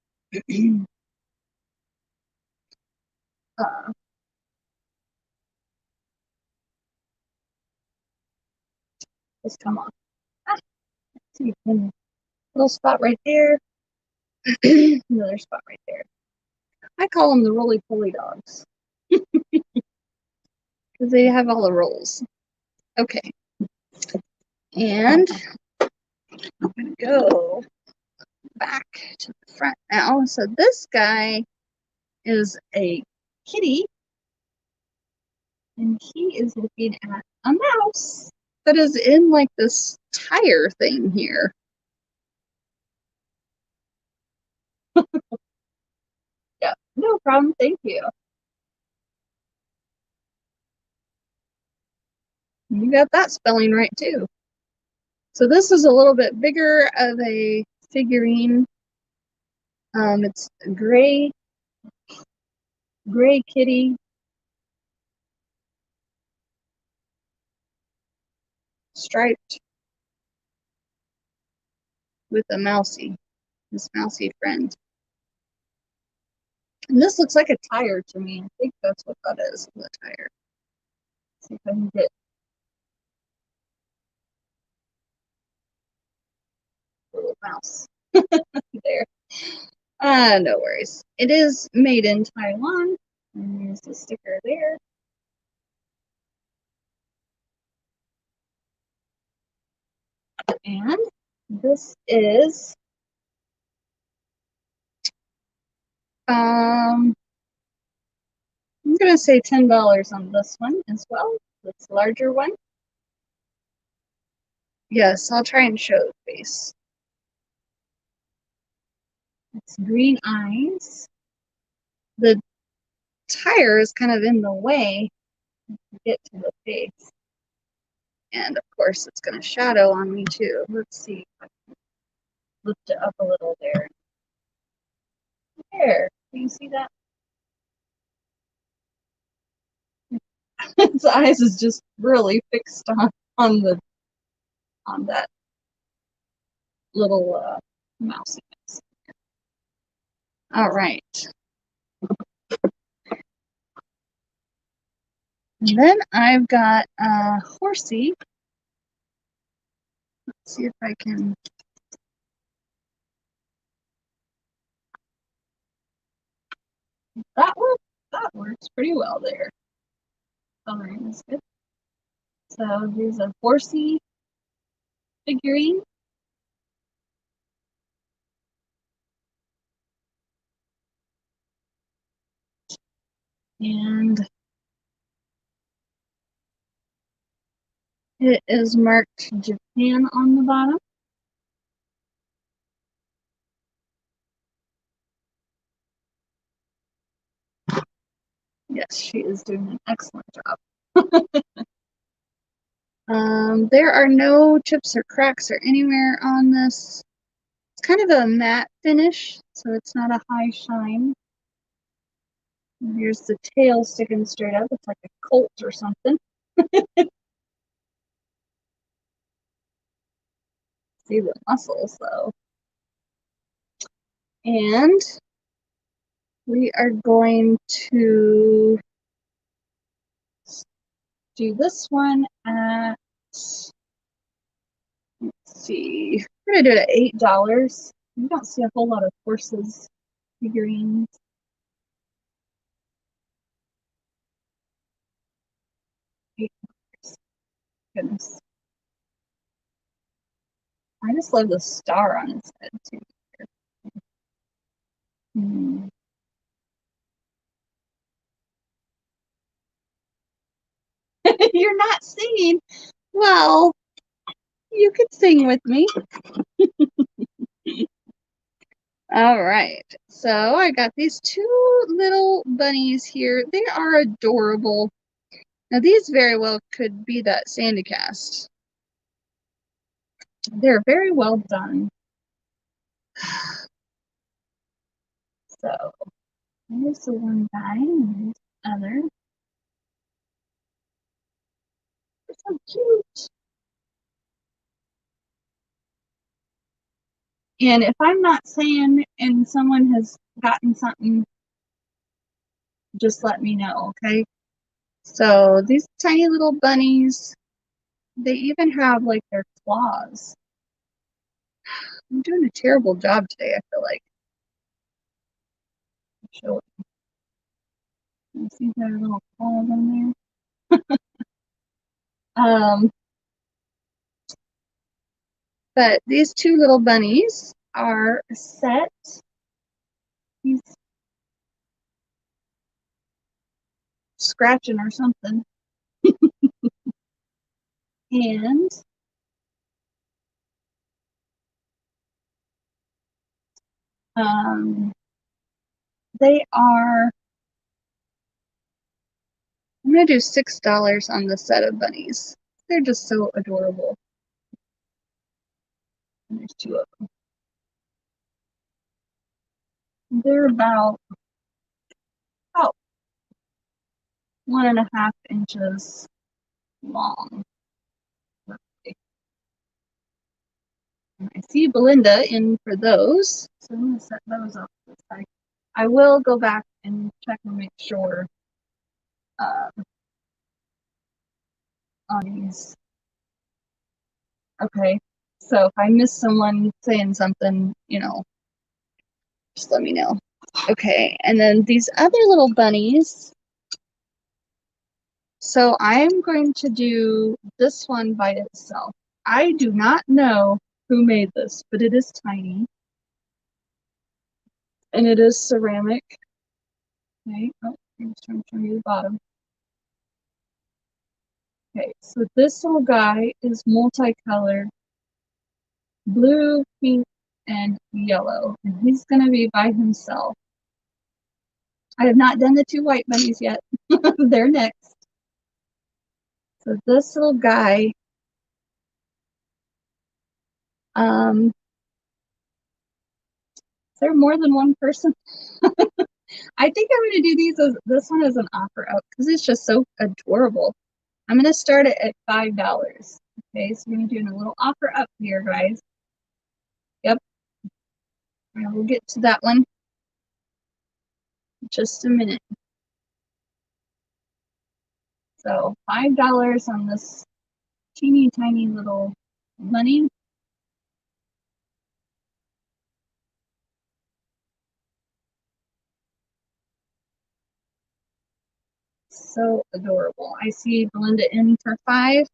Just come on. Ah, see, little spot right there. Another spot right there. I call them the roly-poly dogs because they have all the rolls. Okay, and I'm gonna go back to the front now. So this guy is a kitty, and he is looking at a mouse that is in like this tire thing here. Yeah, no problem. Thank you. You got that spelling right too. So this is a little bit bigger of a figurine. It's a gray kitty, striped with a mousy, this mousy friend. And this looks like a tire to me. I think that's what that is, the tire. Let's see if I can get a little mouse there. No worries. It is made in Taiwan. And there's the sticker there. And this is I'm gonna say $10 on this one as well. This larger one. Yes, I'll try and show the face. It's green eyes. The tire is kind of in the way to get to the face. And of course, it's going to shadow on me too. Let's see if I can lift it up a little there. There, can you see that? Its eyes is just really fixed on that little mouse. All right. And then I've got a horsey. Let's see if I can. That works pretty well there. Coloring is good. So here's a horsey figurine. And it is marked Japan on the bottom. Yes, she is doing an excellent job. There are no chips or cracks or anywhere on this. It's kind of a matte finish, so it's not a high shine. And here's the tail sticking straight up. It's like a colt or something. See the muscles though. And we are going to do this one at, let's see, we're gonna do it at $8. You don't see a whole lot of horses figurines. $8. Goodness. I just love the star on his head too. Hmm. You're not singing. Well, you could sing with me. All right. So I got these two little bunnies here. They are adorable. Now these very well could be that Sandy cast. They're very well done. So here's the one guy and the other. They're so cute. And if I'm not saying and someone has gotten something, just let me know, okay? So these tiny little bunnies, they even have like their claws. I'm doing a terrible job today, I feel like. Show it. You see their little claws on there? But these two little bunnies are set. He's scratching or something. And um, they are, I'm going to do $6 on the set of bunnies. They're just so adorable. And there's two of them. They're about 1.5 inches long. And I see Belinda in for those, so I'm going to set those up this side. I will go back and check and make sure uh, on these. Okay, so if I miss someone saying something, just let me know. Okay, and then these other little bunnies. So I'm going to do this one by itself. I do not know who made this, but it is tiny. And it is ceramic. Okay, oh, I'm just trying to show you the bottom. Okay, so this little guy is multicolored, blue, pink, and yellow. And he's going to be by himself. I have not done the two white bunnies yet. They're next. So this little guy, is there more than one person? I think I'm going to do this one as an offer up because it's just so adorable. I'm going to start it at $5. Okay, so we're going to do a little offer up here, guys. Yep. And we'll get to that one in just a minute. So $5 on this teeny tiny little bunny. So adorable. I see Belinda in for 5.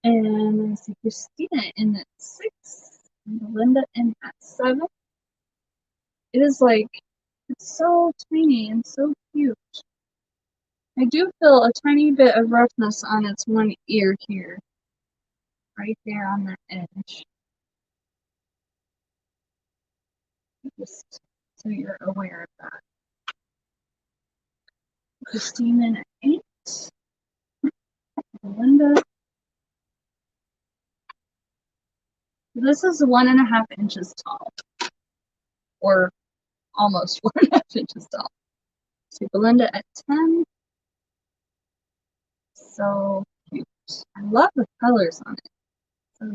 And I see Christina in at 6. And Belinda in at 7. It is like, it's so tiny and so cute. I do feel a tiny bit of roughness on its one ear here. Right there on that edge. Just so you're aware of that. Christina in at 8. Belinda. This is 1.5 inches tall. Or almost 1.5 inches tall. See Belinda at 10. So cute. I love the colors on it. So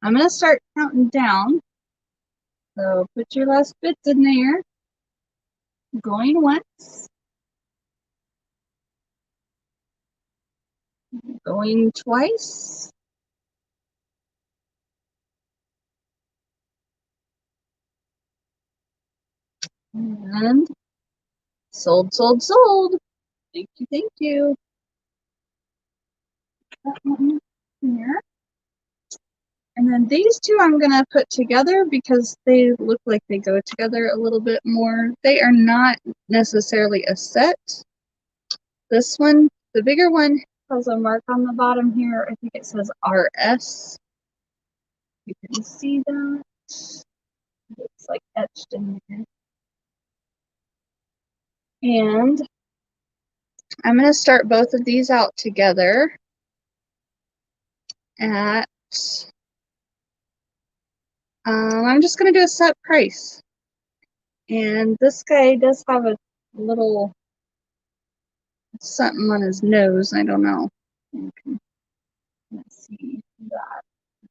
I'm going to start counting down. So put your last bits in there. Going once. Going twice. And sold, sold, sold. Thank you, thank you. That one here. And then these two I'm going to put together because they look like they go together a little bit more. They are not necessarily a set. This one, the bigger one, has a mark on the bottom here. I think it says RS. You can see that. It's like etched in there. And I'm going to start both of these out together at, I'm just going to do a set price. And this guy does have a little something on his nose. I don't know. Okay. Let's see that.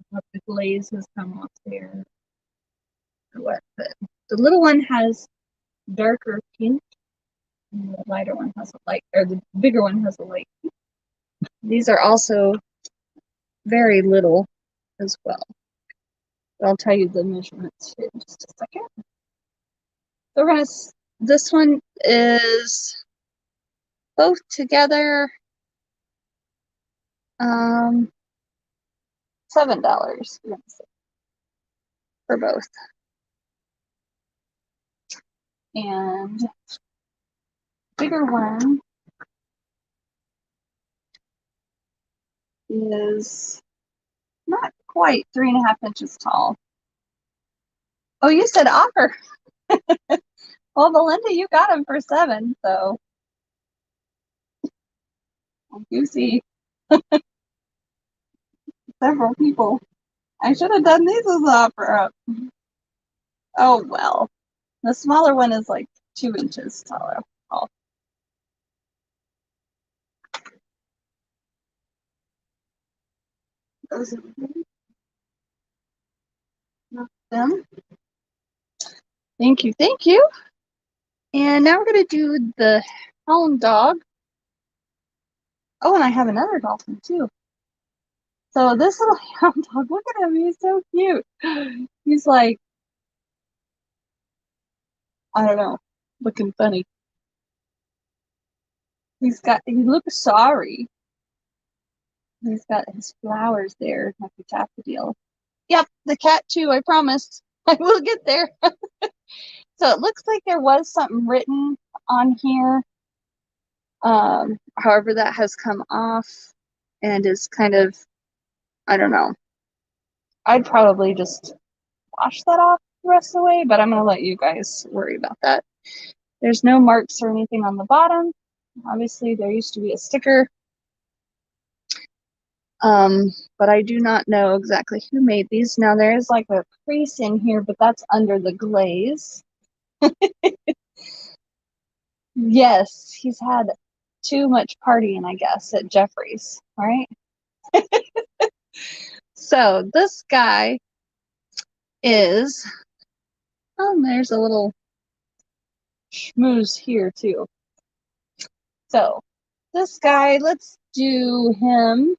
What the glaze has come off there. Or what? But the little one has darker pink, and the lighter one has a light, or the bigger one has a light pink. These are also very little as well. I'll tell you the measurements here in just a second. So we're gonna. This one is both together. $7 for both. And bigger one is not quite 3.5 inches tall. Oh, you said offer. Well, Melinda, you got him for 7, so you see several people. I should have done these as the offer up. Oh well. The smaller one is like 2 inches taller. Oh. Those are them. Thank you, thank you. And now we're gonna do the hound dog. Oh, and I have another dolphin too. So this little hound dog, look at him, he's so cute. He's like, I don't know, looking funny. He looks sorry. He's got his flowers there, like a daffodil. Yep, the cat too, I promise. I will get there. So it looks like there was something written on here. However, that has come off and is kind of, I don't know. I'd probably just wash that off the rest of the way, but I'm going to let you guys worry about that. There's no marks or anything on the bottom. Obviously, there used to be a sticker. But I do not know exactly who made these. Now, there is like a crease in here, but that's under the glaze. Yes, he's had too much partying, I guess, at Jeffrey's, right? So this guy is, oh, there's a little schmooze here too. So this guy, let's do him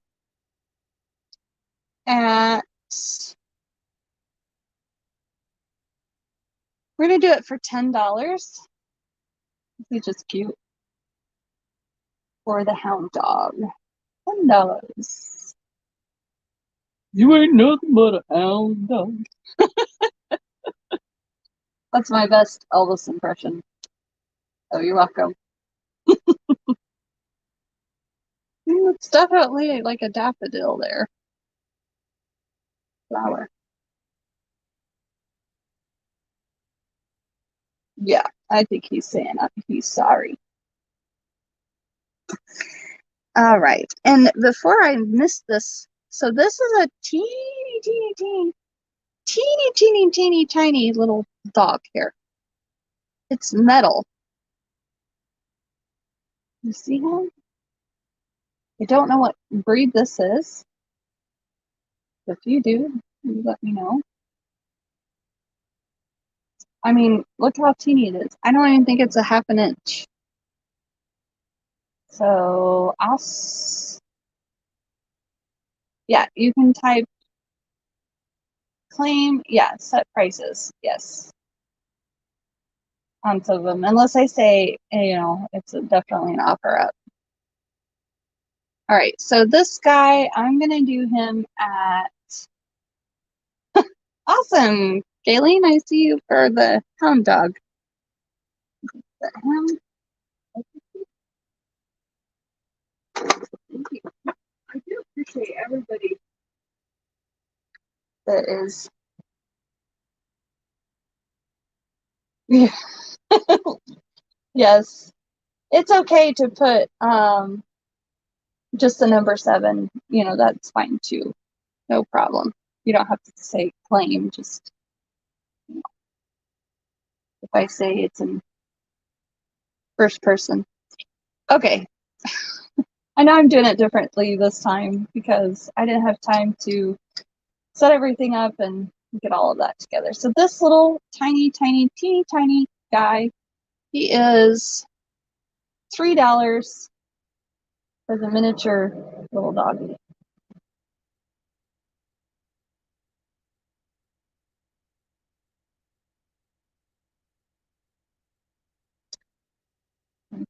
at, we're gonna do it for $10. He's just cute. For the hound dog, $10. You ain't nothing but a hound dog. That's my best Elvis impression. Oh, you're welcome. It's definitely like a daffodil there. Flower. Yeah, I think he's saying he's sorry. All right. And before I miss this, so this is a teeny tiny little dog here. It's metal. You see him? I don't know what breed this is. If you do, you let me know. I mean, look how teeny it is. I don't even think it's a 1/2 inch. So yeah, you can type claim, yeah, set prices, yes. on some of them, unless I say, it's definitely an offer up. All right, so this guy, I'm gonna do him at awesome. Galen, I see you for the hound dog. Him. Thank you. I do appreciate everybody that is. Yes, it's okay to put just the number 7. That's fine too. No problem. You don't have to say claim. Just if I say it's in first person. Okay. I know I'm doing it differently this time because I didn't have time to set everything up and get all of that together. So this little tiny, tiny, teeny tiny guy, he is $3 for the miniature little doggy.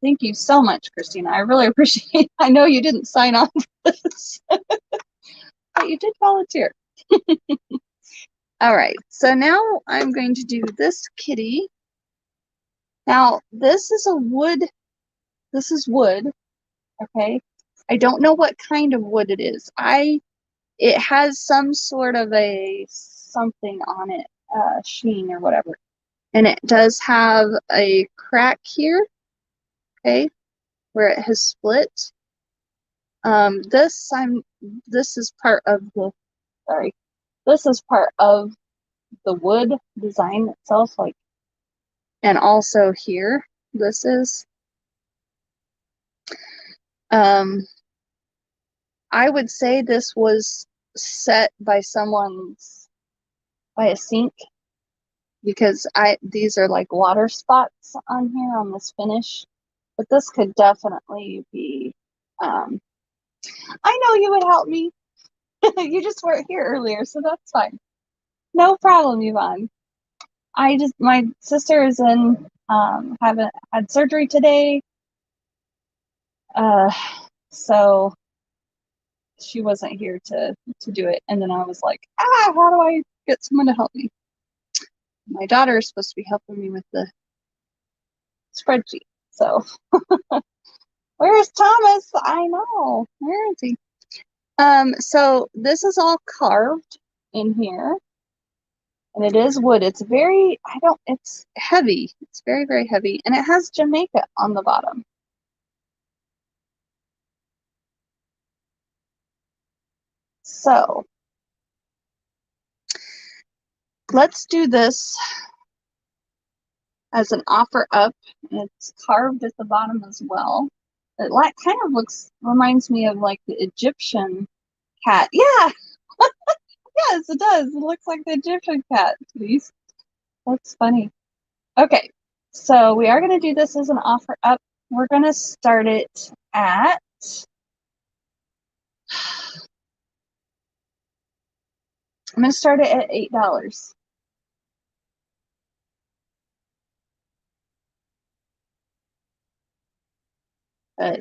Thank you so much, Christina. I really appreciate it. I know you didn't sign on for this, but you did volunteer. All right, so now I'm going to do this kitty. Now, this is wood, okay? I don't know what kind of wood it is. It has some sort of a something on it, sheen or whatever. And it does have a crack here, okay, where it has split. This is part of the, sorry, this is part of the wood design itself, like, and also here, this is, I would say this was set by by a sink, because these are like water spots on here on this finish, but this could definitely be, I know you would help me. You just weren't here earlier, so that's fine. No problem, Yvonne. My sister is haven't had surgery today. So she wasn't here to do it. And then I was like, how do I get someone to help me? My daughter is supposed to be helping me with the spreadsheet. So where's Thomas? I know. Where is he? So this is all carved in here. And it is wood. It's it's heavy. It's very, very heavy. And it has Jamaica on the bottom. So let's do this as an offer up. It's carved at the bottom as well. It kind of reminds me of like the Egyptian cat. Yeah, yes, it does. It looks like the Egyptian cat. Please. That's funny. Okay, so we are going to do this as an offer up. We're going to start it at I'm going to start it at $8.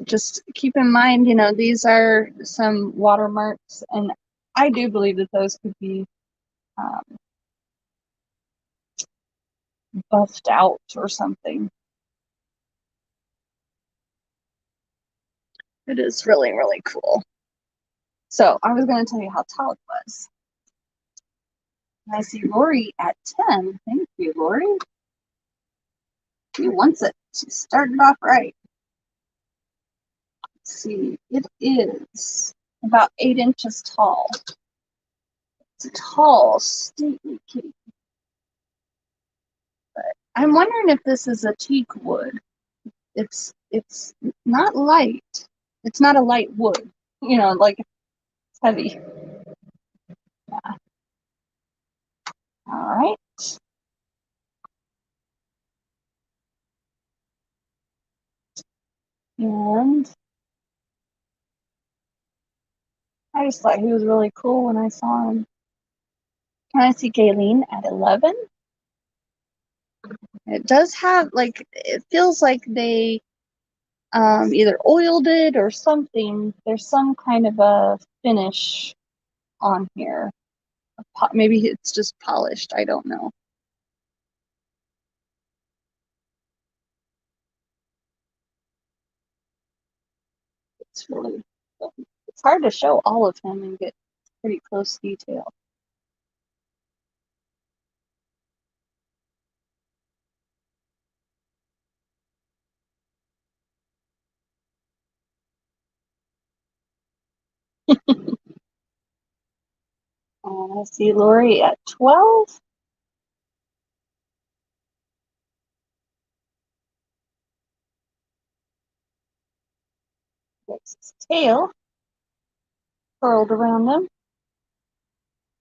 Just keep in mind, these are some watermarks, and I do believe that those could be buffed out or something. It is really, really cool. So I was going to tell you how tall it was. And I see Lori at 10. Thank you, Lori. She wants it. She started off right. Let's see. It is about 8 inches tall. It's a tall, stately kitty. But I'm wondering if this is a teak wood. It's not light. It's not a light wood. Like it's heavy. Yeah. All right. And I just thought he was really cool when I saw him. And I see Galen at 11. It does have, like, it feels like they either oiled it or something. There's some kind of a finish on here. Maybe it's just polished. I don't know. It's really, it's hard to show all of him and get pretty close detail. I see Lori at 12. There's his tail curled around him.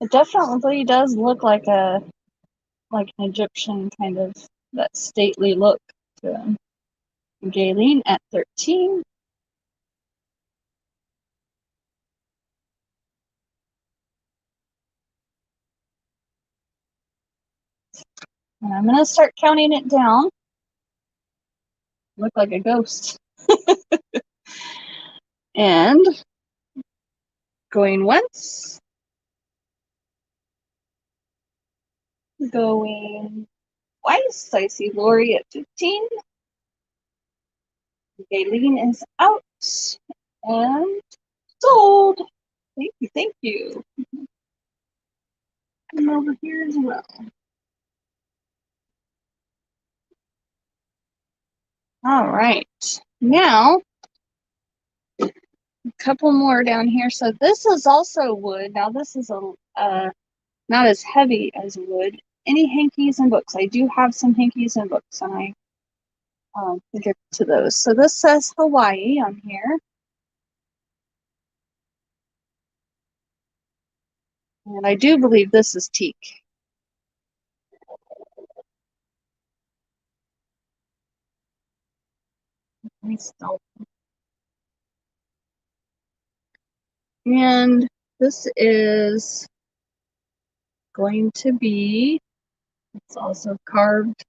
It definitely does look like an Egyptian kind of that stately look to him. Galen at 13. And I'm gonna start counting it down. Look like a ghost. And going once. Going twice. I see Lori at 15. Galen is out. And sold. Thank you, thank you. And over here as well. All right. Now, a couple more down here. So this is also wood. Now this is not as heavy as wood. Any hankies and books? I do have some hankies and books, and I will get to those. So this says Hawaii on here. And I do believe this is teak. And this is going to be, it's also carved,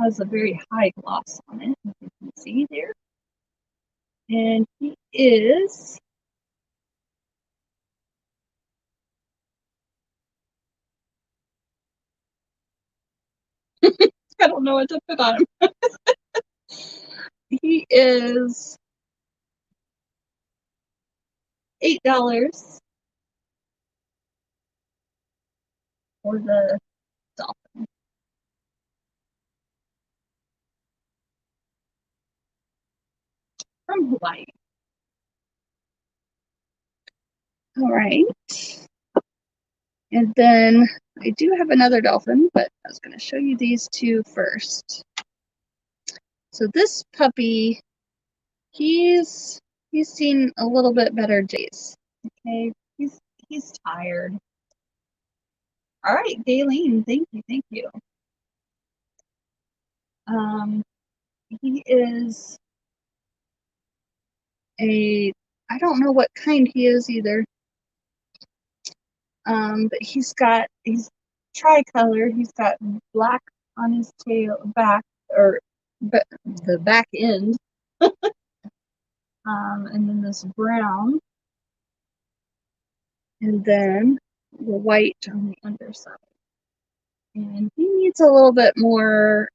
has a very high gloss on it, as you can see there. And he is I don't know what to put on him. He is $8 for the dolphin from Hawaii. All right. And then I do have another dolphin, but I was going to show you these two first. So this puppy, he's seen a little bit better days. Okay, he's tired. All right, Galen, thank you, thank you. He is I don't know what kind he is either. But he's tricolor. He's got black on his tail back, or the back end, and then this brown, and then the white on the underside. And he needs a little bit more,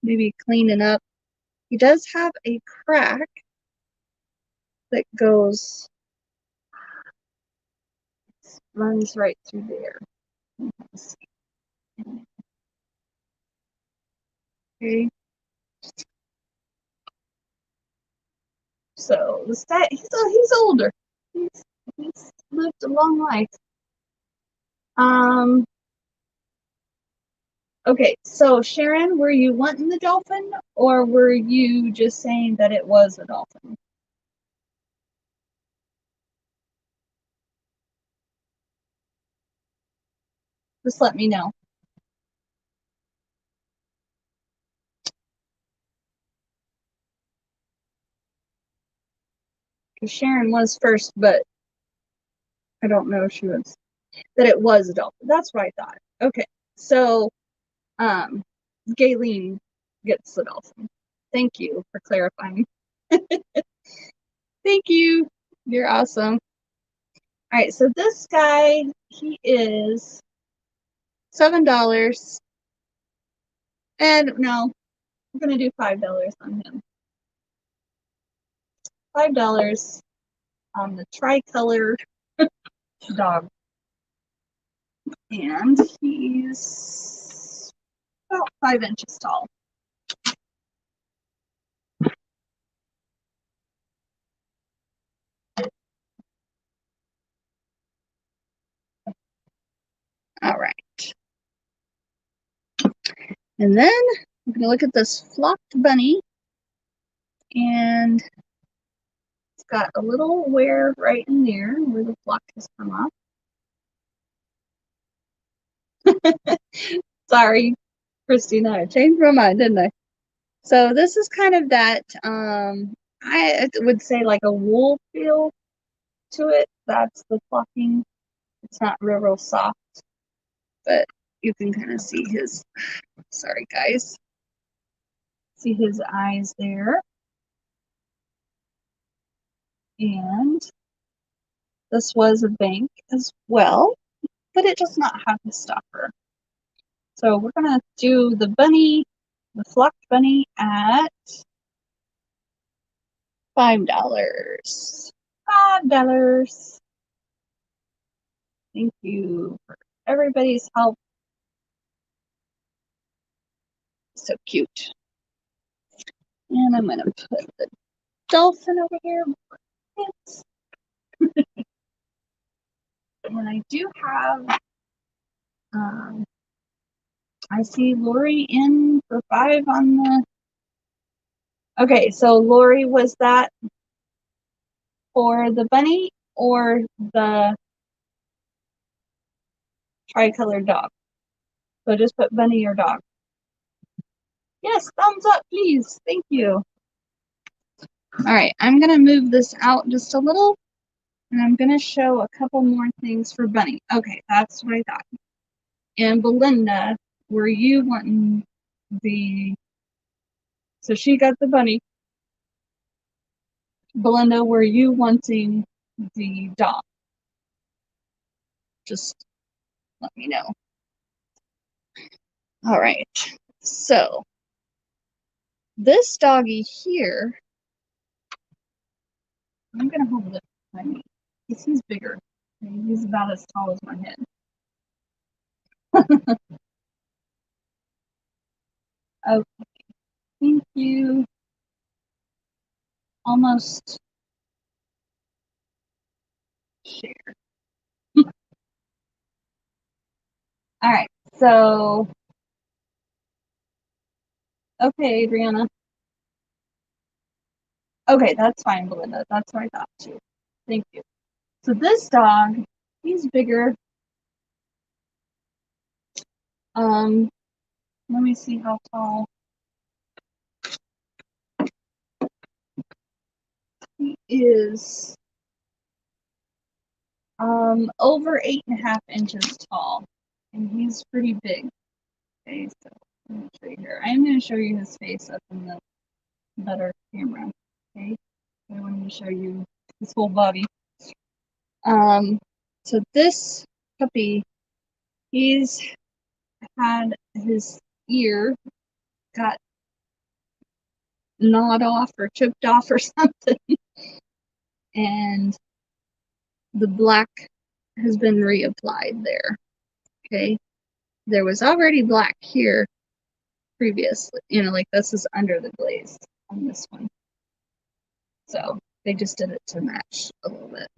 maybe cleaning up. He does have a crack that runs right through there. Okay. So he's older. He's lived a long life. Okay, so Sharon, were you wanting the dolphin, or were you just saying that it was a dolphin? Just let me know. Because Sharon was first, but I don't know if she was that it was a dolphin. That's what I thought. Okay, so Galen gets the dolphin. Thank you for clarifying. Thank you. You're awesome. All right, so this guy, he is $7. And no, I'm going to do $5 on him. $5 on the tricolor dog. And he's about 5 inches tall. All right. And then I'm going to look at this flocked bunny. And it's got a little wear right in there where the flock has come off. Sorry, Christina, I changed my mind, didn't I? So this is kind of that, I would say like a wool feel to it. That's the flocking. It's not real soft, but you can kind of see his, sorry guys, see his eyes there. And this was a bank as well, but it does not have the stopper. So we're gonna do the bunny, the flocked bunny at $5. $5. Thank you for everybody's help. So cute. And I'm gonna put the dolphin over here. And I do have, I see Lori in for 5 on the, okay, so Lori, was that for the bunny or the tricolored dog? So just put bunny or dog. Yes, thumbs up, please. Thank you. All right, I'm gonna move this out just a little, and I'm gonna show a couple more things for bunny. Okay, that's what I thought. And Belinda, were you wanting the, so she got the bunny. Belinda, were you wanting the dog? Just let me know. All right, so this doggy here, I'm gonna hold it by me because he's bigger. He's about as tall as my head. Okay, thank you. Almost share. All right, so, okay, Adriana. Okay, that's fine, Belinda. That's what I thought too. Thank you. So this dog, he's bigger. Let me see how tall. He is over 8.5 inches tall, and he's pretty big. Okay, so let me show you here. I'm going to show you his face up in the better camera. Okay, I wanted to show you his whole body. So this puppy, he's had his ear got gnawed off or chipped off or something, and the black has been reapplied there. Okay, there was already black here previously, you know, like this is under the glaze on this one, so they just did it to match a little bit.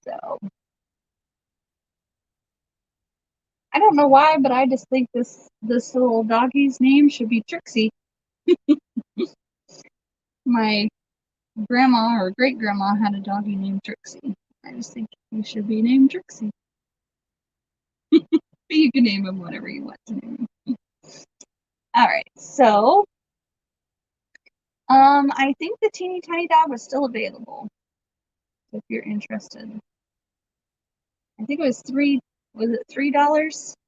So I don't know why, but I just think this little doggy's name should be Trixie. My grandma or great grandma had a doggy named Trixie. I just think he should be named Trixie. But you can name him whatever you want to name him. All right, so I think the teeny tiny dog was still available if you're interested. I think it was $3,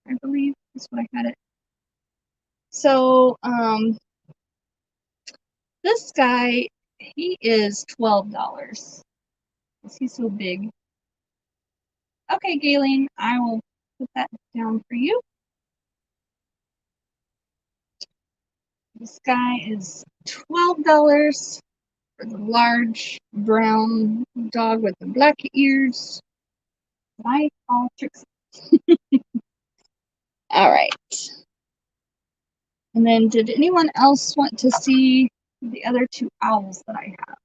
I believe, is what I had it. So, this guy, he is $12. He's so big. Okay, Galen, I will put that down for you. This guy is $12 for the large brown dog with the black ears. I call Trixie. All right. And then did anyone else want to see the other two owls that I have?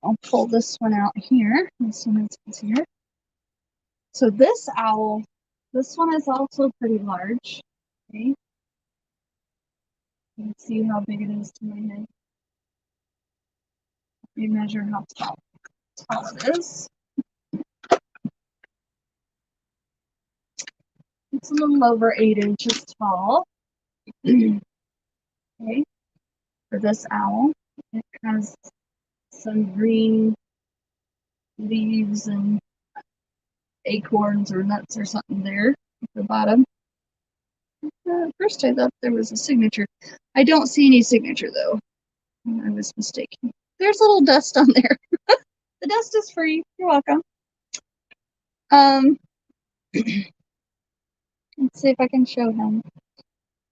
I'll pull this one out here as soon as it's here. So this owl, this one is also pretty large. Okay. You can see how big it is to my head. Let me measure how tall it is. It's a little over 8 inches tall. Okay. For this owl, it has some green leaves and acorns or nuts or something there at the bottom. First I thought there was a signature. I don't see any signature though. I was mistaken. There's a little dust on there. The dust is free. You're welcome. Let's see if I can show him.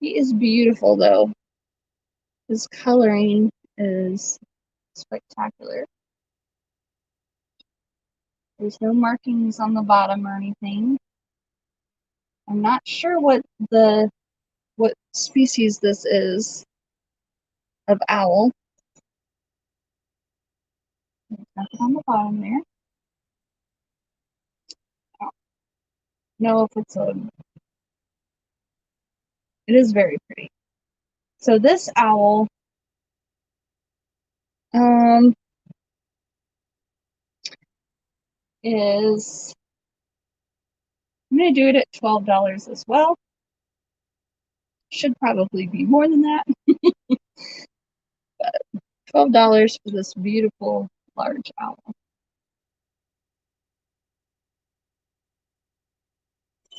He is beautiful though. His coloring is spectacular. There's no markings on the bottom or anything. I'm not sure what species this is of owl. There's nothing on the bottom there. I don't know if it's it is very pretty. So this owl is, I'm going to do it at $12 as well. Should probably be more than that. But $12 for this beautiful large owl.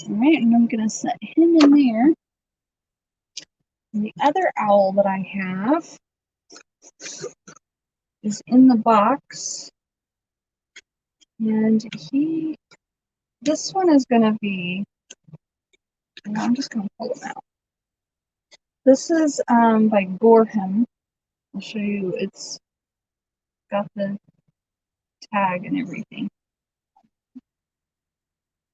All right, and I'm going to set him in there. And the other owl that I have is in the box. And this one is going to be, I'm just going to pull him out. This is by Gorham. I'll show you, it's got the tag and everything.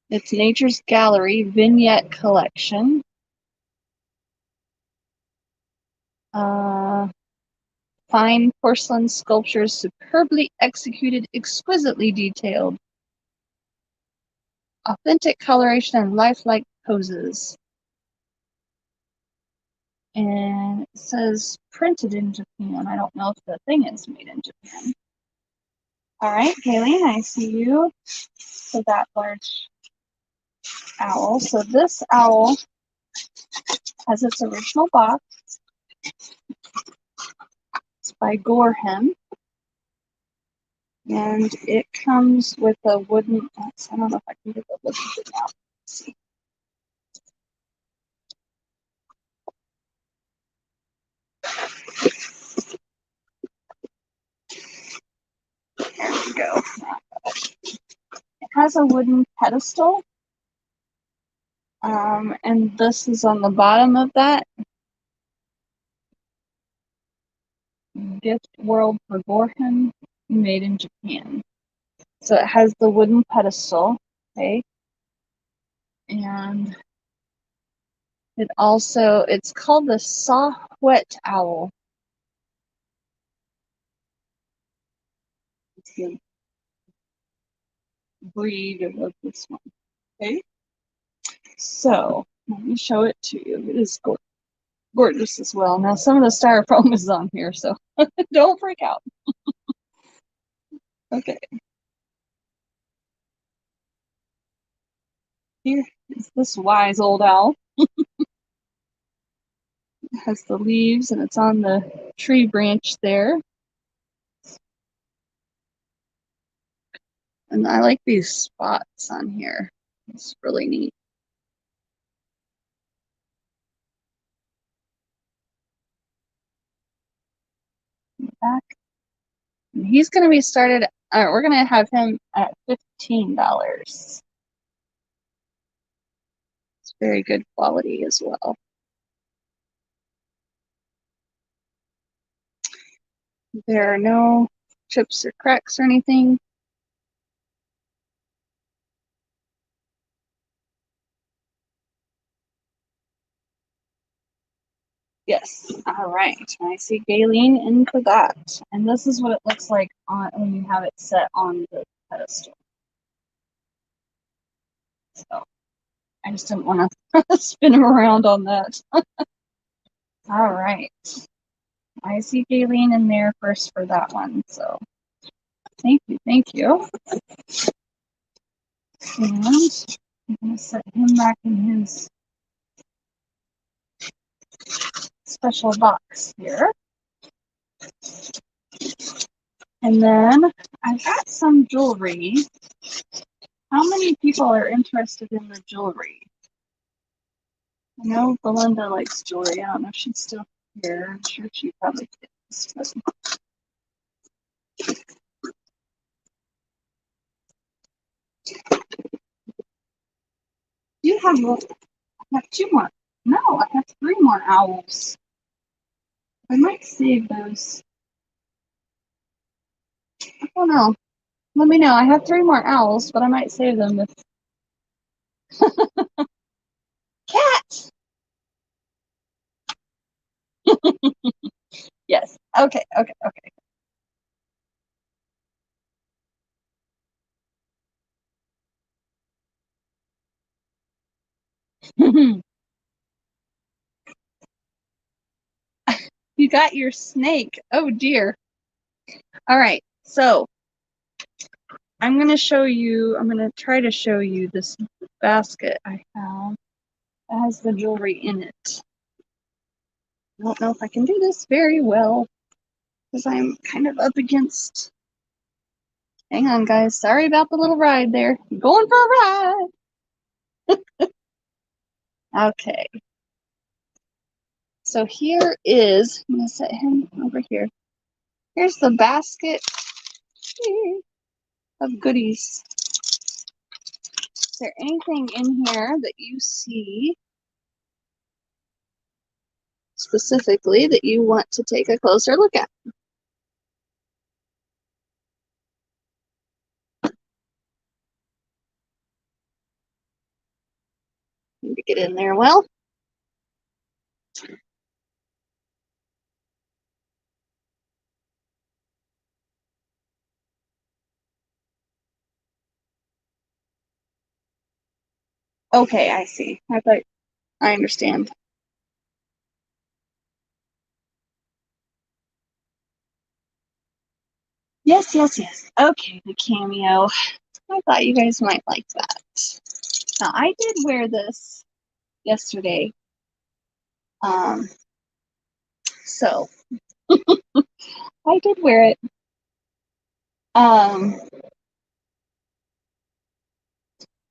It's Nature's Gallery Vignette Collection. Fine porcelain sculptures, superbly executed, exquisitely detailed. Authentic coloration and lifelike poses. And it says printed in Japan. I don't know if the thing is made in Japan. All right, Kayleen, I see you for that large owl. So this owl has its original box. It's by Gorham. And it comes with a wooden, I don't know if I can get the look of it now. Let's see. There we go. It has a wooden pedestal. And this is on the bottom of that. Gift World for Gorham, made in Japan. So it has the wooden pedestal, okay? And it's called the Saw-Whet owl. It's the breed of this one, okay? So let me show it to you. It is gorgeous as well. Now some of the styrofoam is on here, so don't freak out. Okay. Here is this wise old owl. It has the leaves and it's on the tree branch there. And I like these spots on here. It's really neat. Back. And he's going to be started, we're going to have him at $15. It's very good quality as well. There are no chips or cracks or anything. Yes. All right. I see Galen and Kagat. And this is what it looks like on when you have it set on the pedestal. So I just didn't want to spin him around on that. All right. I see Galen in there first for that one. So thank you. Thank you. And I'm going to set him back in his special box here. And then I've got some jewelry. How many people are interested in the jewelry? I know Belinda likes jewelry. I don't know if she's still here. I'm sure she probably is. You have, I have two more. No, I have three more owls. I might save those. I don't know. Let me know. I have three more owls, but I might save them if. Cat! Yes. Okay, okay, okay. You got your snake. Oh dear. All right. So I'm going to show you, I'm going to try to show you this basket I have. It has the jewelry in it. I don't know if I can do this very well because I'm kind of up against. Hang on, guys. Sorry about the little ride there. I'm going for a ride. Okay. So here is, I'm going to set him over here. Here's the basket of goodies. Is there anything in here that you see specifically that you want to take a closer look at? Need to get in there well. Okay, I see. I understand. Yes, yes, yes. Okay, the cameo. I thought you guys might like that. Now, I did wear this yesterday. So I did wear it. Um,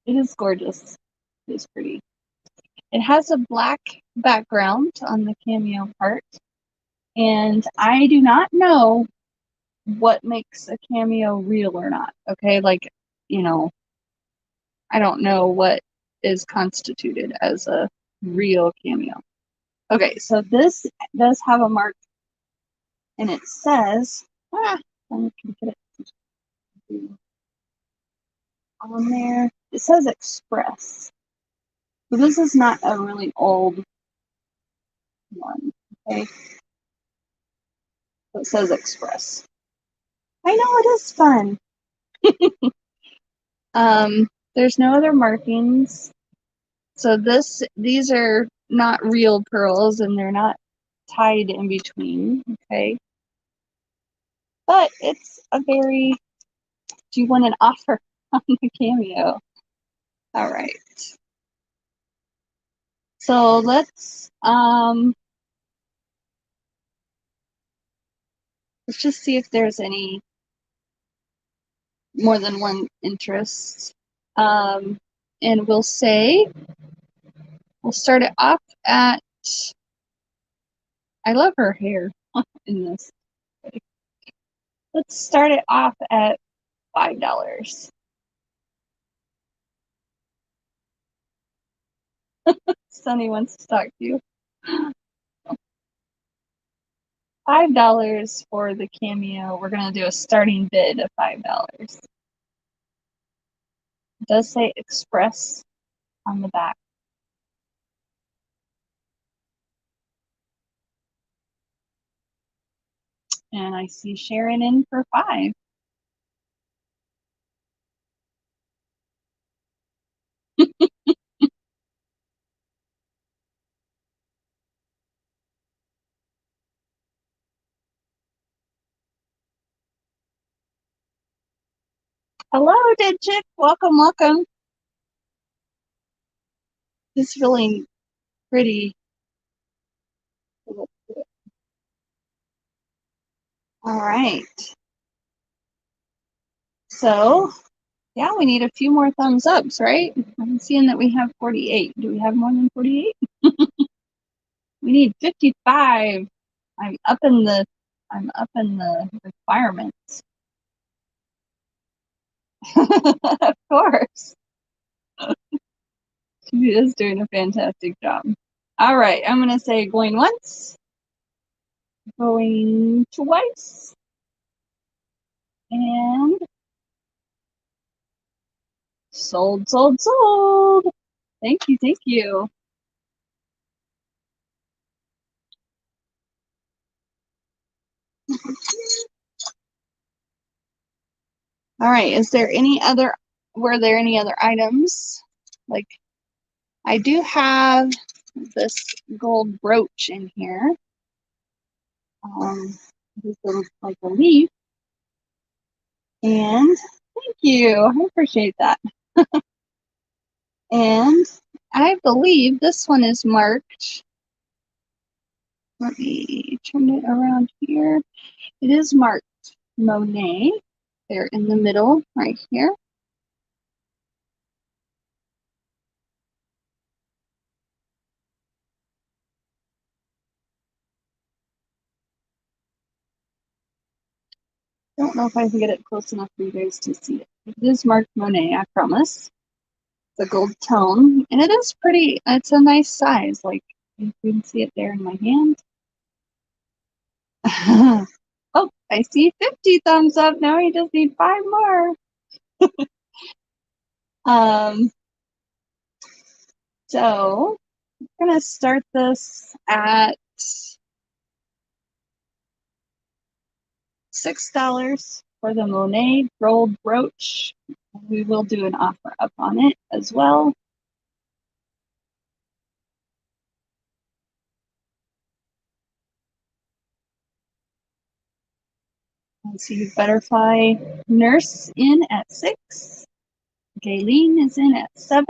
it is gorgeous. It is pretty. It has a black background on the cameo part, and I do not know what makes a cameo real or not. Okay, like, you know, I don't know what is constituted as a real cameo. Okay, so this does have a mark, and it says, I can get it on there. It says Express. So this is not a really old one. Okay, so it says Express. I know it is fun. There's no other markings. So these are not real pearls, and they're not tied in between. Okay, but it's a very. Do you want an offer on the cameo? All right. So let's Let's just see if there's any more than one interest. And we'll say, we'll start it off at, I love her hair in this. Let's start it off at $5. Sunny wants to talk to you. $5 for the cameo. We're going to do a starting bid of $5. It does say Express on the back. And I see Sharon in for 5. Hello, Digit. Welcome, welcome. It's really pretty. All right. So, yeah, we need a few more thumbs ups, right? I'm seeing that we have 48. Do we have more than 48? We need 55. I'm up in the requirements. Of course. She is doing a fantastic job. All right, I'm going to say going once, going twice, and sold, sold, sold. Thank you, thank you. All right, were there any other items? Like, I do have this gold brooch in here. This looks like a leaf. And thank you, I appreciate that. And I believe this one is marked. Let me turn it around here. It is marked Monet. They're in the middle right here. Don't know if I can get it close enough for you guys to see it. It is marked Monet, I promise. The gold tone, and it is pretty. It's a nice size. Like, you can see it there in my hand. Oh, I see 50 thumbs up. Now you just need 5 more. So we're gonna start this at $6 for the Monet gold brooch. We will do an offer up on it as well. I see Butterfly Nurse in at 6. Gayleen is in at 7.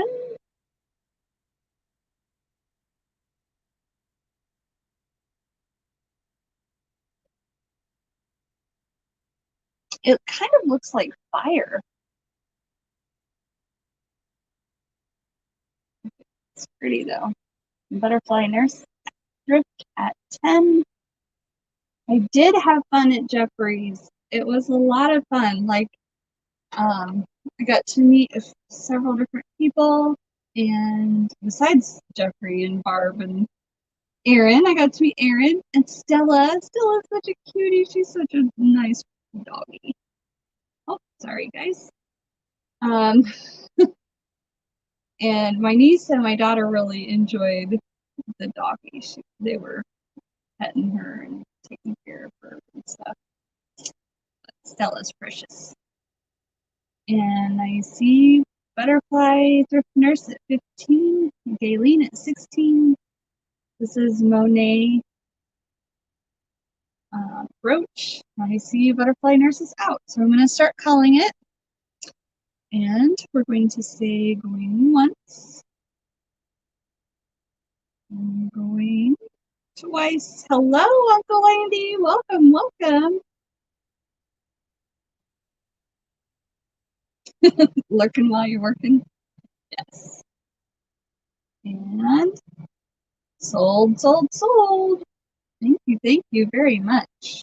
It kind of looks like fire. It's pretty though. Butterfly Nurse Drift at 10. I did have fun at Jeffrey's. It was a lot of fun. Like, I got to meet several different people, and besides Jeffrey and Barb and Erin, I got to meet Erin and Stella. Stella's such a cutie. She's such a nice doggy. Oh, sorry, guys. And my niece and my daughter really enjoyed the doggy. They were petting her and taking care of her and stuff. Stella's precious. And I see Butterfly Thrift Nurse at 15, Gayleen at 16. This is Monet brooch. I see Butterfly Nurse is out. So I'm going to start calling it. And we're going to say going once. And going twice. Hello, Uncle Andy. Welcome, welcome. Lurking while you're working. Yes. And sold, sold, sold. Thank you very much.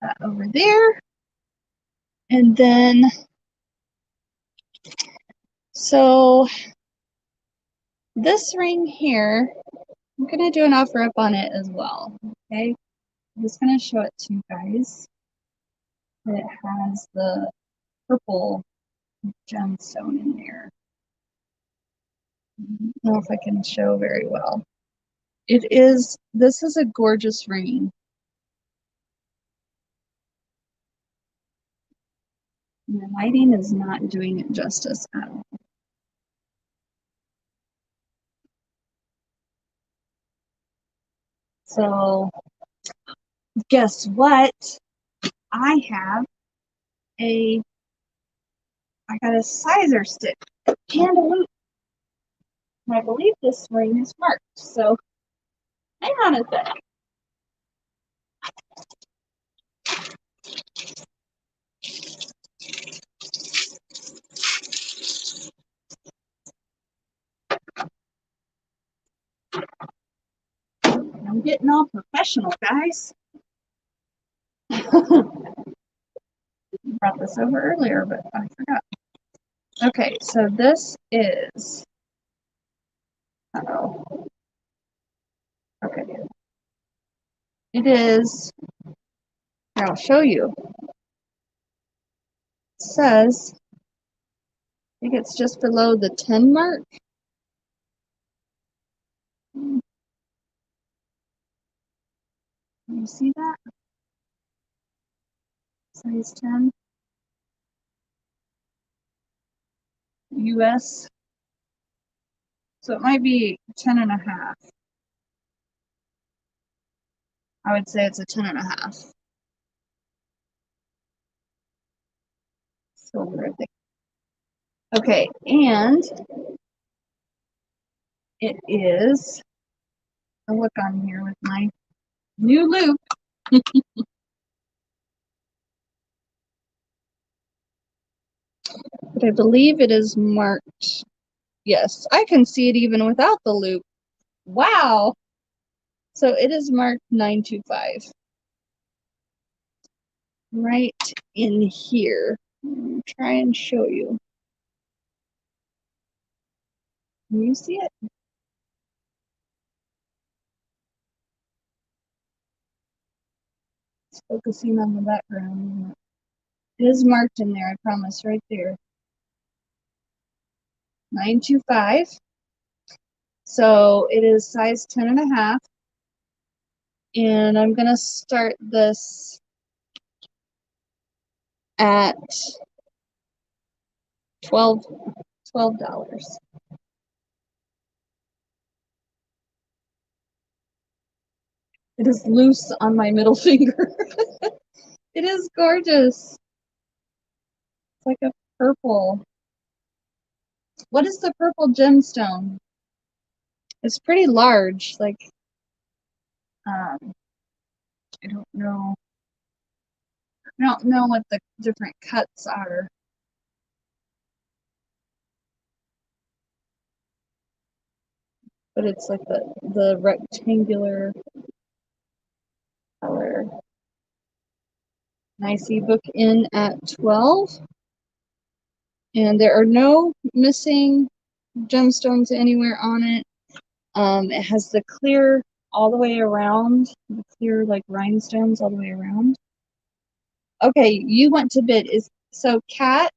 That over there. And then, so this ring here, I'm gonna do an offer up on it as well, okay? I'm just gonna show it to you guys. It has the purple gemstone in there. I don't know if I can show very well. This is a gorgeous ring. And the lighting is not doing it justice at all. So guess what? I got a sizer stick and a loop. And I believe this ring is marked. So hang on a sec. I'm getting all professional, guys. Brought this over earlier, but I forgot. Okay, so this is, uh-oh. Okay. It is, here, I'll show you. It says, I think it's just below the 10 mark. Can you see that? Size 10. US. So it might be 10 and a half. I would say it's a 10 and a half. Silver, I think. Okay, and it is, I'll look on here with my new loop. But I believe it is marked. Yes, I can see it even without the loop. Wow. So it is marked 925. Right in here. I'll try and show you. Can you see it? It's focusing on the background. It is marked in there, I promise, right there. 925. So it is size 10 and a half. And I'm gonna start this at $12. It is loose on my middle finger. It is gorgeous. It's like a purple. What is the purple gemstone? It's pretty large. Like, I don't know. I don't know what the different cuts are. But it's like the rectangular color. And I see book in at 12. And there are no missing gemstones anywhere on it. It has the clear all the way around, the clear like rhinestones all the way around. Okay, you went to bid. So Kat,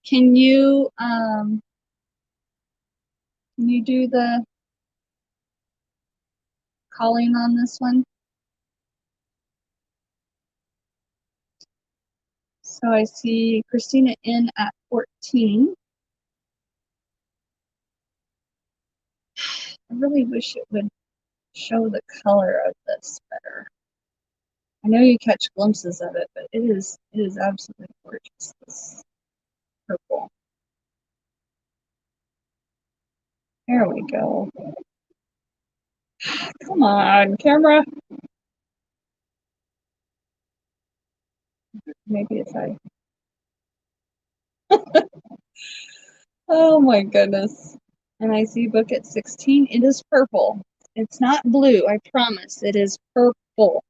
can you do the calling on this one? So I see Christina in at 14. I really wish it would show the color of this better. I know you catch glimpses of it, but it is absolutely gorgeous, this purple. There we go. Come on, camera. Maybe it's high. Oh my goodness. And I see book at 16. It is purple. It's not blue, I promise. It is purple.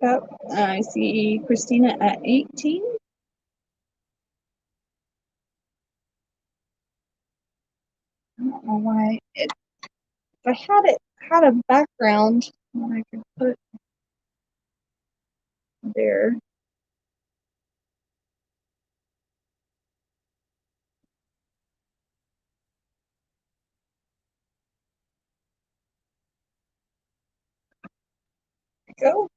Yep. I see Christina at 18. I don't know why it, if I had a background that I could put there. Go.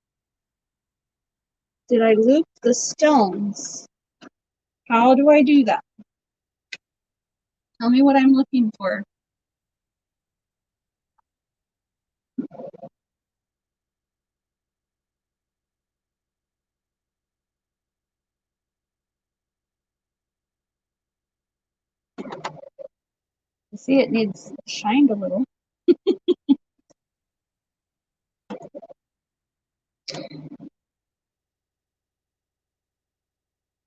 Did I loop the stones? How do I do that? Tell me what I'm looking for. See, it needs shined a little.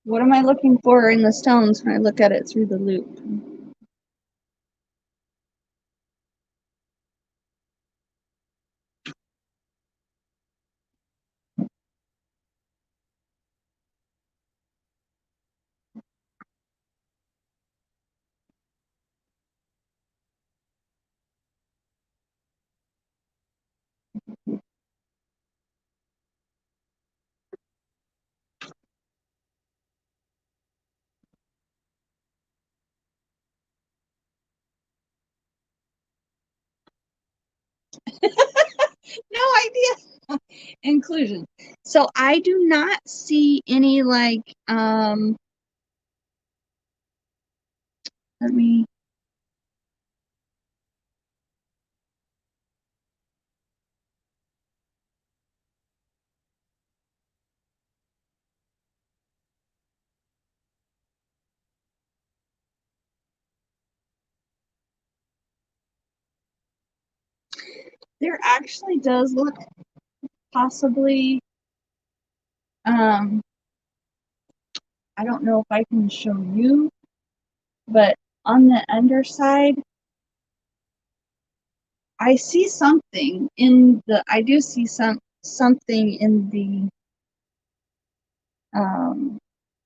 What am I looking for in the stones when I look at it through the loop? No idea. Inclusion. So I do not see any like let me there actually does look possibly I don't know if I can show you, but on the underside I see something in the I do see something um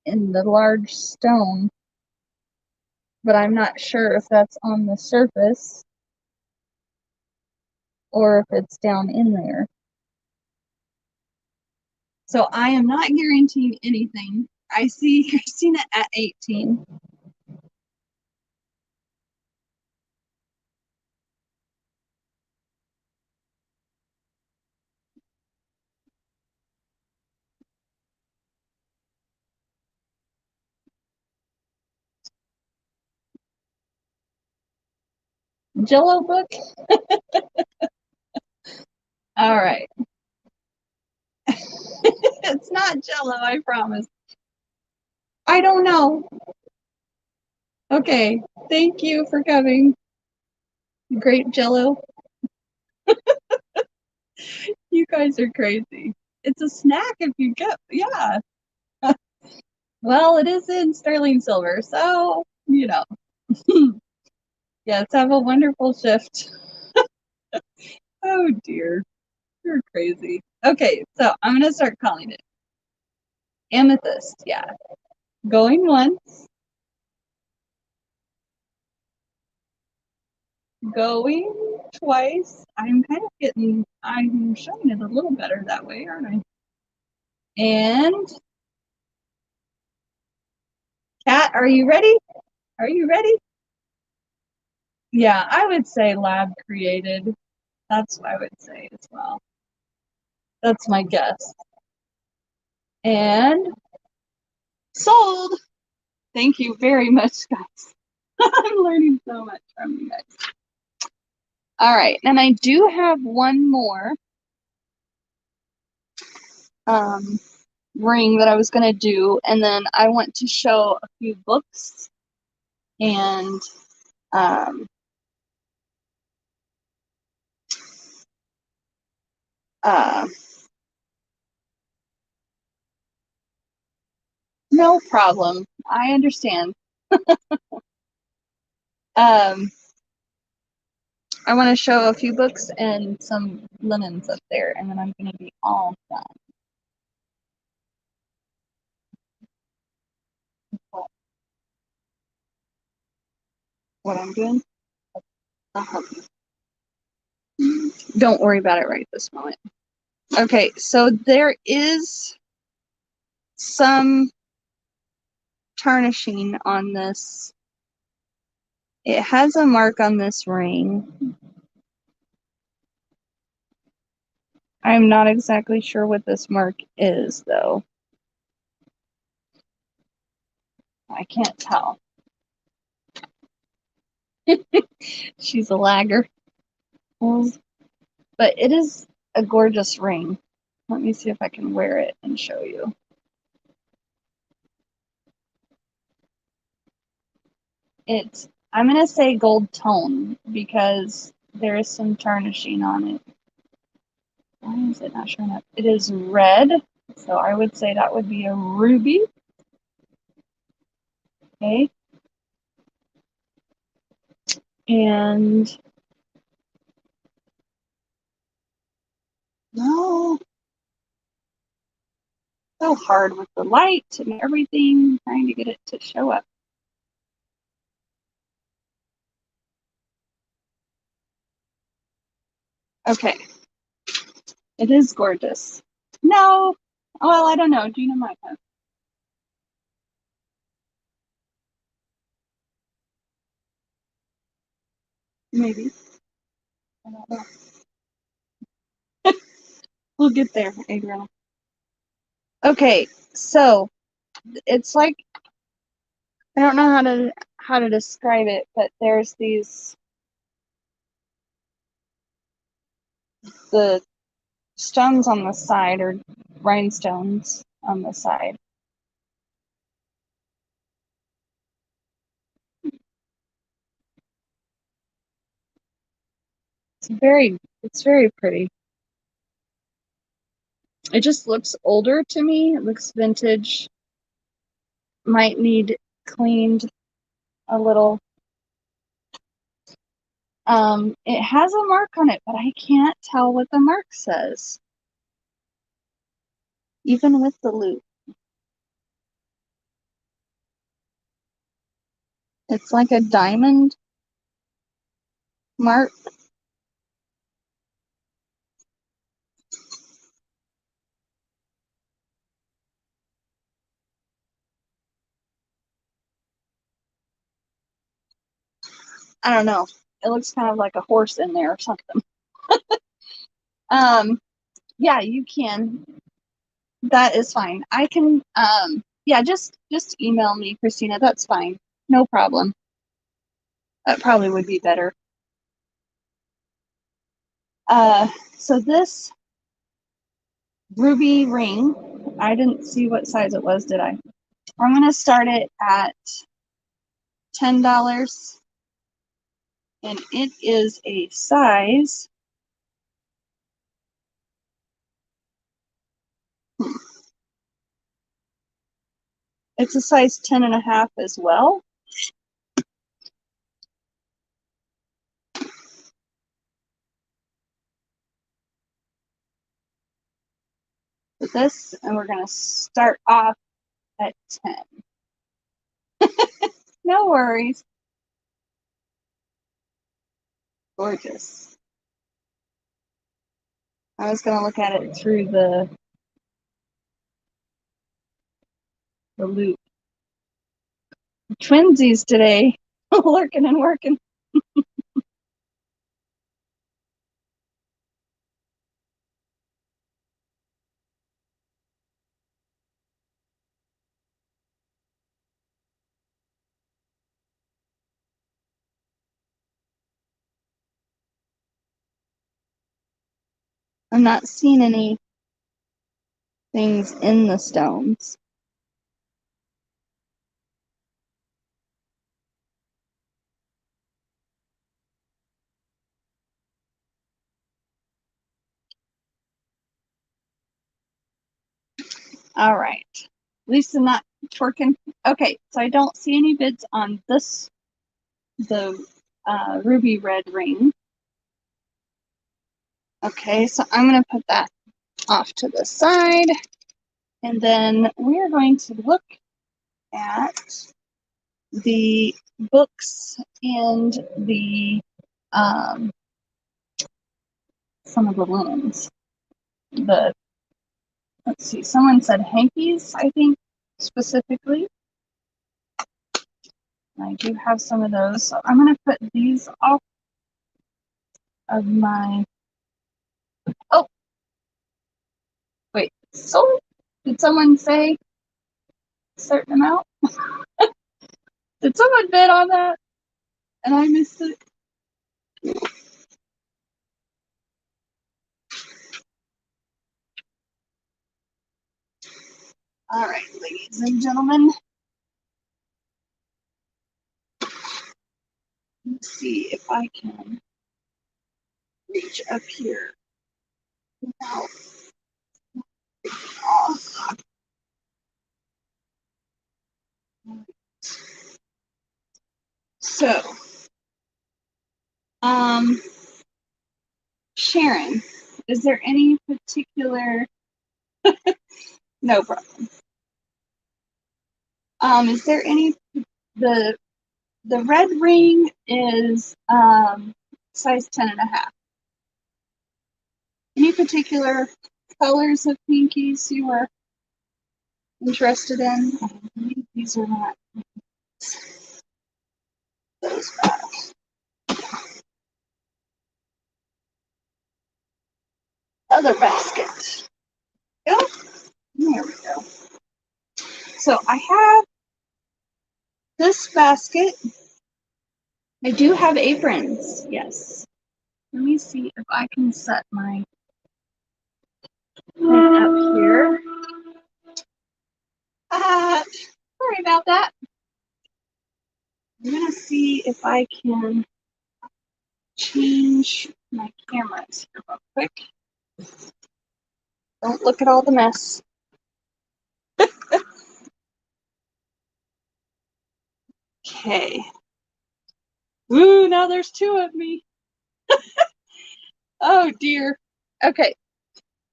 in the large stone, but I'm not sure if that's on the surface or if it's down in there. So I am not guaranteeing anything. I see Christina at 18. Jello book? All right. It's not Jello, I promise. I don't know. Okay. Thank you for coming. Grape Jello. You guys are crazy. It's a snack if you get, yeah. Well, it is in sterling silver, so, you know. Yes, have a wonderful shift. Oh dear. You're crazy. Okay, so I'm going to start calling it. Amethyst, yeah. Going once, going twice. I'm showing it a little better that way, aren't I? And Kat, are you ready? Are you ready? Yeah, I would say lab created. That's what I would say as well. That's my guess. And sold. Thank you very much, guys. I'm learning so much from you guys. All right, and I do have one more. um, ring that I was going to do, and then I went to show a few books and um, uh, no problem. I understand. Um, I want to show a few books and some linens up there, and then I'm going to be all done. What I'm doing, I'll help you. Don't worry about it right this moment. Okay, so there is some tarnishing on this. It has a mark on this ring. I'm not exactly sure what this mark is, though. I can't tell. She's a lagger. But it is a gorgeous ring. Let me see if I can wear it and show you. I'm going to say gold tone because there is some tarnishing on it. Why is it not showing up? It is red, so I would say that would be a ruby. Okay. And no, so hard with the light and everything, trying to get it to show up. Okay. It is gorgeous. No. Well, I don't know. Gina might have. Maybe. I don't know. We'll get there, Adriana. Okay, so it's like I don't know how to describe it, but there's the stones on the side or rhinestones on the side. It's very pretty. It just looks older to me. It looks vintage. Might need cleaned a little. It has a mark on it, but I can't tell what the mark says. Even with the loop. It's like a diamond mark. I don't know. It looks kind of like a horse in there or something. Um, yeah, you can. That is fine. I can yeah, just email me, Christina. That's fine. No problem. That probably would be better. So this ruby ring, I didn't see what size it was, did I? I'm gonna start it at $10 and it is a size. It's a size 10.5 as well. With this, and we're gonna start off at 10. No worries. Gorgeous. I was gonna look at it through the loop. Twinsies today, lurking and working. I'm not seeing any things in the stones. All right. Lisa not twerking. Okay, so I don't see any bids on this, the ruby red ring. Okay, so I'm going to put that off to the side. And then we're going to look at the books and the some of the linens. Let's see, someone said hankies, I think, specifically. I do have some of those, so I'm going to put these off of my. Oh, wait. So, did someone say a certain amount? Did someone bid on that and I missed it? All right, ladies and gentlemen. Let's see if I can reach up here without off. So, Sharon, is there any particular? No problem. Is there any the red ring is size 10.5. Any particular colors of pinkies you were interested in? I believe these are not those back. Other basket. Go. There we go. So I have this basket. I do have aprons. Yes. Let me see if I can set my thing up here. Sorry about that. I'm gonna see if I can change my cameras here real quick. Don't look at all the mess. Okay. Ooh, now there's two of me. Oh dear. Okay.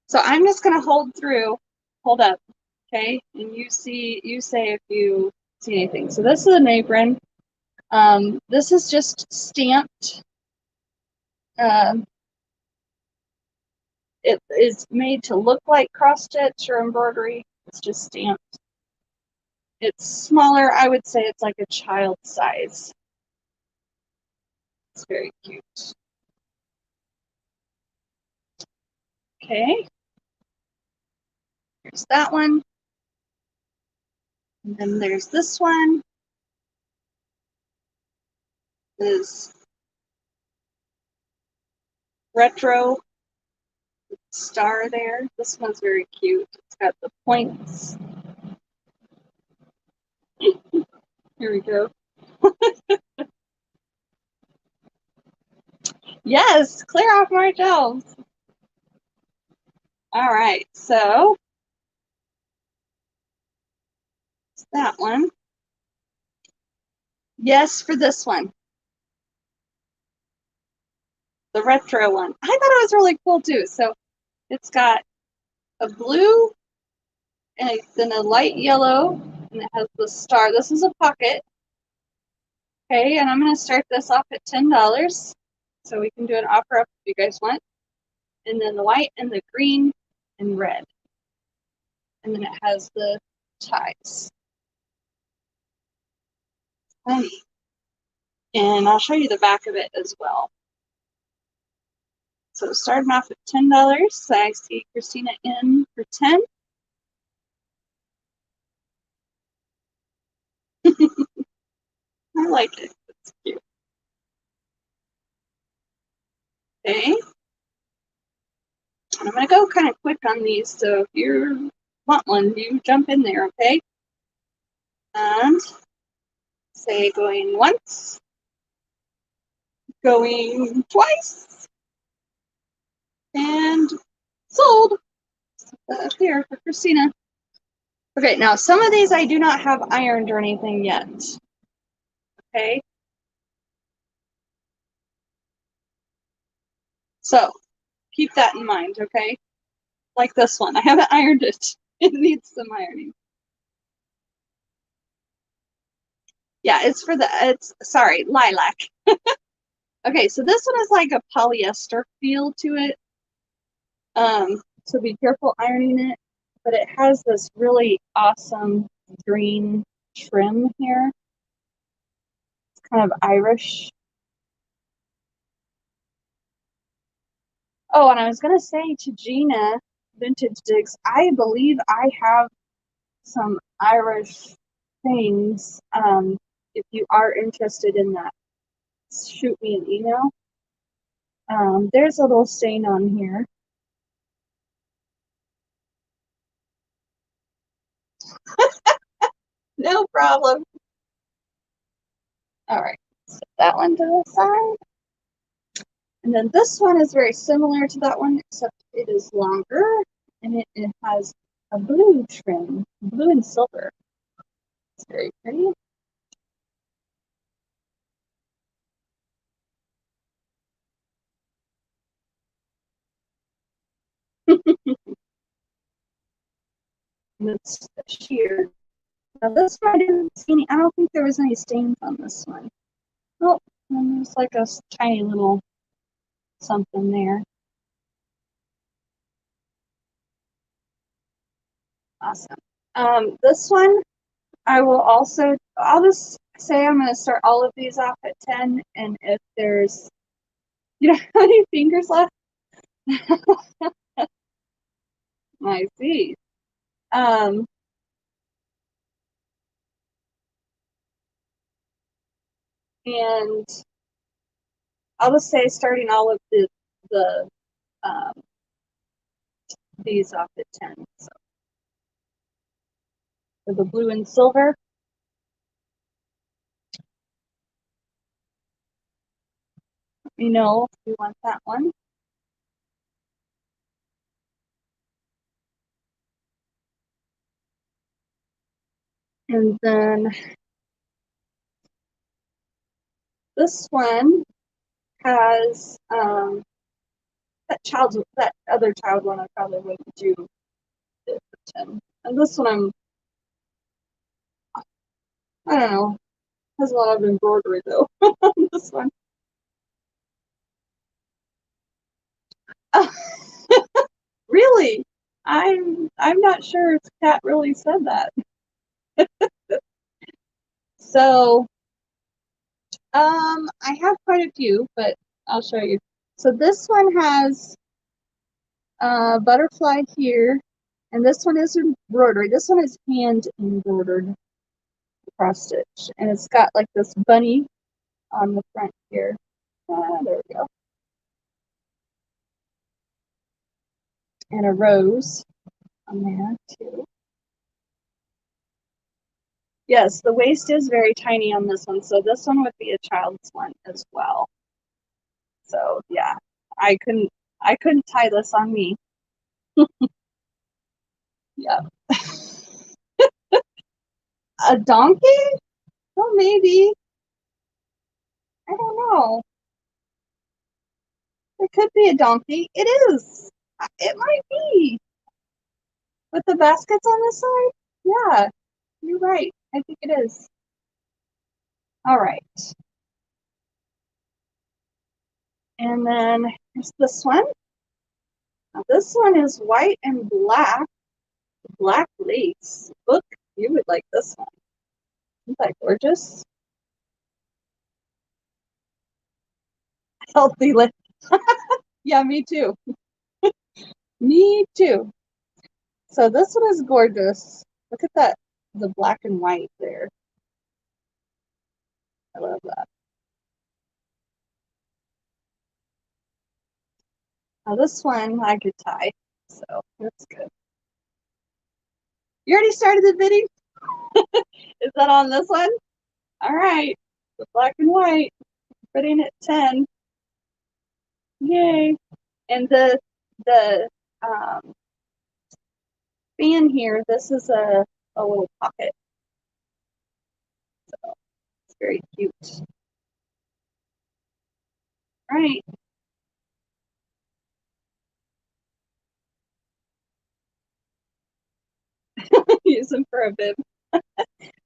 So I'm just gonna hold through. Hold up. Okay. And you say if you see anything. So this is an apron. This is just stamped. It is made to look like cross stitch or embroidery. It's just stamped. It's smaller. I would say it's like a child size. It's very cute. Okay. Here's that one. And then there's this one. Is retro star there. This one's very cute. It's got the points. Here we go. Yes, clear off my shelves. All right, so it's that one. Yes, for this one. The retro one. I thought it was really cool too. So it's got a blue and then a light yellow, and it has the star. This is a pocket. Okay, and I'm going to start this off at $10. So we can do an offer up if you guys want. And then the white and the green and red. And then it has the ties. Funny. And I'll show you the back of it as well. So starting off at $10, I see Christina in for 10. I like it. It's cute. Okay. And I'm going to go kind of quick on these. So if you're want one, you jump in there, okay? And say going once, going twice, and sold. Up here for Christina. Okay, now some of these I do not have ironed or anything yet. Okay. So keep that in mind, okay? Like this one. I haven't ironed it. It needs some ironing. Yeah, it's for sorry, lilac. Okay, so this one is like a polyester feel to it. So be careful ironing it. But it has this really awesome green trim here. It's kind of Irish. Oh, and I was gonna say to Gina, Vintage Digs, I believe I have some Irish things. If you are interested in that, shoot me an email. There's a little stain on here. No problem. All right, set that one to the side. And then this one is very similar to that one, except it is longer and it has a blue trim, blue and silver. It's very pretty. And it's sheer. Now this one I didn't see any, I don't think there was any stains on this one. Oh, and there's like a tiny little something there. Awesome. This one I'll just say I'm going to start all of these off at 10, and if there's, you don't have any fingers left? I see. Um, and I'll just say starting all of the um, these off at 10. So for the blue and silver. You know if you want that one. And then this one has that other child one I probably wouldn't do it for 10. And this one I don't know, has a lot of embroidery though. This one. Really? I'm not sure if Kat really said that. So I have quite a few, but I'll show you. So this one has a butterfly here, and this one is embroidery. This one is hand embroidered cross stitch, and it's got like this bunny on the front here. There we go. And a rose on there too. Yes, the waist is very tiny on this one, so this one would be a child's one as well. So yeah, I couldn't tie this on me. Yeah. A donkey? Well, maybe. I don't know. It could be a donkey. It is. It might be. With the baskets on the side? Yeah, you're right. I think it is. All right. And then here's this one. Now this one is white and black lace. Look, you would like this one. Isn't that gorgeous? Healthy lip. Yeah, me too. Me too. So this one is gorgeous. Look at that, the black and white there. I love that. Now this one I could tie, so that's good. You already started the video? Is that on this one? All right. The black and white. Putting it 10. Yay. And the um, fan here, this is a little pocket. So it's very cute. All right. Use them for a bib.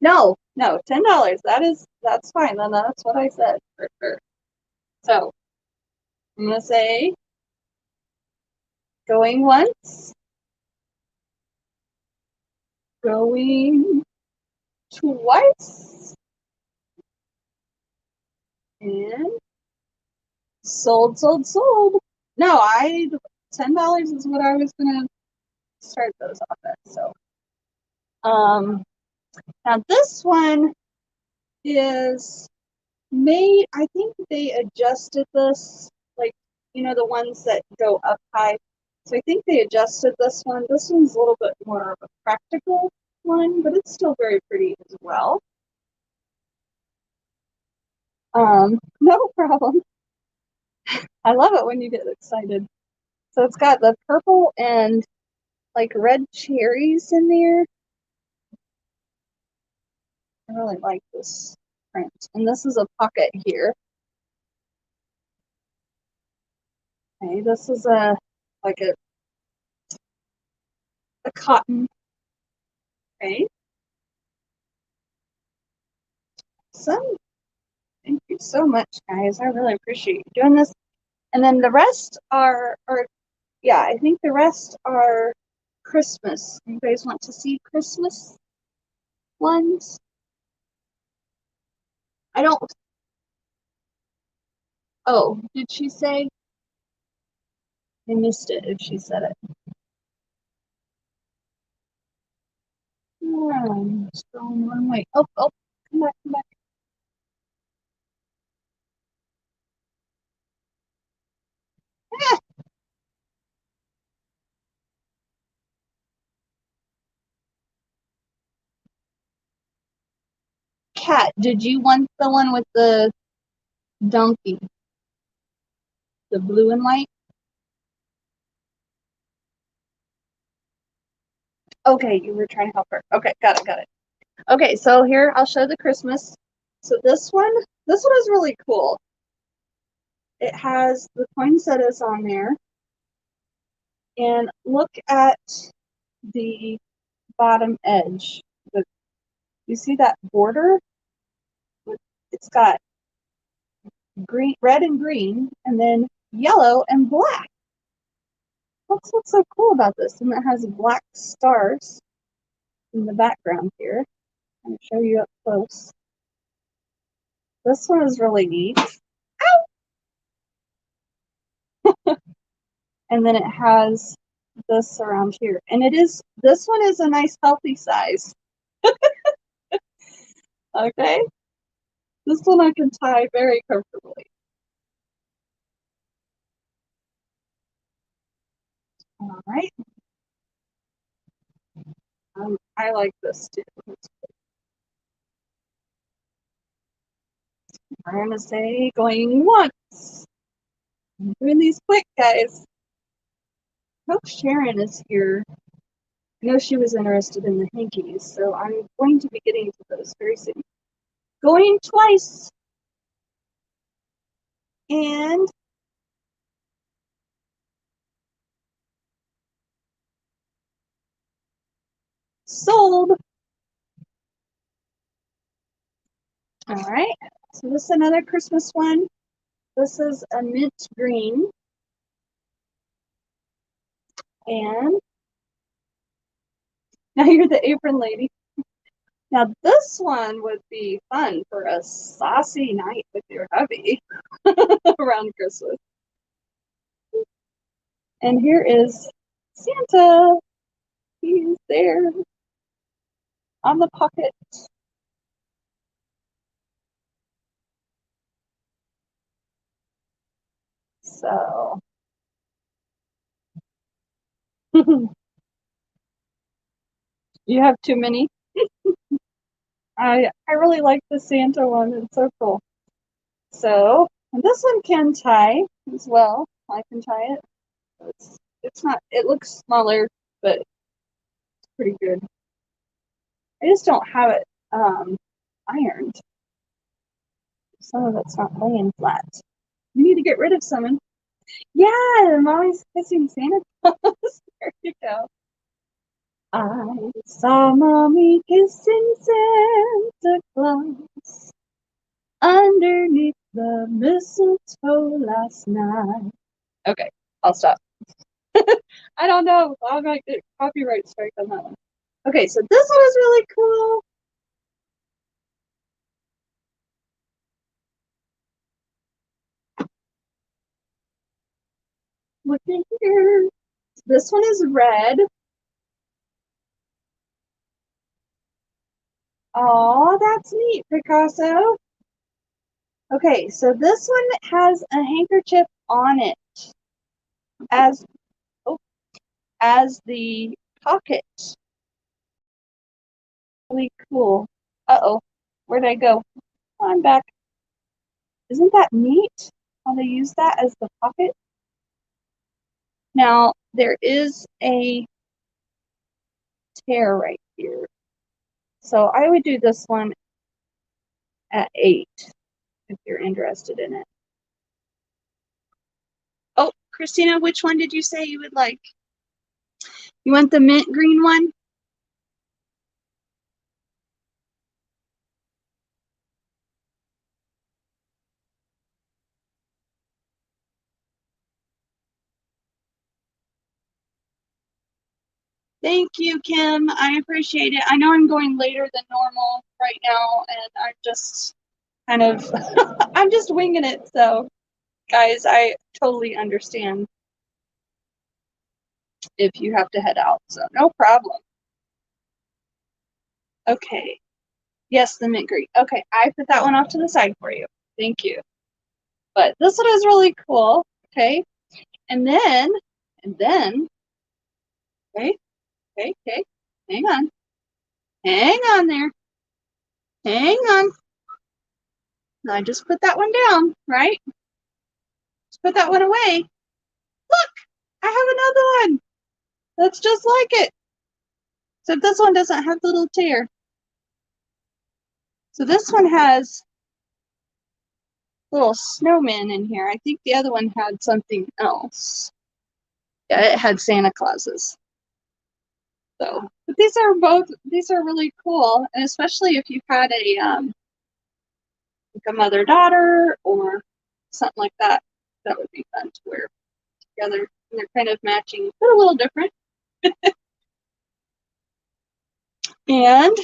No, $10. That's fine. Then that's what I said for sure. So I'm gonna say going once, going twice, and sold, sold, sold. No, $10 is what I was gonna start those off at. So now this one is made, I think they adjusted this, like, the ones that go up high. So I think they adjusted this one. This one's a little bit more of a practical one, but it's still very pretty as well. No problem. I love it when you get excited. So it's got the purple and like red cherries in there. I really like this print. And this is a pocket here. Okay, this is like a cotton. Okay. So thank you so much, guys. I really appreciate you doing this. And then the rest are yeah, I think the rest are Christmas. You guys want to see Christmas ones? I don't. Oh, did she say? I missed it if she said it. Just going one way. Oh, come back, come back. Ah, Cat, did you want the one with the donkey? The blue and white? Okay, you were trying to help her. Okay, got it, got it. Okay, so here I'll show the Christmas. So this one is really cool. It has the poinsettias on there. And look at the bottom edge. You see that border? It's got green, red and green, and then yellow and black. That's what's so cool about this. And it has black stars in the background here. I'm going to show you up close. This one is really neat. And then it has this around here. And this one is a nice healthy size. Okay? This one I can tie very comfortably. All right. I like this too. I'm going to say going once. I'm doing these quick, guys. I hope Sharon is here. I know she was interested in the hankies, so I'm going to be getting to those very soon. Going twice. And sold. All right. So this is another Christmas one. This is a mint green. And now you're the apron lady. Now this one would be fun for a saucy night with your hubby around Christmas. And here is Santa. He's there on the pocket. So You have too many? I really like the Santa one. It's so cool. So, and this one can tie as well. I can tie it. It's not, it looks smaller, but it's pretty good. I just don't have it ironed. Some of it's not laying flat. You need to get rid of some. Yeah, I'm always kissing Santa Claus. There you go. I saw Mommy kissing Santa Claus underneath the mistletoe last night. Okay, I'll stop. I don't know. I might get copyright strike on that one. Okay, so this one is really cool. Look at here. This one is red. Oh, that's neat, Picasso. Okay, so this one has a handkerchief on it as as the pocket. Really cool. Uh-oh, where'd I go? I'm back. Isn't that neat how they use that as the pocket? Now, there is a tear right here. So I would do this one at 8 if you're interested in it. Oh, Christina, which one did you say you would like? You want the mint green one? Thank you, Kim. I appreciate it. I know I'm going later than normal right now, and I'm just kind of, I'm just winging it. So, guys, I totally understand if you have to head out. So, no problem. Okay. Yes, the mint green. Okay, I put that one off to the side for you. Thank you. But this one is really cool. Okay. And then, okay, okay. Hang on. Hang on there. Hang on. I just put that one down, right? Just put that one away. Look, I have another one. That's just like it. Except this one doesn't have the little tear. So this one has little snowmen in here. I think the other one had something else. Yeah, it had Santa Clauses. So, but these are really cool, and especially if you had like a mother-daughter or something like that, that would be fun to wear together. And they're kind of matching, but a little different. And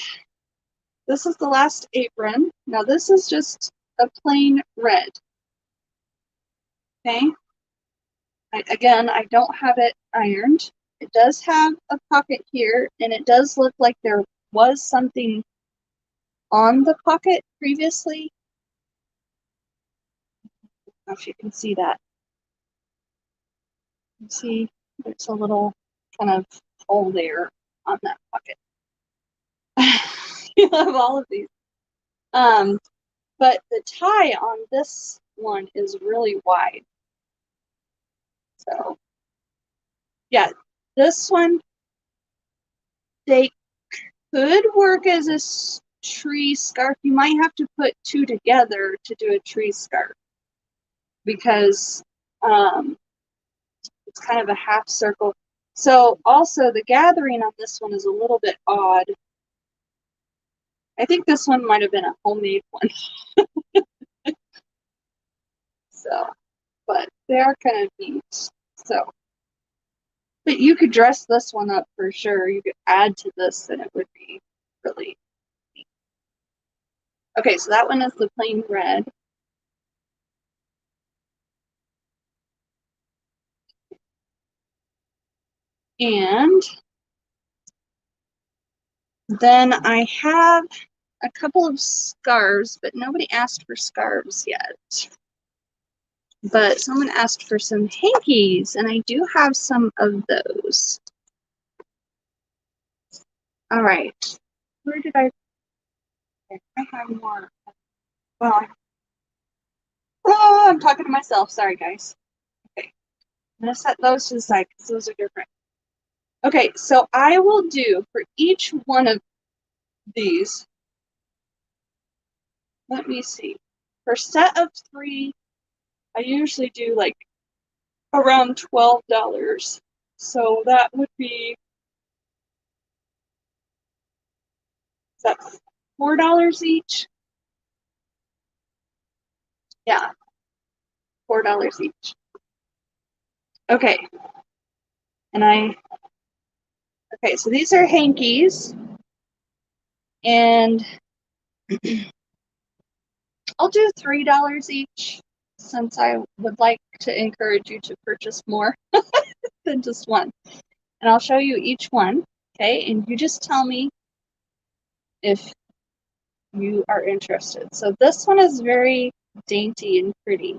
this is the last apron. Now this is just a plain red. Okay. Again, I don't have it ironed. It does have a pocket here, and it does look like there was something on the pocket previously. I don't know if you can see that. You see, there's a little kind of hole there on that pocket. You have all of these. But the tie on this one is really wide. So, yeah, this one, they could work as a tree scarf. You might have to put two together to do a tree scarf because it's kind of a half circle. So also the gathering on this one is a little bit odd. I think this one might have been a homemade one. So, but they are kind of neat. So, but you could dress this one up for sure. You could add to this and it would be really neat. Okay, so that one is the plain red. And then I have a couple of scarves, but nobody asked for scarves yet. But someone asked for some hankies, and I do have some of those. All right. Where did I have more. Well, I'm talking to myself. Sorry, guys. Okay. I'm going to set those to the side because those are different. Okay, so I will do for each one of these. Let me see. For set of 3, I usually do like around $12. So that would be, is that $4 each? Yeah, $4 each. Okay. Okay, so these are hankies. And I'll do $3 each since I would like to encourage you to purchase more than just one. And I'll show you each one, okay? And you just tell me if you are interested. So this one is very dainty and pretty.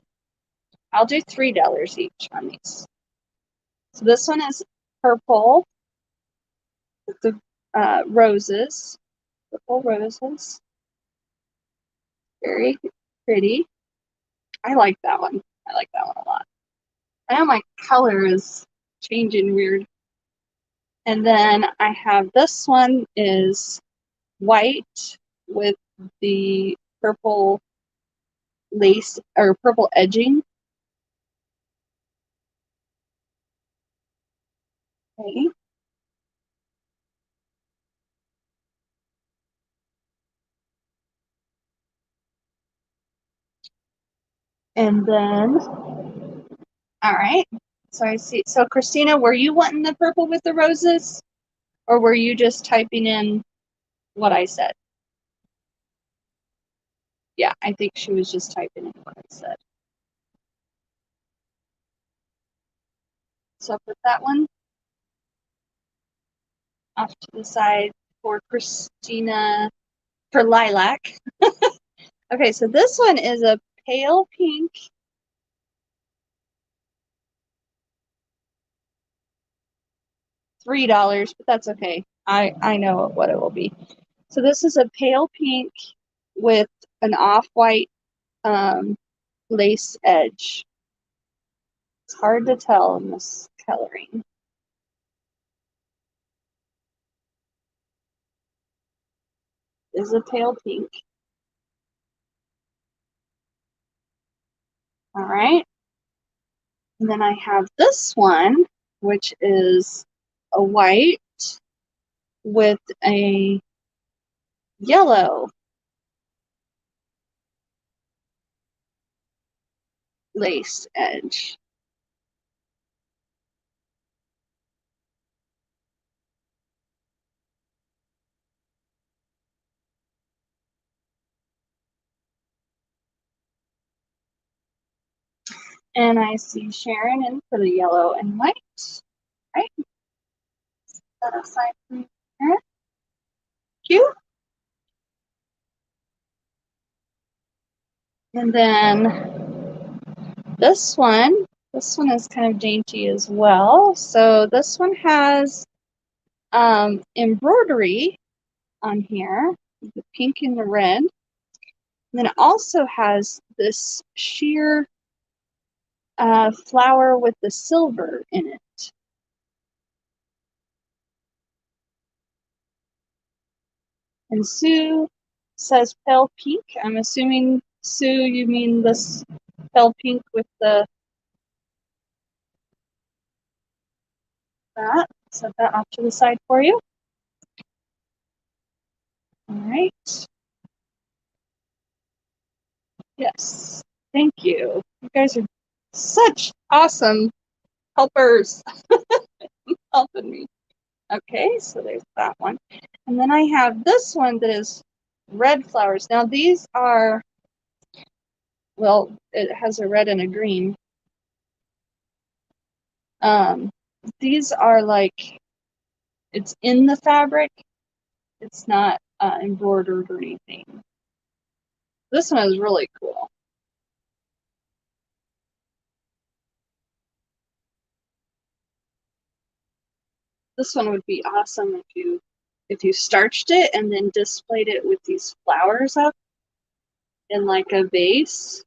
I'll do $3 each on these. So this one is purple with the roses, purple roses. Very pretty. I like that one. I like that one a lot. I know my color is changing weird. And then I have this one is white with the purple lace or purple edging. Okay. And then, all right. So I see. So Christina, were you wanting the purple with the roses, or were you just typing in what I said? Yeah, I think she was just typing in what I said. So put that one off to the side for Christina, for lilac. Okay, so this one is a pale pink. $3, but that's okay. I know what it will be. So this is a pale pink with an off-white lace edge. It's hard to tell in this coloring. This is a pale pink. All right. And then I have this one, which is a white with a yellow lace edge. And I see Sharon in for the yellow and white. Right? Set aside from Sharon. Cute. And then this one is kind of dainty as well. So this one has embroidery on here, the pink and the red. And then it also has this sheer flower with the silver in it. And Sue says pale pink. I'm assuming, Sue, you mean this pale pink with the that. Set that off to the side for you. All right. Yes. Thank you. You guys are such awesome helpers helping me. Okay, so there's that one. And then I have this one that is red flowers. Now these are, well, it has a red and a green. These are like, it's in the fabric. It's not embroidered or anything. This one is really cool. This one would be awesome if you if you starched it and then displayed it with these flowers up in like a vase.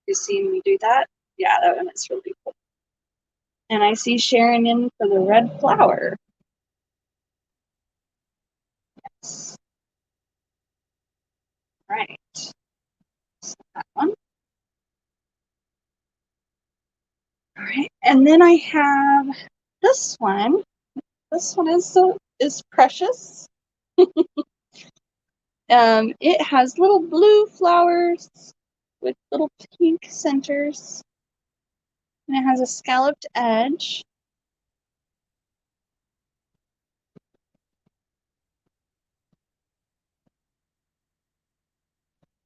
You seen me do that? Yeah, that one is really cool. And I see Sharon in for the red flower. Yes. Right. So that one. All right. And then I have this one. This one is precious. It has little blue flowers with little pink centers. And it has a scalloped edge.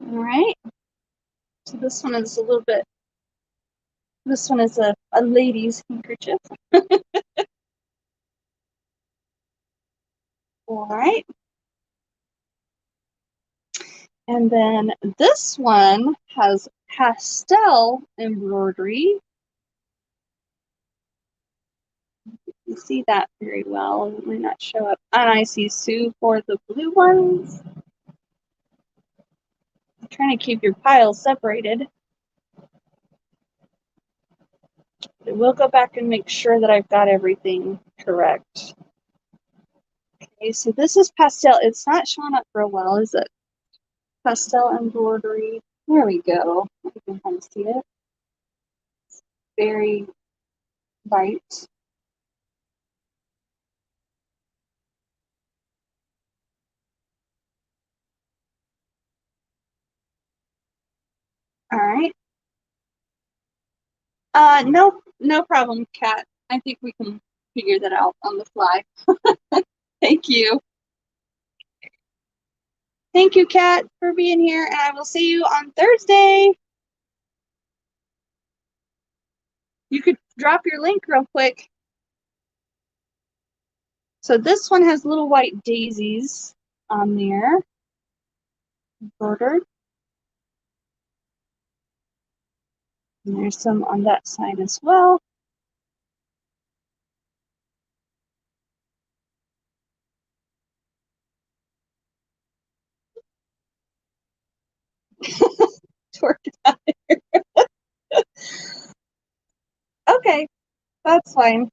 All right. So this one is a little bit, this one is a lady's handkerchief. All right. And then this one has pastel embroidery. You see that very well. It might not show up. And I see Sue for the blue ones. I'm trying to keep your piles separated. But we'll go back and make sure that I've got everything correct. Okay, so this is pastel. It's not showing up real well, is it? Pastel embroidery. There we go. You can kind of see it. It's very light. All right. No problem, Kat. I think we can figure that out on the fly. Thank you. Thank you, Kat, for being here, and I will see you on Thursday. You could drop your link real quick. So this one has little white daisies on there, embroidered. And there's some on that side as well. Okay, that's fine.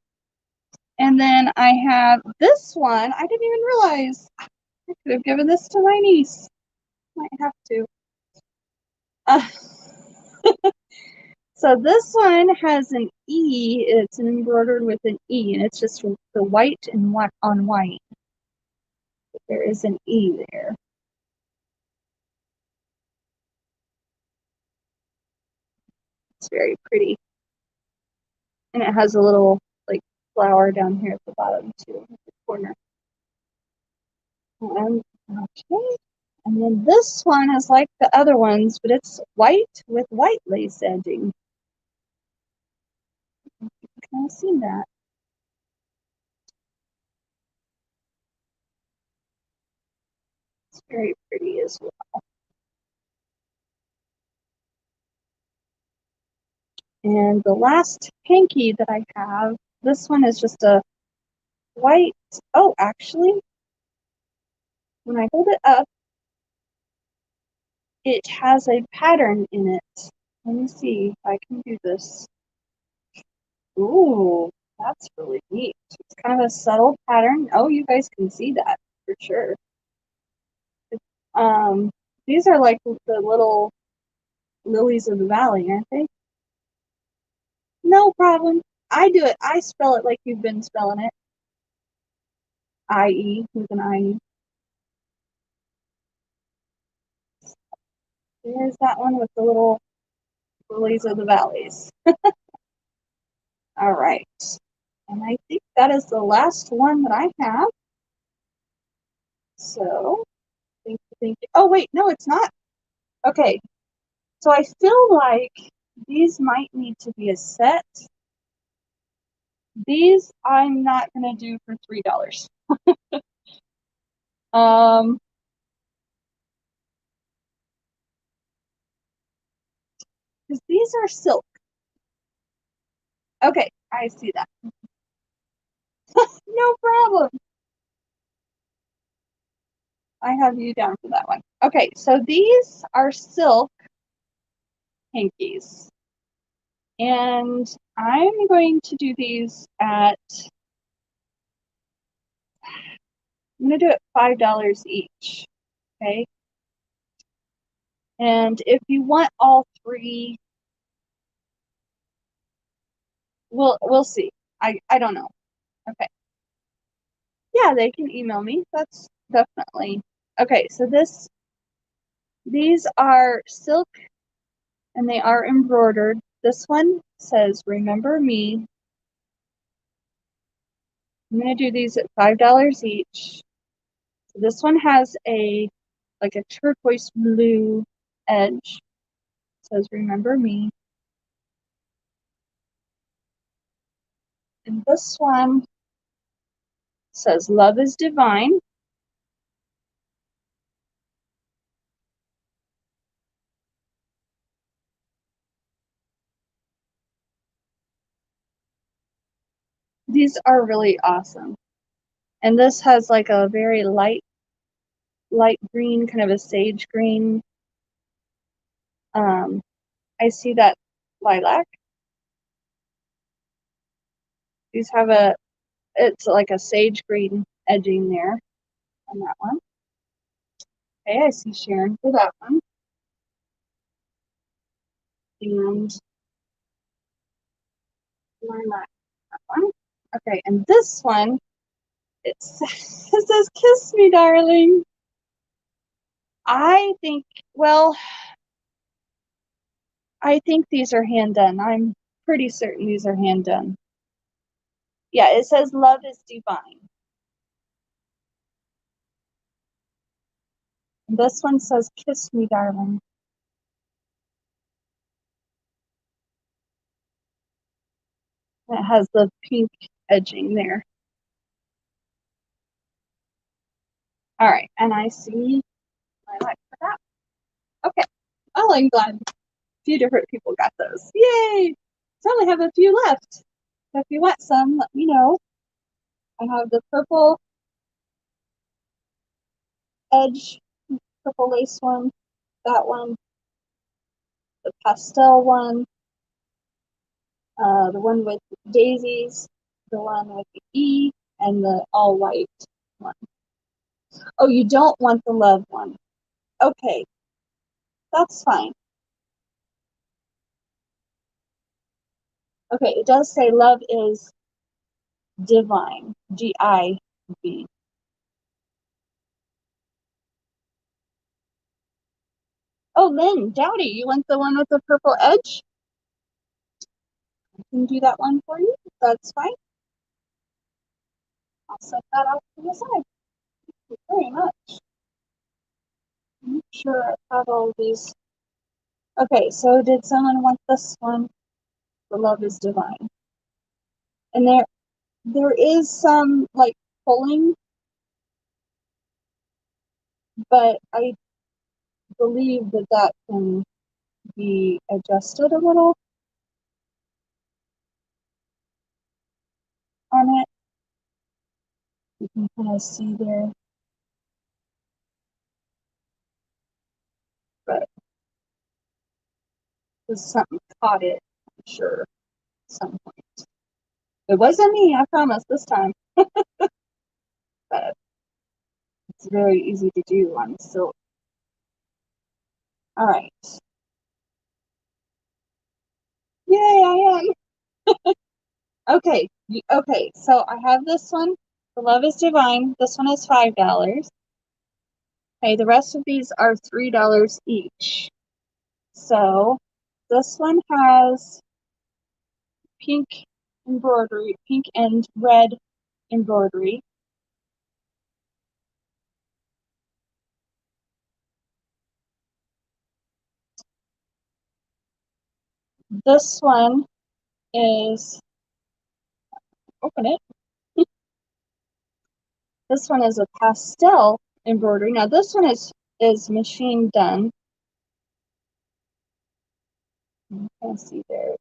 And then I have this one. I didn't even realize. I could have given this to my niece. Might have to. Uh, so this one has an E. It's embroidered with an E, and it's just the white and white on white. But there is an E there. It's very pretty. And it has a little like flower down here at the bottom too, at the corner. Okay. And then this one is like the other ones, but it's white with white lace edging. You can kind of see that. It's very pretty as well. And the last hanky that I have, this one is just a white. Oh, actually, when I hold it up, it has a pattern in it. Let me see if I can do this. Ooh, that's really neat. It's kind of a subtle pattern. Oh, you guys can see that for sure. Um, these are like the little lilies of the valley, aren't they? No problem. I do it. I spell it like you've been spelling it. I-E with an I-E. There's that one with the little lilies of the valleys. All right. And I think that is the last one that I have. So, thank you. Oh, wait, no, it's not. Okay. So I feel like these might need to be a set. These I'm not going to do for $3. Um, because these are silk. Okay, I see that. No problem. I have you down for that one. Okay, so these are silk hankies. And I'm going to do these at, I'm going to do it $5 each. Okay. And if you want all three, we'll see. I don't know. Okay. Yeah, they can email me. That's definitely okay. So these are silk and they are embroidered. This one says "Remember Me." I'm gonna do these at $5 each. So this one has like a turquoise blue edge. It says "Remember Me." And this one says "Love is Divine." These are really awesome. And this has like a very light green, kind of a sage green. I see that lilac. These have it's like a sage green edging there on that one. Okay, I see Sharon for that one. And lilac, that one. Okay, and this one, it says "Kiss Me, Darling." I think, well, I think these are hand done. I'm pretty certain these are hand done. Yeah, it says "Love is Divine." And this one says "Kiss Me, Darling." And it has the pink edging there. All right, and I see lilac for that. Okay. Oh, I'm glad a few different people got those. Yay! So I only have a few left. So if you want some, let me know. I have the purple edge, purple lace one, that one, the pastel one, the one with daisies, the one with the E, and the all white one. Oh, you don't want the love one. Okay, that's fine. Okay, it does say love is divine, Giv. Oh, Lynn, Dowdy, you want the one with the purple edge? I can do that one for you. That's fine. I'll set that off to the side. Thank you very much. I'm sure I have all these. Okay, so did someone want this one? The Love is Divine. And there is some like pulling, but I believe that can be adjusted a little on it. You can kind of see there, but there's something caught it, I'm sure, at some point. It wasn't me, I promise this time. But it's very easy to do on silk. All right. Yay, I am. Okay. Okay. So I have this one. The Love is Divine. This one is $5. Okay. The rest of these are $3 each. So this one has pink embroidery, pink and red embroidery. This one is, open it. This one is a pastel embroidery. Now this one is machine done. You can see there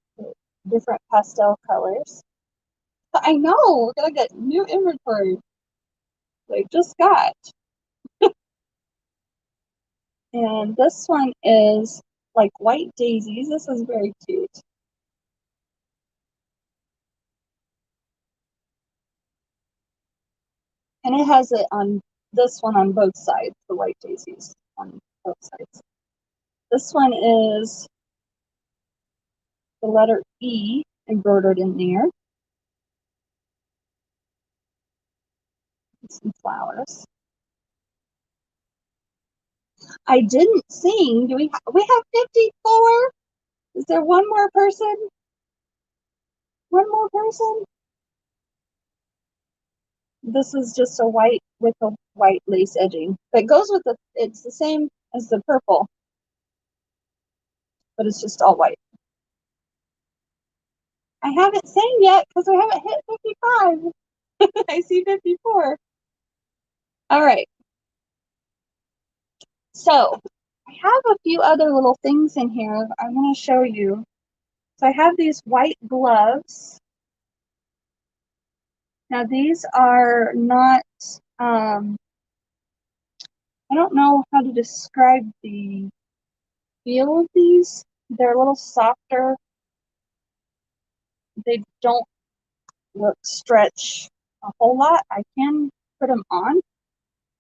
different pastel colors. I know we're gonna get new inventory. They just got. And this one is like white daisies. This is very cute. And it has it on this one on both sides, the white daisies on both sides. This one is the letter E embroidered in there. Some flowers. I didn't sing. Do we have 54? Is there one more person? One more person? This is just a white with a white lace edging. That goes with the, it's the same as the purple, but it's just all white. I haven't sang yet because I haven't hit 55. I see 54. All right. So I have a few other little things in here I'm going to show you. So I have these white gloves. Now these are not, I don't know how to describe the feel of these. They're a little softer. They don't stretch a whole lot. I can put them on.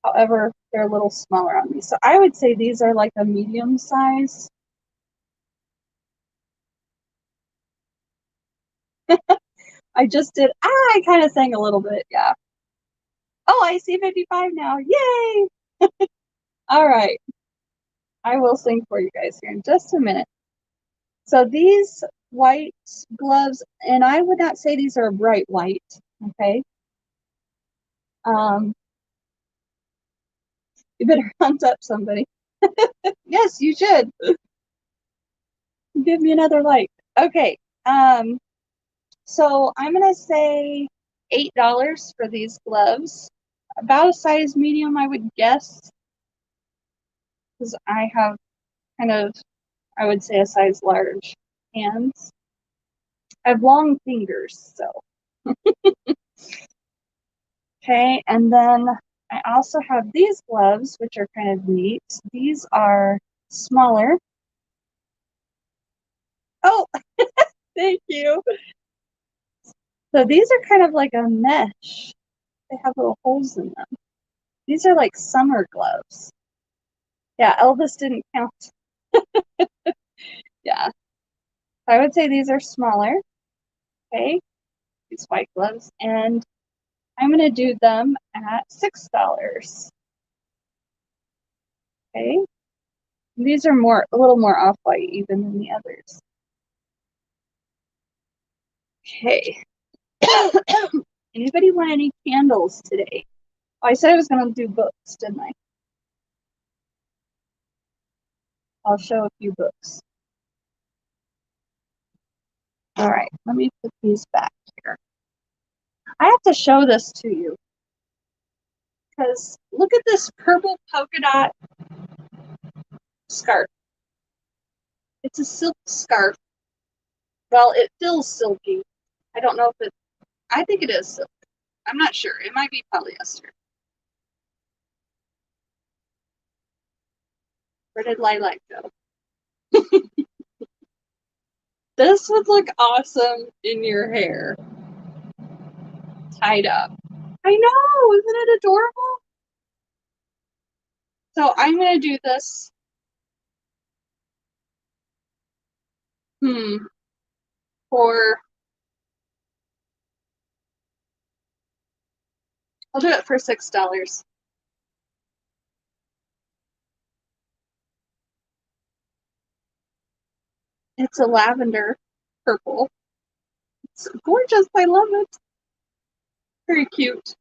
However, they're a little smaller on me. So I would say these are like a medium size. I just did, I kind of sang a little bit, yeah. Oh, I see 55 now. Yay! All right. I will sing for you guys here in just a minute. So these white gloves, and I would not say these are bright white, okay? You better hunt up somebody. Yes, you should. Give me another like. Okay. So I'm gonna say $8 for these gloves. About a size medium, I would guess. Because I have kind of, I would say a size large hands. I have long fingers, so. Okay, and then I also have these gloves, which are kind of neat. These are smaller. Oh, thank you. So these are kind of like a mesh. They have little holes in them. These are like summer gloves. Yeah, Elvis didn't count. Yeah. I would say these are smaller. Okay, these white gloves. And I'm going to do them at $6. Okay. These are a little more off-white even than the others. Okay. Anybody want any candles today? Oh, I said I was going to do books, didn't I? I'll show a few books. All right, let me put these back here. I have to show this to you because look at this purple polka dot scarf. It's a silk scarf. Well, it feels silky. I don't know if it, I think it is silk. I'm not sure. It might be polyester. Where did lilac go? This would look awesome in your hair. Tied up. I know, isn't it adorable? So I'm going to do this. For, I'll do it for $6. It's a lavender purple. It's gorgeous. I love it. Very cute.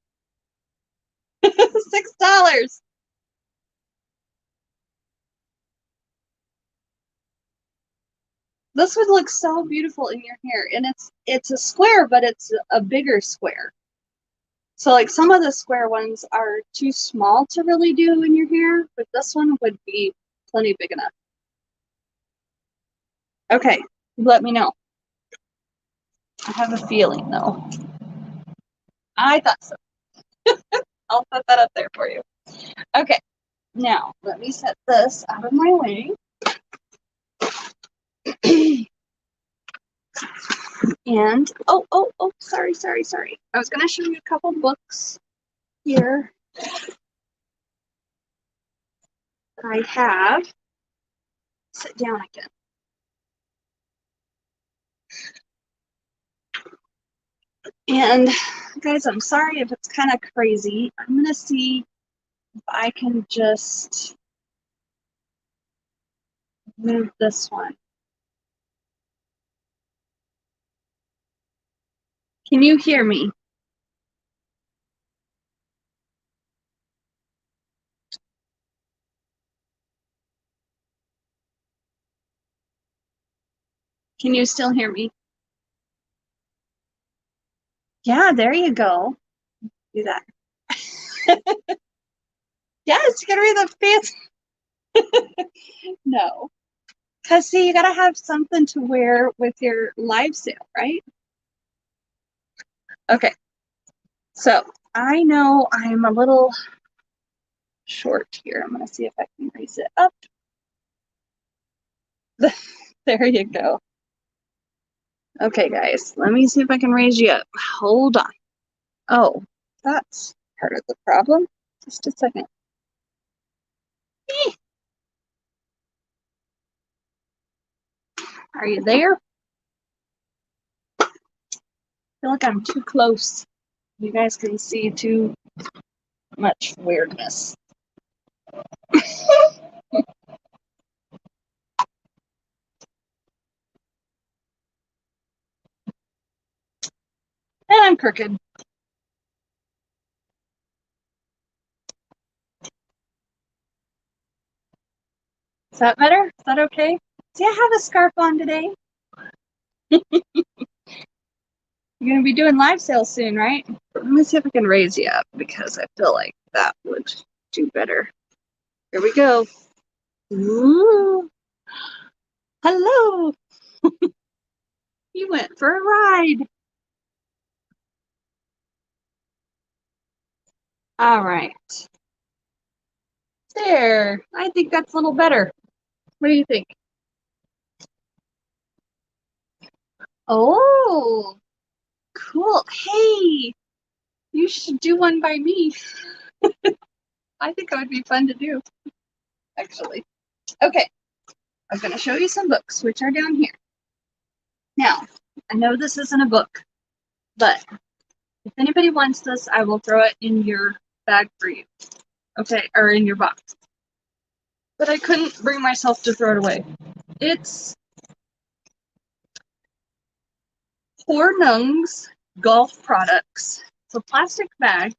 $6. This would look so beautiful in your hair. And it's a square, but it's a bigger square. So like some of the square ones are too small to really do in your hair, but this one would be plenty big enough. Okay, let me know. I have a feeling though. I thought so. I'll put that up there for you. Okay, Now, let me set this out of my way. And, sorry. I was going to show you a couple books here that I have. Sit down again. And, guys, I'm sorry if it's kind of crazy. I'm going to see if I can just move this one. Can you hear me? Can you still hear me? Yeah, there you go. Do that. Yes, get rid of the fancy. No. Because, see, you got to have something to wear with your live sale, right? Okay. So, I know I'm a little short here. I'm going to see if I can raise it up. There you go. Okay, guys, let me see if I can raise you up. Hold on. Oh, that's part of the problem. Just a second. Are you there? I feel like I'm too close. You guys can see too much weirdness. And I'm crooked. Is that better? Is that okay? See, I have a scarf on today. You're going to be doing live sales soon, right? Let me see if I can raise you up because I feel like that would do better. Here we go. Ooh. Hello. You went for a ride. All right. There. I think that's a little better. What do you think? Oh, cool. Hey, you should do one by me. I think that would be fun to do, actually. Okay, I'm going to show you some books, which are down here. Now, I know this isn't a book, but if anybody wants this, I will throw it in your bag for you. Okay, or in your box. But I couldn't bring myself to throw it away. It's Hornung's Golf Products. It's a plastic bag,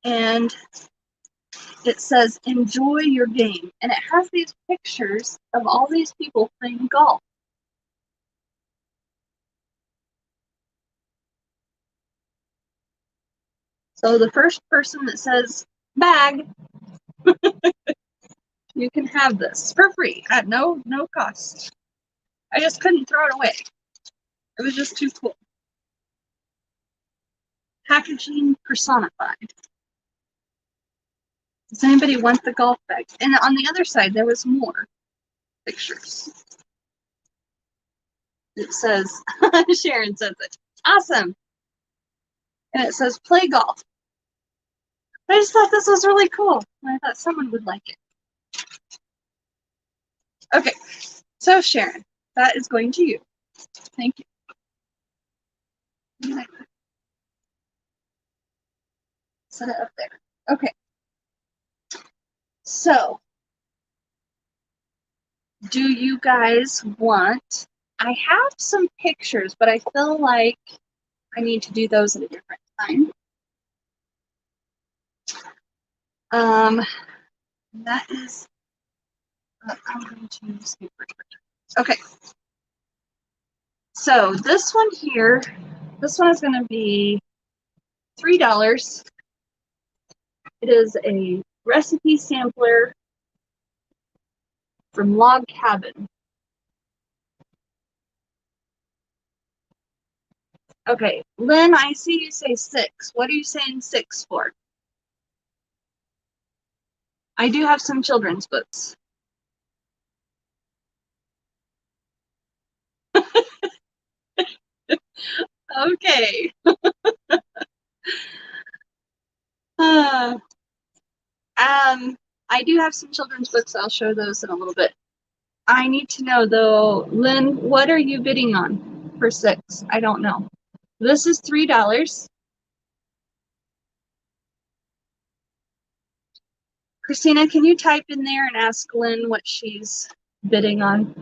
and it says, enjoy your game. And it has these pictures of all these people playing golf. So the first person that says bag, you can have this for free at no cost. I just couldn't throw it away. It was just too cool. Packaging personified. Does anybody want the golf bag? And on the other side, there was more pictures. It says, Sharon says it. Awesome. And it says, play golf. I just thought this was really cool. I thought someone would like it. Okay, so Sharon, that is going to you. Thank you. Set it up there. Okay. So, do you guys want? I have some pictures, but I feel like I need to do those at a different time. That is. I'm going to use paper. Okay. So this one here, this one is going to be $3. It is a recipe sampler from Log Cabin. Okay, Lynn, I see you say 6. What are you saying 6 for? I do have some children's books. Okay. Uh, I do have some children's books. I'll show those in a little bit. I need to know though, Lynn, what are you bidding on for 6? I don't know. This is $3. Christina, can you type in there and ask Lynn what she's bidding on?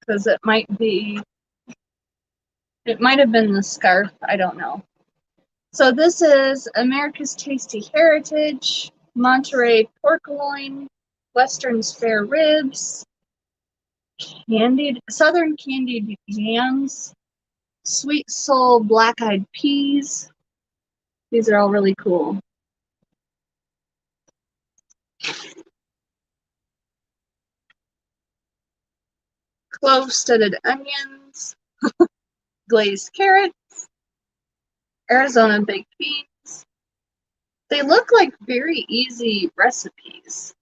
Because it might have been the scarf. I don't know. So this is America's Tasty Heritage, Monterey pork loin, Western spare ribs, Southern candied yams, Sweet Soul black-eyed peas. These are all really cool. Clove-studded onions, glazed carrots, Arizona baked beans. They look like very easy recipes.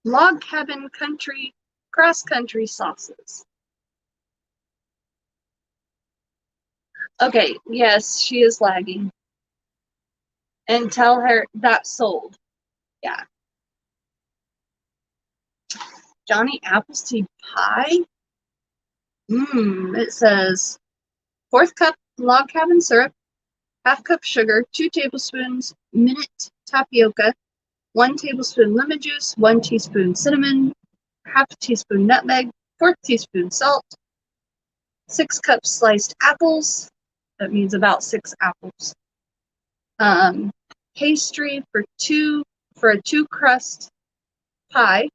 Log cabin country, cross-country sauces. Okay, yes, she is lagging. And tell her that sold. Yeah. Johnny Appleseed pie? It says 4th cup log cabin syrup, 1/2 cup sugar, 2 tablespoons minute tapioca, 1 tablespoon lemon juice, 1 teaspoon cinnamon, 1/2 teaspoon nutmeg, 1/4 teaspoon salt, 6 cups sliced apples. That means about 6 apples. Pastry for a 2-crust pie,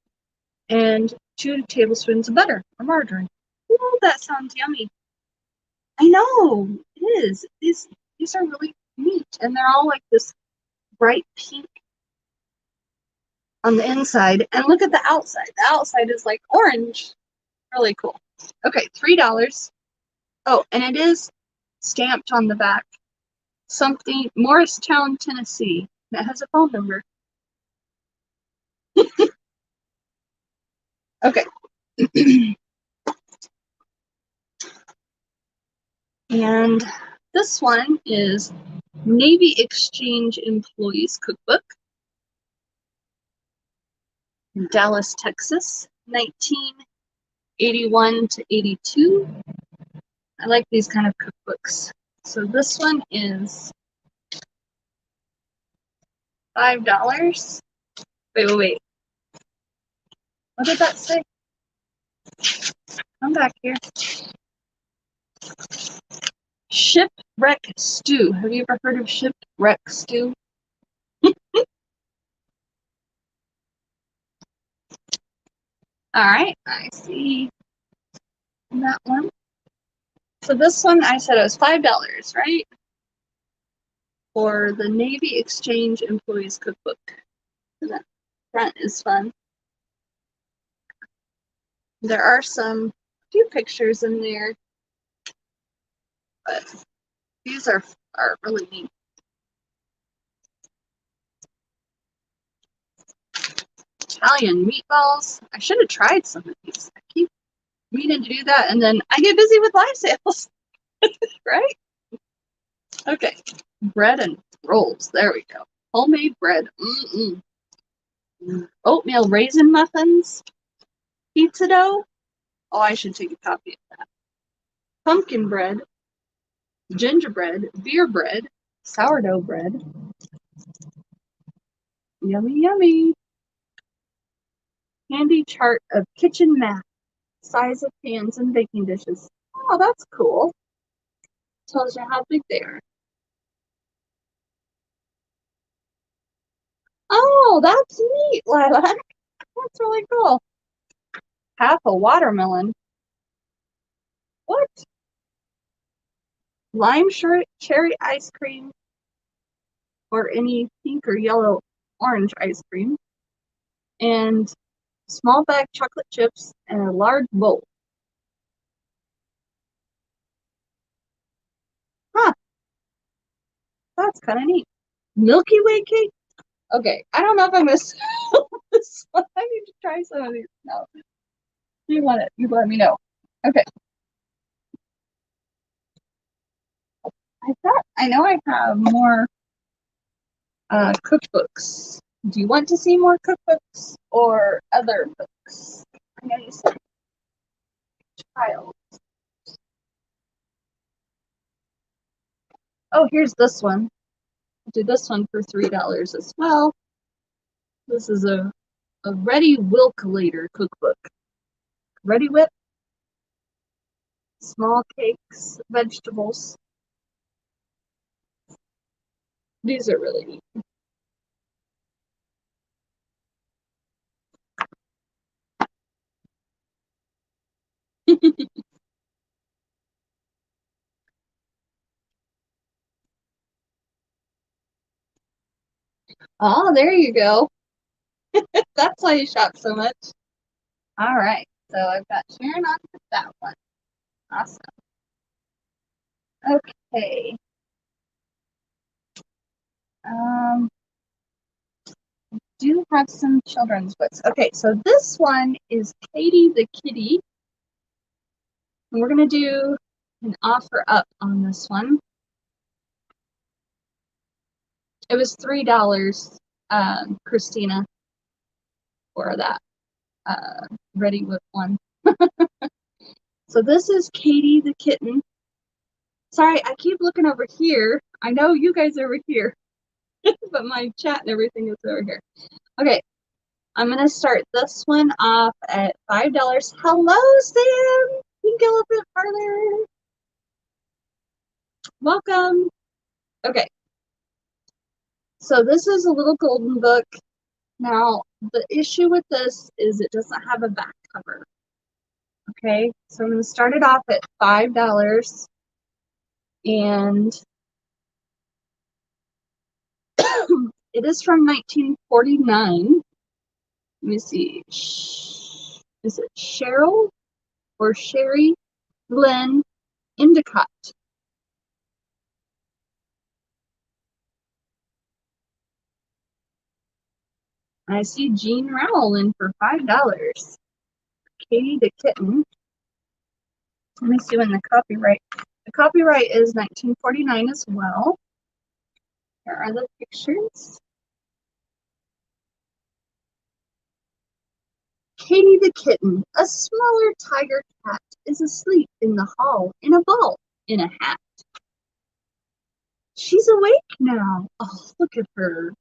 and 2 tablespoons of butter or margarine. Ooh, that sounds yummy. I know, it is. These are really neat, and they're all like this bright pink on the inside. And look at the outside. The outside is like orange. Really cool. Okay, $3. Oh, and it is stamped on the back. Something, Morristown, Tennessee. That has a phone number. Okay. And this one is Navy Exchange Employees Cookbook. Dallas, Texas, 1981 to 82. I like these kind of cookbooks. So this one is $5. Wait. What did that say? Come back here. Shipwreck stew. Have you ever heard of shipwreck stew? All right, I see that one. So this one, I said it was $5, right? For the Navy Exchange Employees Cookbook. And that front is fun. There are few pictures in there, but these are really neat. Italian meatballs. I should have tried some of these. I keep meaning to do that, and then I get busy with live sales, right? Okay, bread and rolls. There we go. Homemade bread. Oatmeal raisin muffins. Pizza dough. Oh, I should take a copy of that. Pumpkin bread. Gingerbread. Beer bread. Sourdough bread. Yummy, yummy. Handy chart of kitchen math. Size of pans and baking dishes. Oh, that's cool. Tells you how big they are. Oh, that's neat, Lilac. That's really cool. Half a watermelon. What? Lime cherry ice cream or any pink or yellow orange ice cream. And small bag chocolate chips, and a large bowl. Huh, that's kind of neat. Milky Way cake? Okay, I don't know if I'm gonna sell this one. I need to try some of these now. You want it? You let me know. Okay. I know I have more cookbooks. Do you want to see more cookbooks or other books? I know you said child. Oh, here's this one. I'll do this one for $3 as well. This is a Reddi-wip cookbook. Reddi-wip, small cakes, vegetables. These are really neat. Oh, there you go. That's why you shop so much. All right. So I've got Sharon on with that one. Awesome. Okay. Um, do have some children's books. Okay, so this one is Katie the Kitty. And we're going to do an offer up on this one. It was $3, Christina, for that Reddi-wip one. So this is Katie the kitten. Sorry, I keep looking over here. I know you guys are over here, but my chat and everything is over here. Okay, I'm gonna start this one off at $5. Hello, Sam! Pink Elephant Parlor. Welcome. Okay, so this is a little golden book. Now, the issue with this is it doesn't have a back cover. Okay, so I'm gonna start it off at $5, and it is from 1949. Let me see. Is it Cheryl or Sherry Glenn Endicott? I see Jean Rowell in for $5. Katie the Kitten. Let me see when the copyright. The copyright is 1949 as well. Here are the pictures. Katie the Kitten, a smaller tiger cat, is asleep in the hall in a ball in a hat. She's awake now. Oh, look at her.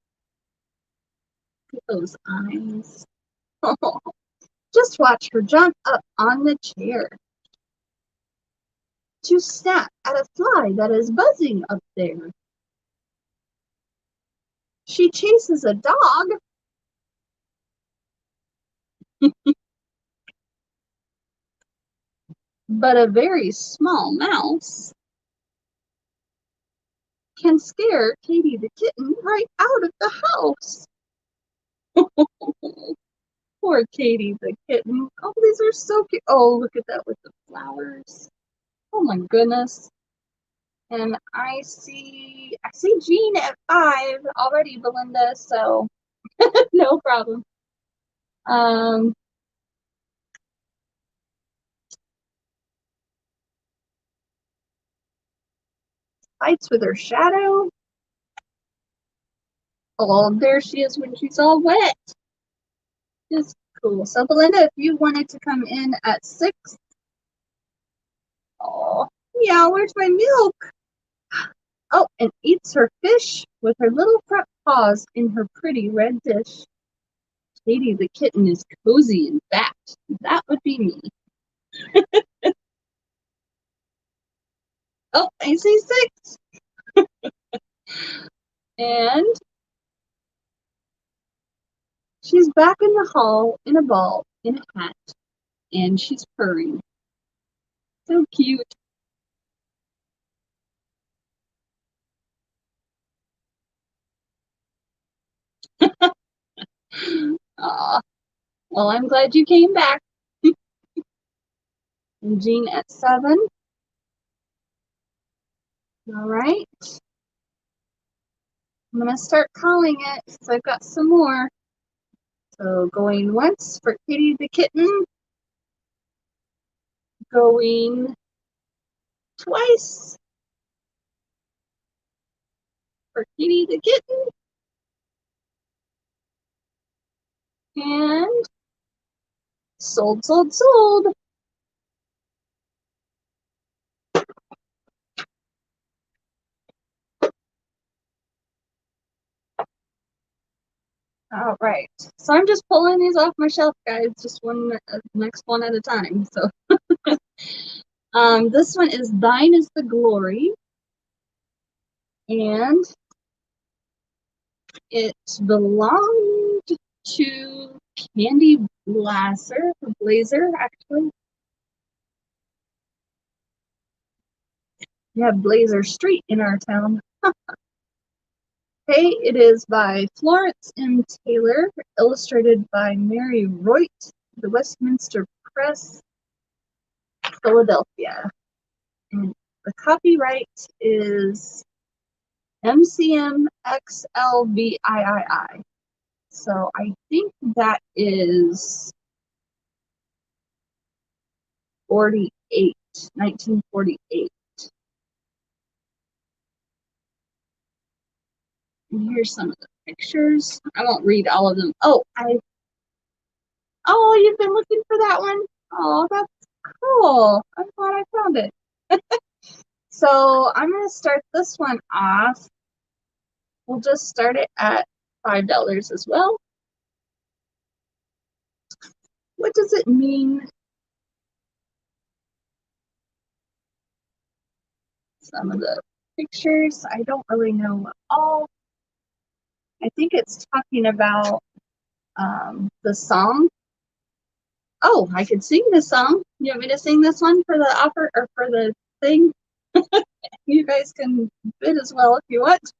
Look at those eyes. Oh, just watch her jump up on the chair to snap at a fly that is buzzing up there. She chases a dog. But a very small mouse can scare Katie the Kitten right out of the house. Poor Katie the Kitten. Oh, these are so cute. Oh, look at that with the flowers. Oh my goodness. And I see Jean at 5 already, Belinda, so no problem. Fights with her shadow. Oh, there she is when she's all wet. Just cool. So Belinda, if you wanted to come in at 6. Oh, yeah, where's my milk? Oh, and eats her fish with her little front paws in her pretty red dish. Katie the Kitten is cozy and fat. That would be me. Oh, I see 6. And she's back in the hall in a ball in a hat, and she's purring. So cute. Aw, Well, I'm glad you came back. And Jean at 7. All right. I'm going to start calling it because I've got some more. So going once for Kitty the kitten. Going twice for Kitty the kitten. And sold, sold, sold. All right. So I'm just pulling these off my shelf, guys. Just one next one at a time. So this one is Thine is the Glory. And it belonged to Candy Blazer, actually. We have Blazer Street in our town. Okay, it is by Florence M. Taylor, illustrated by Mary Roit, the Westminster Press, Philadelphia. And the copyright is MCM XLVIII. So I think that is 1948. And here's some of the pictures. I won't read all of them. Oh, you've been looking for that one? Oh, that's cool. I'm glad I found it. So I'm going to start this one off. We'll just start it at $5 as well. What does it mean? Some of the pictures, I don't really know all. I think it's talking about the song. Oh, I could sing this song. You want me to sing this one for the offer or for the thing? You guys can bid as well if you want.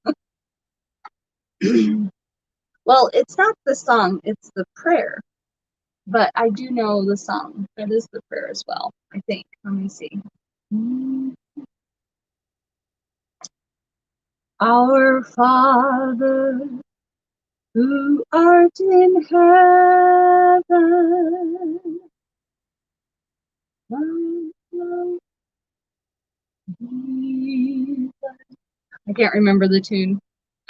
Well, it's not the song, it's the prayer. But I do know the song. That is the prayer as well, I think. Let me see. Our Father, who art in heaven, I can't remember the tune.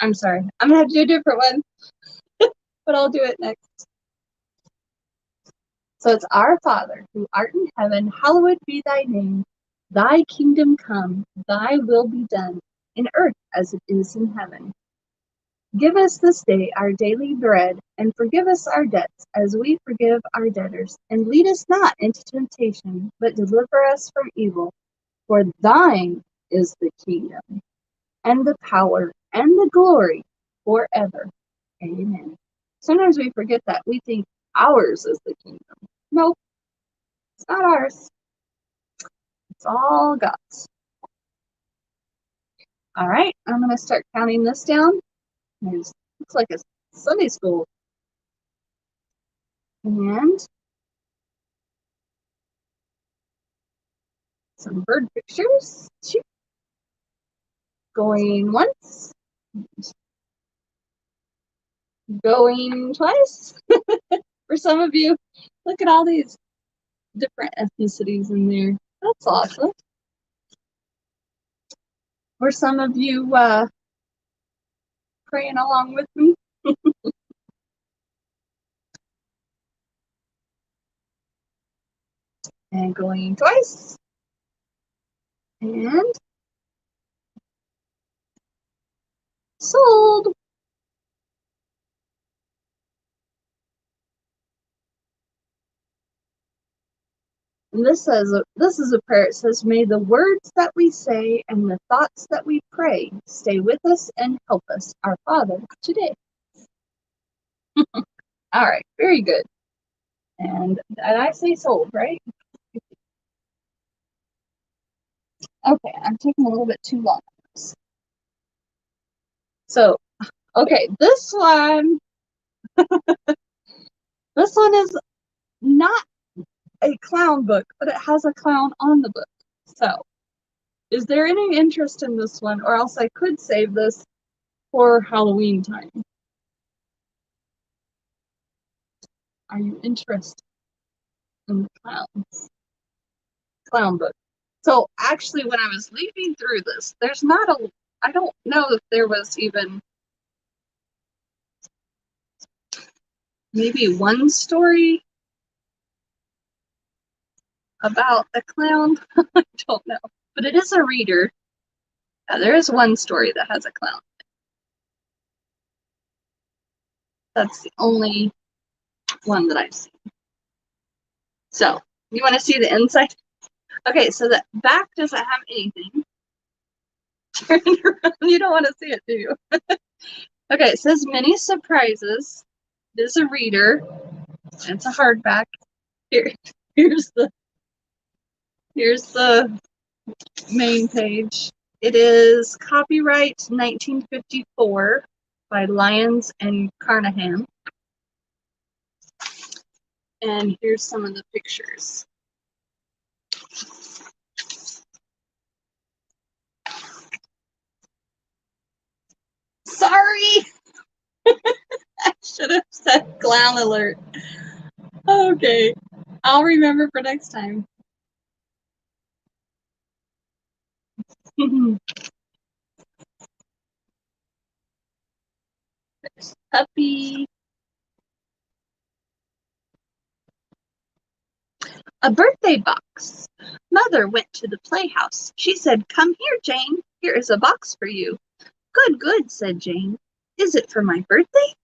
I'm sorry. I'm gonna have to do a different one, but I'll do it next. So it's Our Father, who art in heaven, hallowed be thy name. Thy kingdom come, thy will be done, in earth as it is in heaven. Give us this day our daily bread, and forgive us our debts as we forgive our debtors. And lead us not into temptation, but deliver us from evil. For thine is the kingdom, and the power, and the glory forever. Amen. Sometimes we forget that. We think ours is the kingdom. Nope, it's not ours. It's all God's. All right, I'm going to start counting this down. It looks like a Sunday school. And some bird pictures. Going once. Going twice. For some of you, look at all these different ethnicities in there. That's awesome. For some of you praying along with me. And going twice. And sold. And this is a prayer. It says, may the words that we say and the thoughts that we pray stay with us and help us, our Father, today. All right, very good. And I say sold, right? Okay, I'm taking a little bit too long on this. So, okay, this one is not a clown book, but it has a clown on the book. So, is there any interest in this one, or else I could save this for Halloween time? Are you interested in the clown book? So actually, when I was leafing through this, there's not a, I don't know if there was even maybe one story about the clown. I don't know, but it is a reader. There is one story that has a clown. That's the only one that I've seen. So, you want to see the inside? Okay, so the back doesn't have anything. Turn around. You don't want to see it, do you? Okay, it says many surprises. It is a reader. It's a hardback. Here's the main page. It is copyright 1954 by Lyons and Carnahan. And here's some of the pictures. Sorry! I should have said clown alert. Okay, I'll remember for next time. There's puppy. A birthday box. Mother went to the playhouse. She said, "Come here, Jane. Here is a box for you." "Good, good," said Jane. "Is it for my birthday?"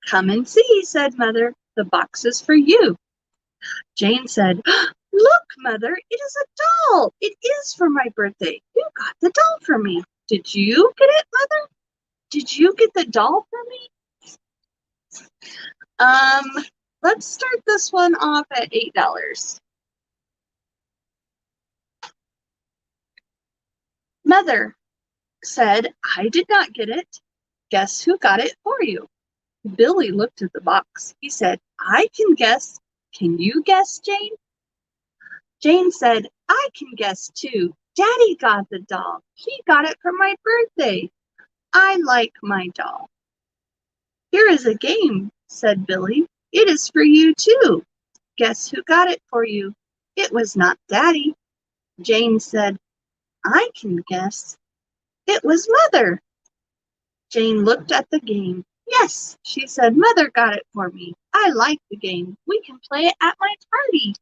"Come and see," said Mother. "The box is for you." Jane said, "Look, Mother, it is a doll. It is for my birthday. You got the doll for me. Did you get it, Mother? Did you get the doll for me?" Let's start this one off at $8. Mother said, "I did not get it. Guess who got it for you?" Billy looked at the box. He said, "I can guess. Can you guess, Jane?" Jane said, "I can guess too. Daddy got the doll. He got it for my birthday. I like my doll." "Here is a game," said Billy. "It is for you too. Guess who got it for you?" It was not Daddy. Jane said, "I can guess. It was Mother." Jane looked at the game. "Yes," she said, "Mother got it for me. I like the game. We can play it at my party."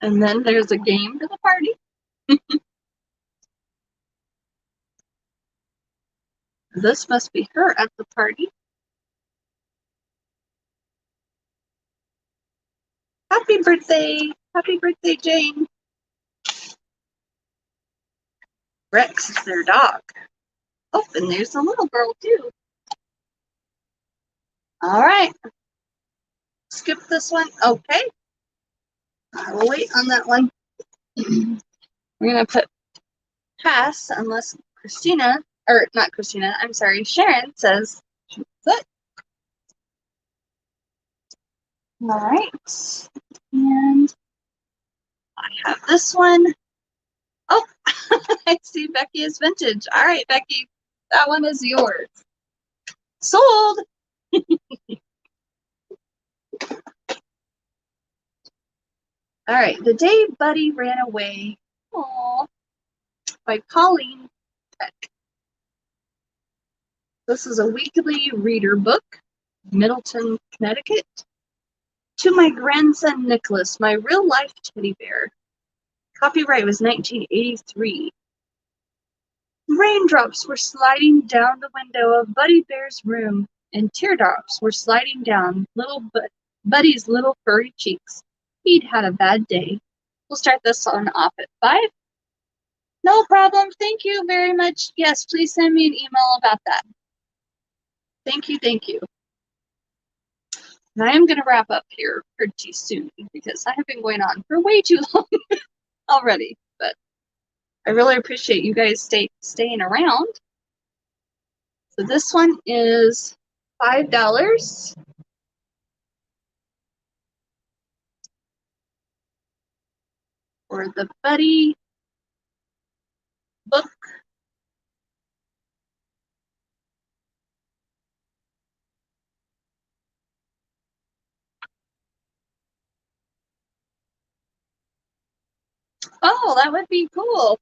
And then there's a game to the party. This must be her at the party. Happy birthday! Happy birthday, Jane! Rex is their dog. Oh, and there's a little girl too. All right. Skip this one. Okay. I will wait on that one. We're going to put pass unless Christina, or not Christina, I'm sorry, Sharon says good. All right. And I have this one. Oh, I see Becky is vintage. All right, Becky, that one is yours. Sold. All right, The Day Buddy Ran Away. Aww. By Colleen Peck. This is a weekly reader book, Middleton, Connecticut. To my grandson Nicholas, my real life teddy bear. Copyright was 1983. Raindrops were sliding down the window of Buddy Bear's room, and teardrops were sliding down Buddy's little furry cheeks. He'd had a bad day. We'll start this one off at 5. No problem. Thank you very much. Yes, please send me an email about that. Thank you, thank you. And I am going to wrap up here pretty soon because I have been going on for way too long already. But I really appreciate you guys staying around. So this one is $5. For the Buddy book. Oh, that would be cool.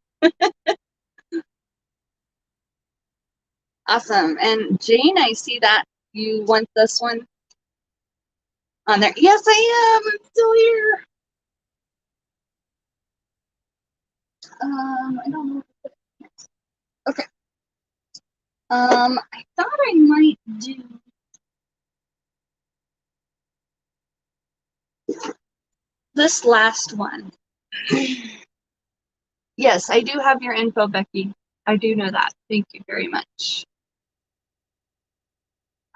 Awesome. And Jane, I see that you want this one on there. Yes, I am. I'm still here. I don't know. Okay. I thought I might do this last one. Yes, I do have your info, Becky. I do know that. Thank you very much.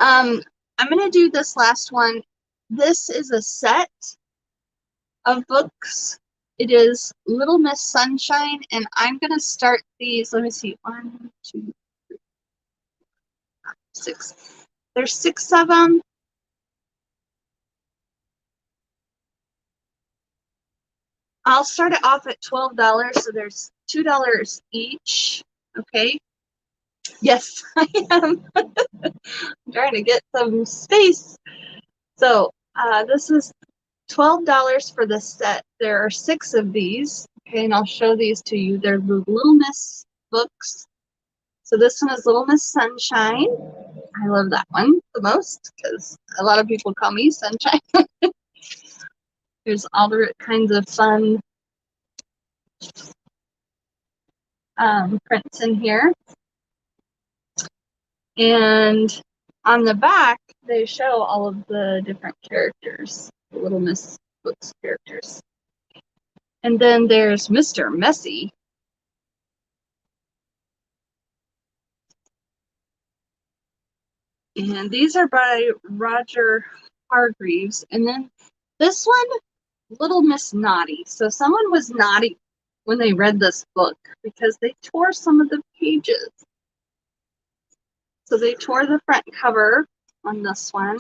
I'm gonna do this last one. This is a set of books. It is Little Miss Sunshine, and I'm gonna start these. Let me see. 1, 2, 3, 6. There's 6 of them. I'll start it off at $12, so there's $2 each. Okay. Yes, I am. I'm trying to get some space. So this is $12 for the set. There are 6 of these. Okay, and I'll show these to you. They're the Little Miss books. So this one is Little Miss Sunshine. I love that one the most because a lot of people call me Sunshine. There's all the kinds of fun prints in here. And on the back, they show all of the different characters, the Little Miss books characters. And then there's Mr. Messy. And these are by Roger Hargreaves. And then this one, Little Miss Naughty. So someone was naughty when they read this book because they tore some of the pages. So they tore the front cover on this one.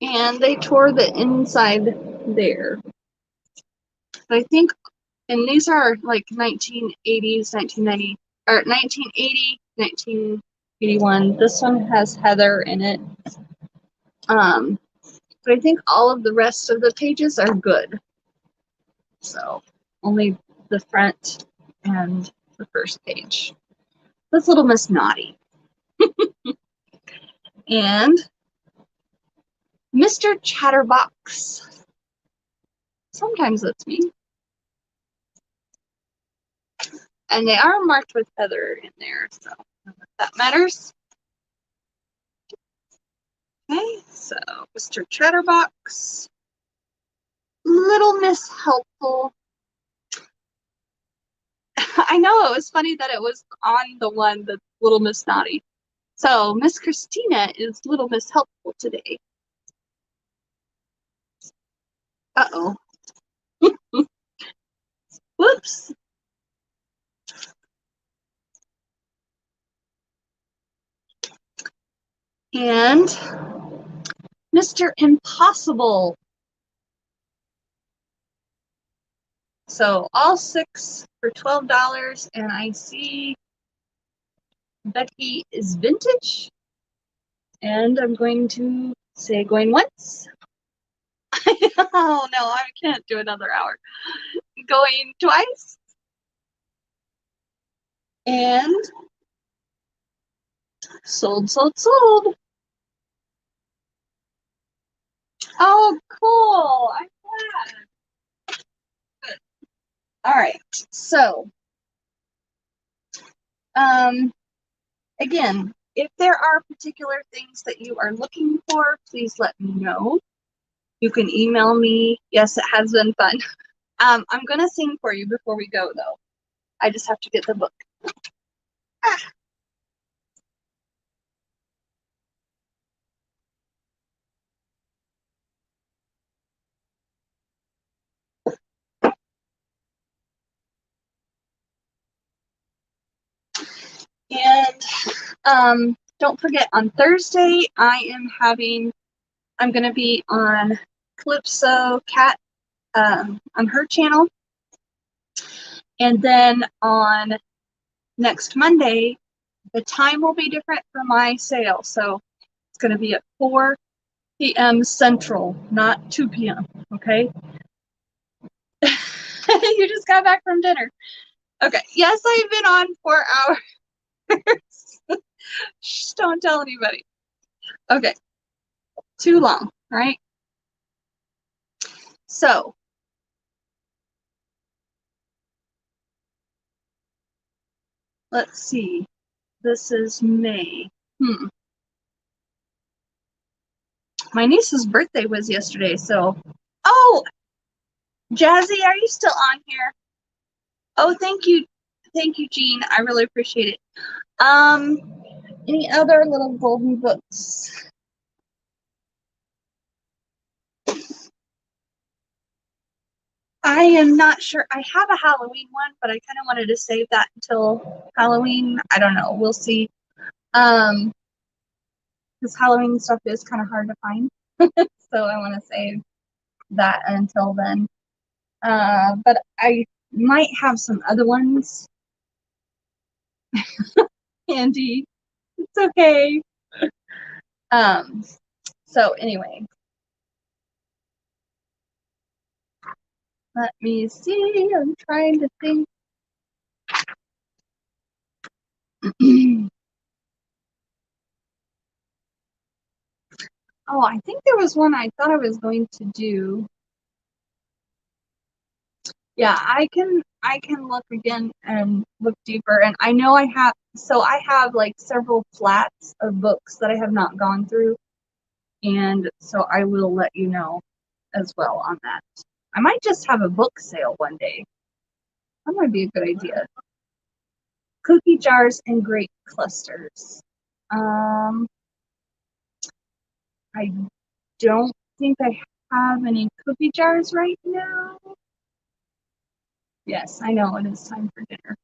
And they tore the inside there. I think, and these are like 1980s, 1990, or 1980, 1981. This one has Heather in it. But I think all of the rest of the pages are good. So only the front and the first page. That's Little Miss Naughty. And Mr. Chatterbox. Sometimes that's me. And they are marked with Heather in there, so that matters. Okay, so Mr. Chatterbox. Little Miss Helpful. I know, it was funny that it was on the one that's Little Miss Naughty. So Miss Christina is Little Miss Helpful today. Uh-oh. Whoops. And Mr. Impossible. So all 6 for $12, and I see Becky is vintage. And I'm going to say going once. Oh no, I can't do another hour. Going twice. And sold, sold, sold. Oh, cool. I'm glad. Good. All right. So, again, if there are particular things that you are looking for, please let me know. You can email me. Yes, it has been fun. I'm going to sing for you before we go, though. I just have to get the book. Ah. And Don't forget, on Thursday, I'm going to be on Calypso Cat, on her channel. And then on next Monday, the time will be different for my sale. So it's going to be at 4 p.m. Central, not 2 p.m. Okay. You just got back from dinner. Okay. Yes, I've been on 4 hours. Shh, don't tell anybody. Okay. Too long, right? So let's see. This is May. My niece's birthday was yesterday, so. Oh, Jazzy, are you still on here? Oh, thank you. Thank you, Jean. I really appreciate it. Any other little golden books? I am not sure. I have a Halloween one, but I kind of wanted to save that until Halloween. I don't know. We'll see. Because Halloween stuff is kind of hard to find. So I want to save that until then. But I might have some other ones. Andy, it's okay. So anyway, let me see. I'm trying to think. Oh, I think there was one I thought I was going to do. Yeah, I can look again and look deeper. And I know I have like several flats of books that I have not gone through. And so I will let you know as well on that. I might just have a book sale one day. That might be a good idea. Cookie jars and grape clusters. I don't think I have any cookie jars right now. Yes, I know it is time for dinner.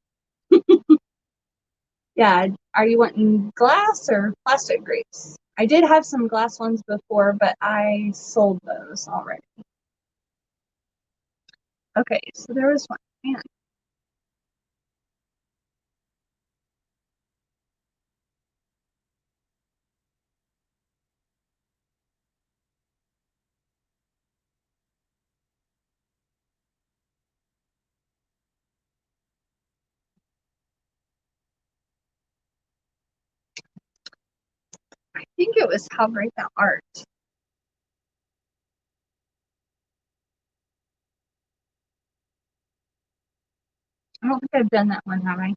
Yeah, are you wanting glass or plastic grapes? I did have some glass ones before, but I sold those already. Okay, so there was one. Man. I think it was How Great Thou Art. I don't think I've done that one, have I?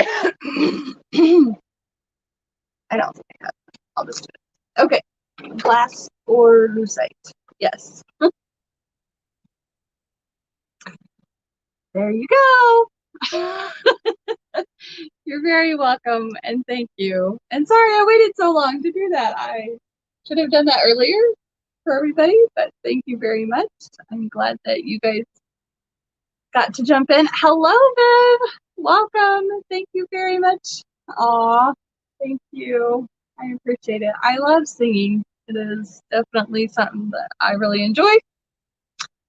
I don't think I have. I'll just do it. Okay, glass or lucite. Yes. There you go. You're very welcome, and thank you. And sorry I waited so long to do that. I should have done that earlier for everybody, but thank you very much. I'm glad that you guys got to jump in. Hello, Viv. Welcome. Thank you very much. Aw, thank you. I appreciate it. I love singing. It is definitely something that I really enjoy.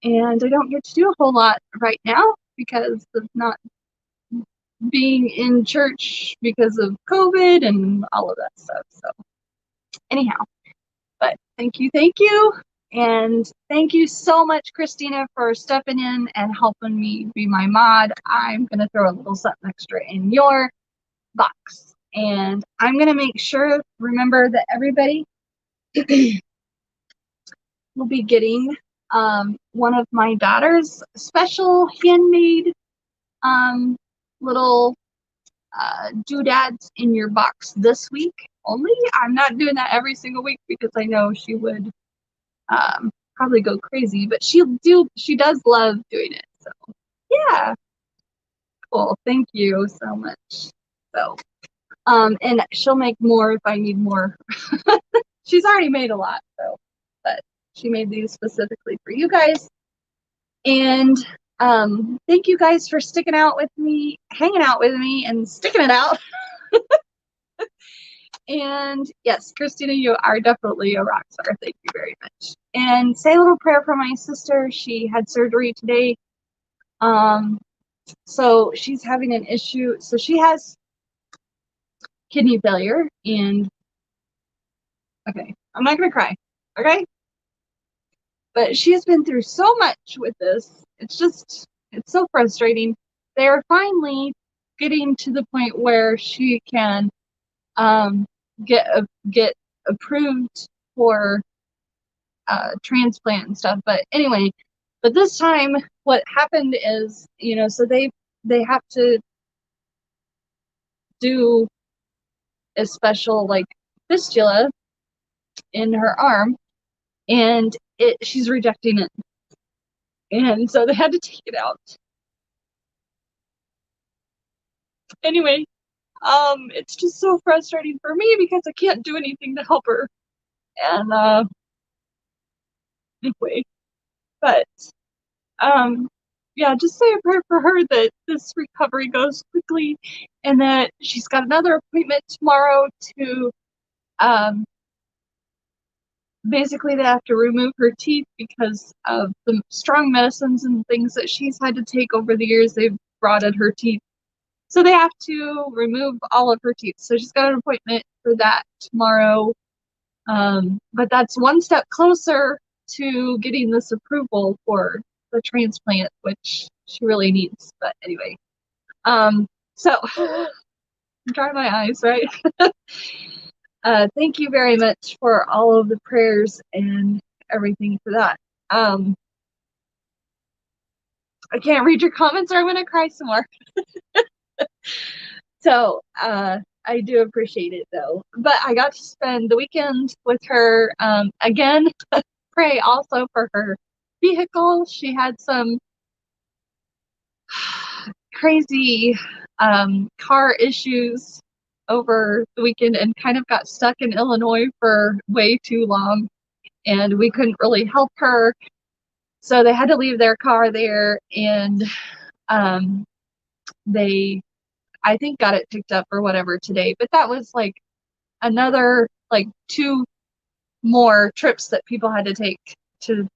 And I don't get to do a whole lot right now because of not being in church because of COVID and all of that stuff. So anyhow, but thank you. And thank you so much, Christina, for stepping in and helping me be my mod. I'm going to throw a little something extra in your box. And I'm going to make sure, remember that everybody will be getting one of my daughter's special handmade little doodads in your box this week only. I'm not doing that every single week because I know she would probably go crazy, but she does love doing it. So yeah, cool. Thank you so much. So and she'll make more if I need more. She's already made a lot, so but she made these specifically for you guys. And thank you guys for sticking out with me, hanging out with me, and sticking it out. And yes, Christina, you are definitely a rock star. Thank you very much. And say a little prayer for my sister. She had surgery today. So she's having an issue. So she has kidney failure. And okay, I'm not going to cry. Okay? But she has been through so much with this. It's so frustrating. They are finally getting to the point where she can get approved for transplant and stuff. But anyway, but this time what happened is, so they have to do a special like fistula in her arm, and she's rejecting it, and so they had to take it out. Anyway, it's just so frustrating for me because I can't do anything to help her. And anyway, but yeah, just say a prayer for her that this recovery goes quickly, and that she's got another appointment tomorrow to basically they have to remove her teeth because of the strong medicines and things that she's had to take over the years. They've rotted her teeth. So they have to remove all of her teeth. So she's got an appointment for that tomorrow. But that's one step closer to getting this approval for the transplant, which she really needs. But anyway, so I'm drying my eyes, right? Thank you very much for all of the prayers and everything for that. I can't read your comments or I'm going to cry some more. So, I do appreciate it though. But I got to spend the weekend with her. Again, pray also for her vehicle. She had some crazy car issues over the weekend and kind of got stuck in Illinois for way too long, and we couldn't really help her. So they had to leave their car there, and they, I think, got it picked up or whatever today. But that was like another like 2 more trips that people had to take to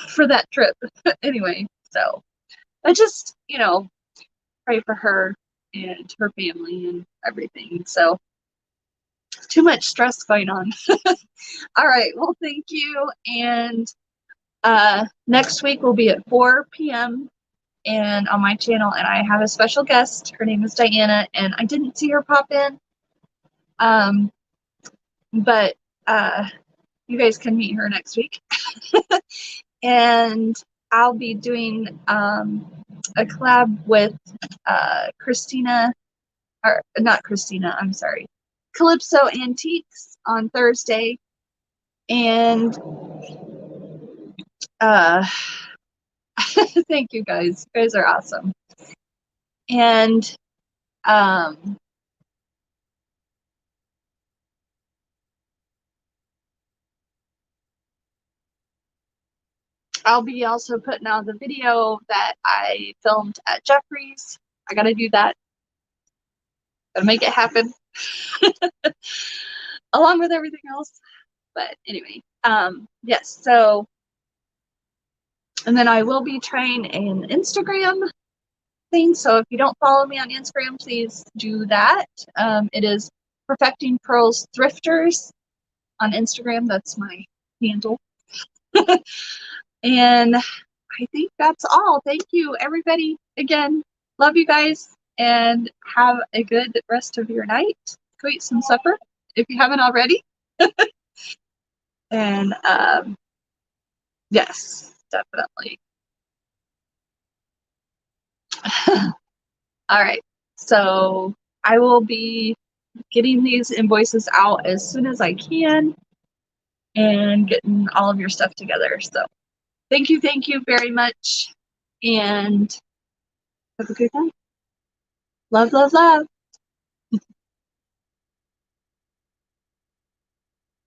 for that trip. Anyway, so I just, pray for her and her family and everything. So too much stress going on. All right, well, thank you. And next week will be at 4 p.m. and on my channel, and I have a special guest. Her name is Diana, and I didn't see her pop in. But you guys can meet her next week. And I'll be doing a collab with Christina, or not Christina, I'm sorry, Calypso Antiques on Thursday. And thank you guys. You guys are awesome. And I'll be also putting out the video that I filmed at Jeffrey's. I gotta do that. Gotta make it happen. Along with everything else. But anyway, yes, so, and then I will be trying an Instagram thing. So if you don't follow me on Instagram, please do that. It is Perfecting Pearls Thrifters on Instagram. That's my handle. And I think that's all. Thank you, everybody. Again, love you guys, and have a good rest of your night. Go eat some supper if you haven't already. And yes, definitely. All right, so I will be getting these invoices out as soon as I can and getting all of your stuff together. So thank you very much, and have a good night. Love, love, love.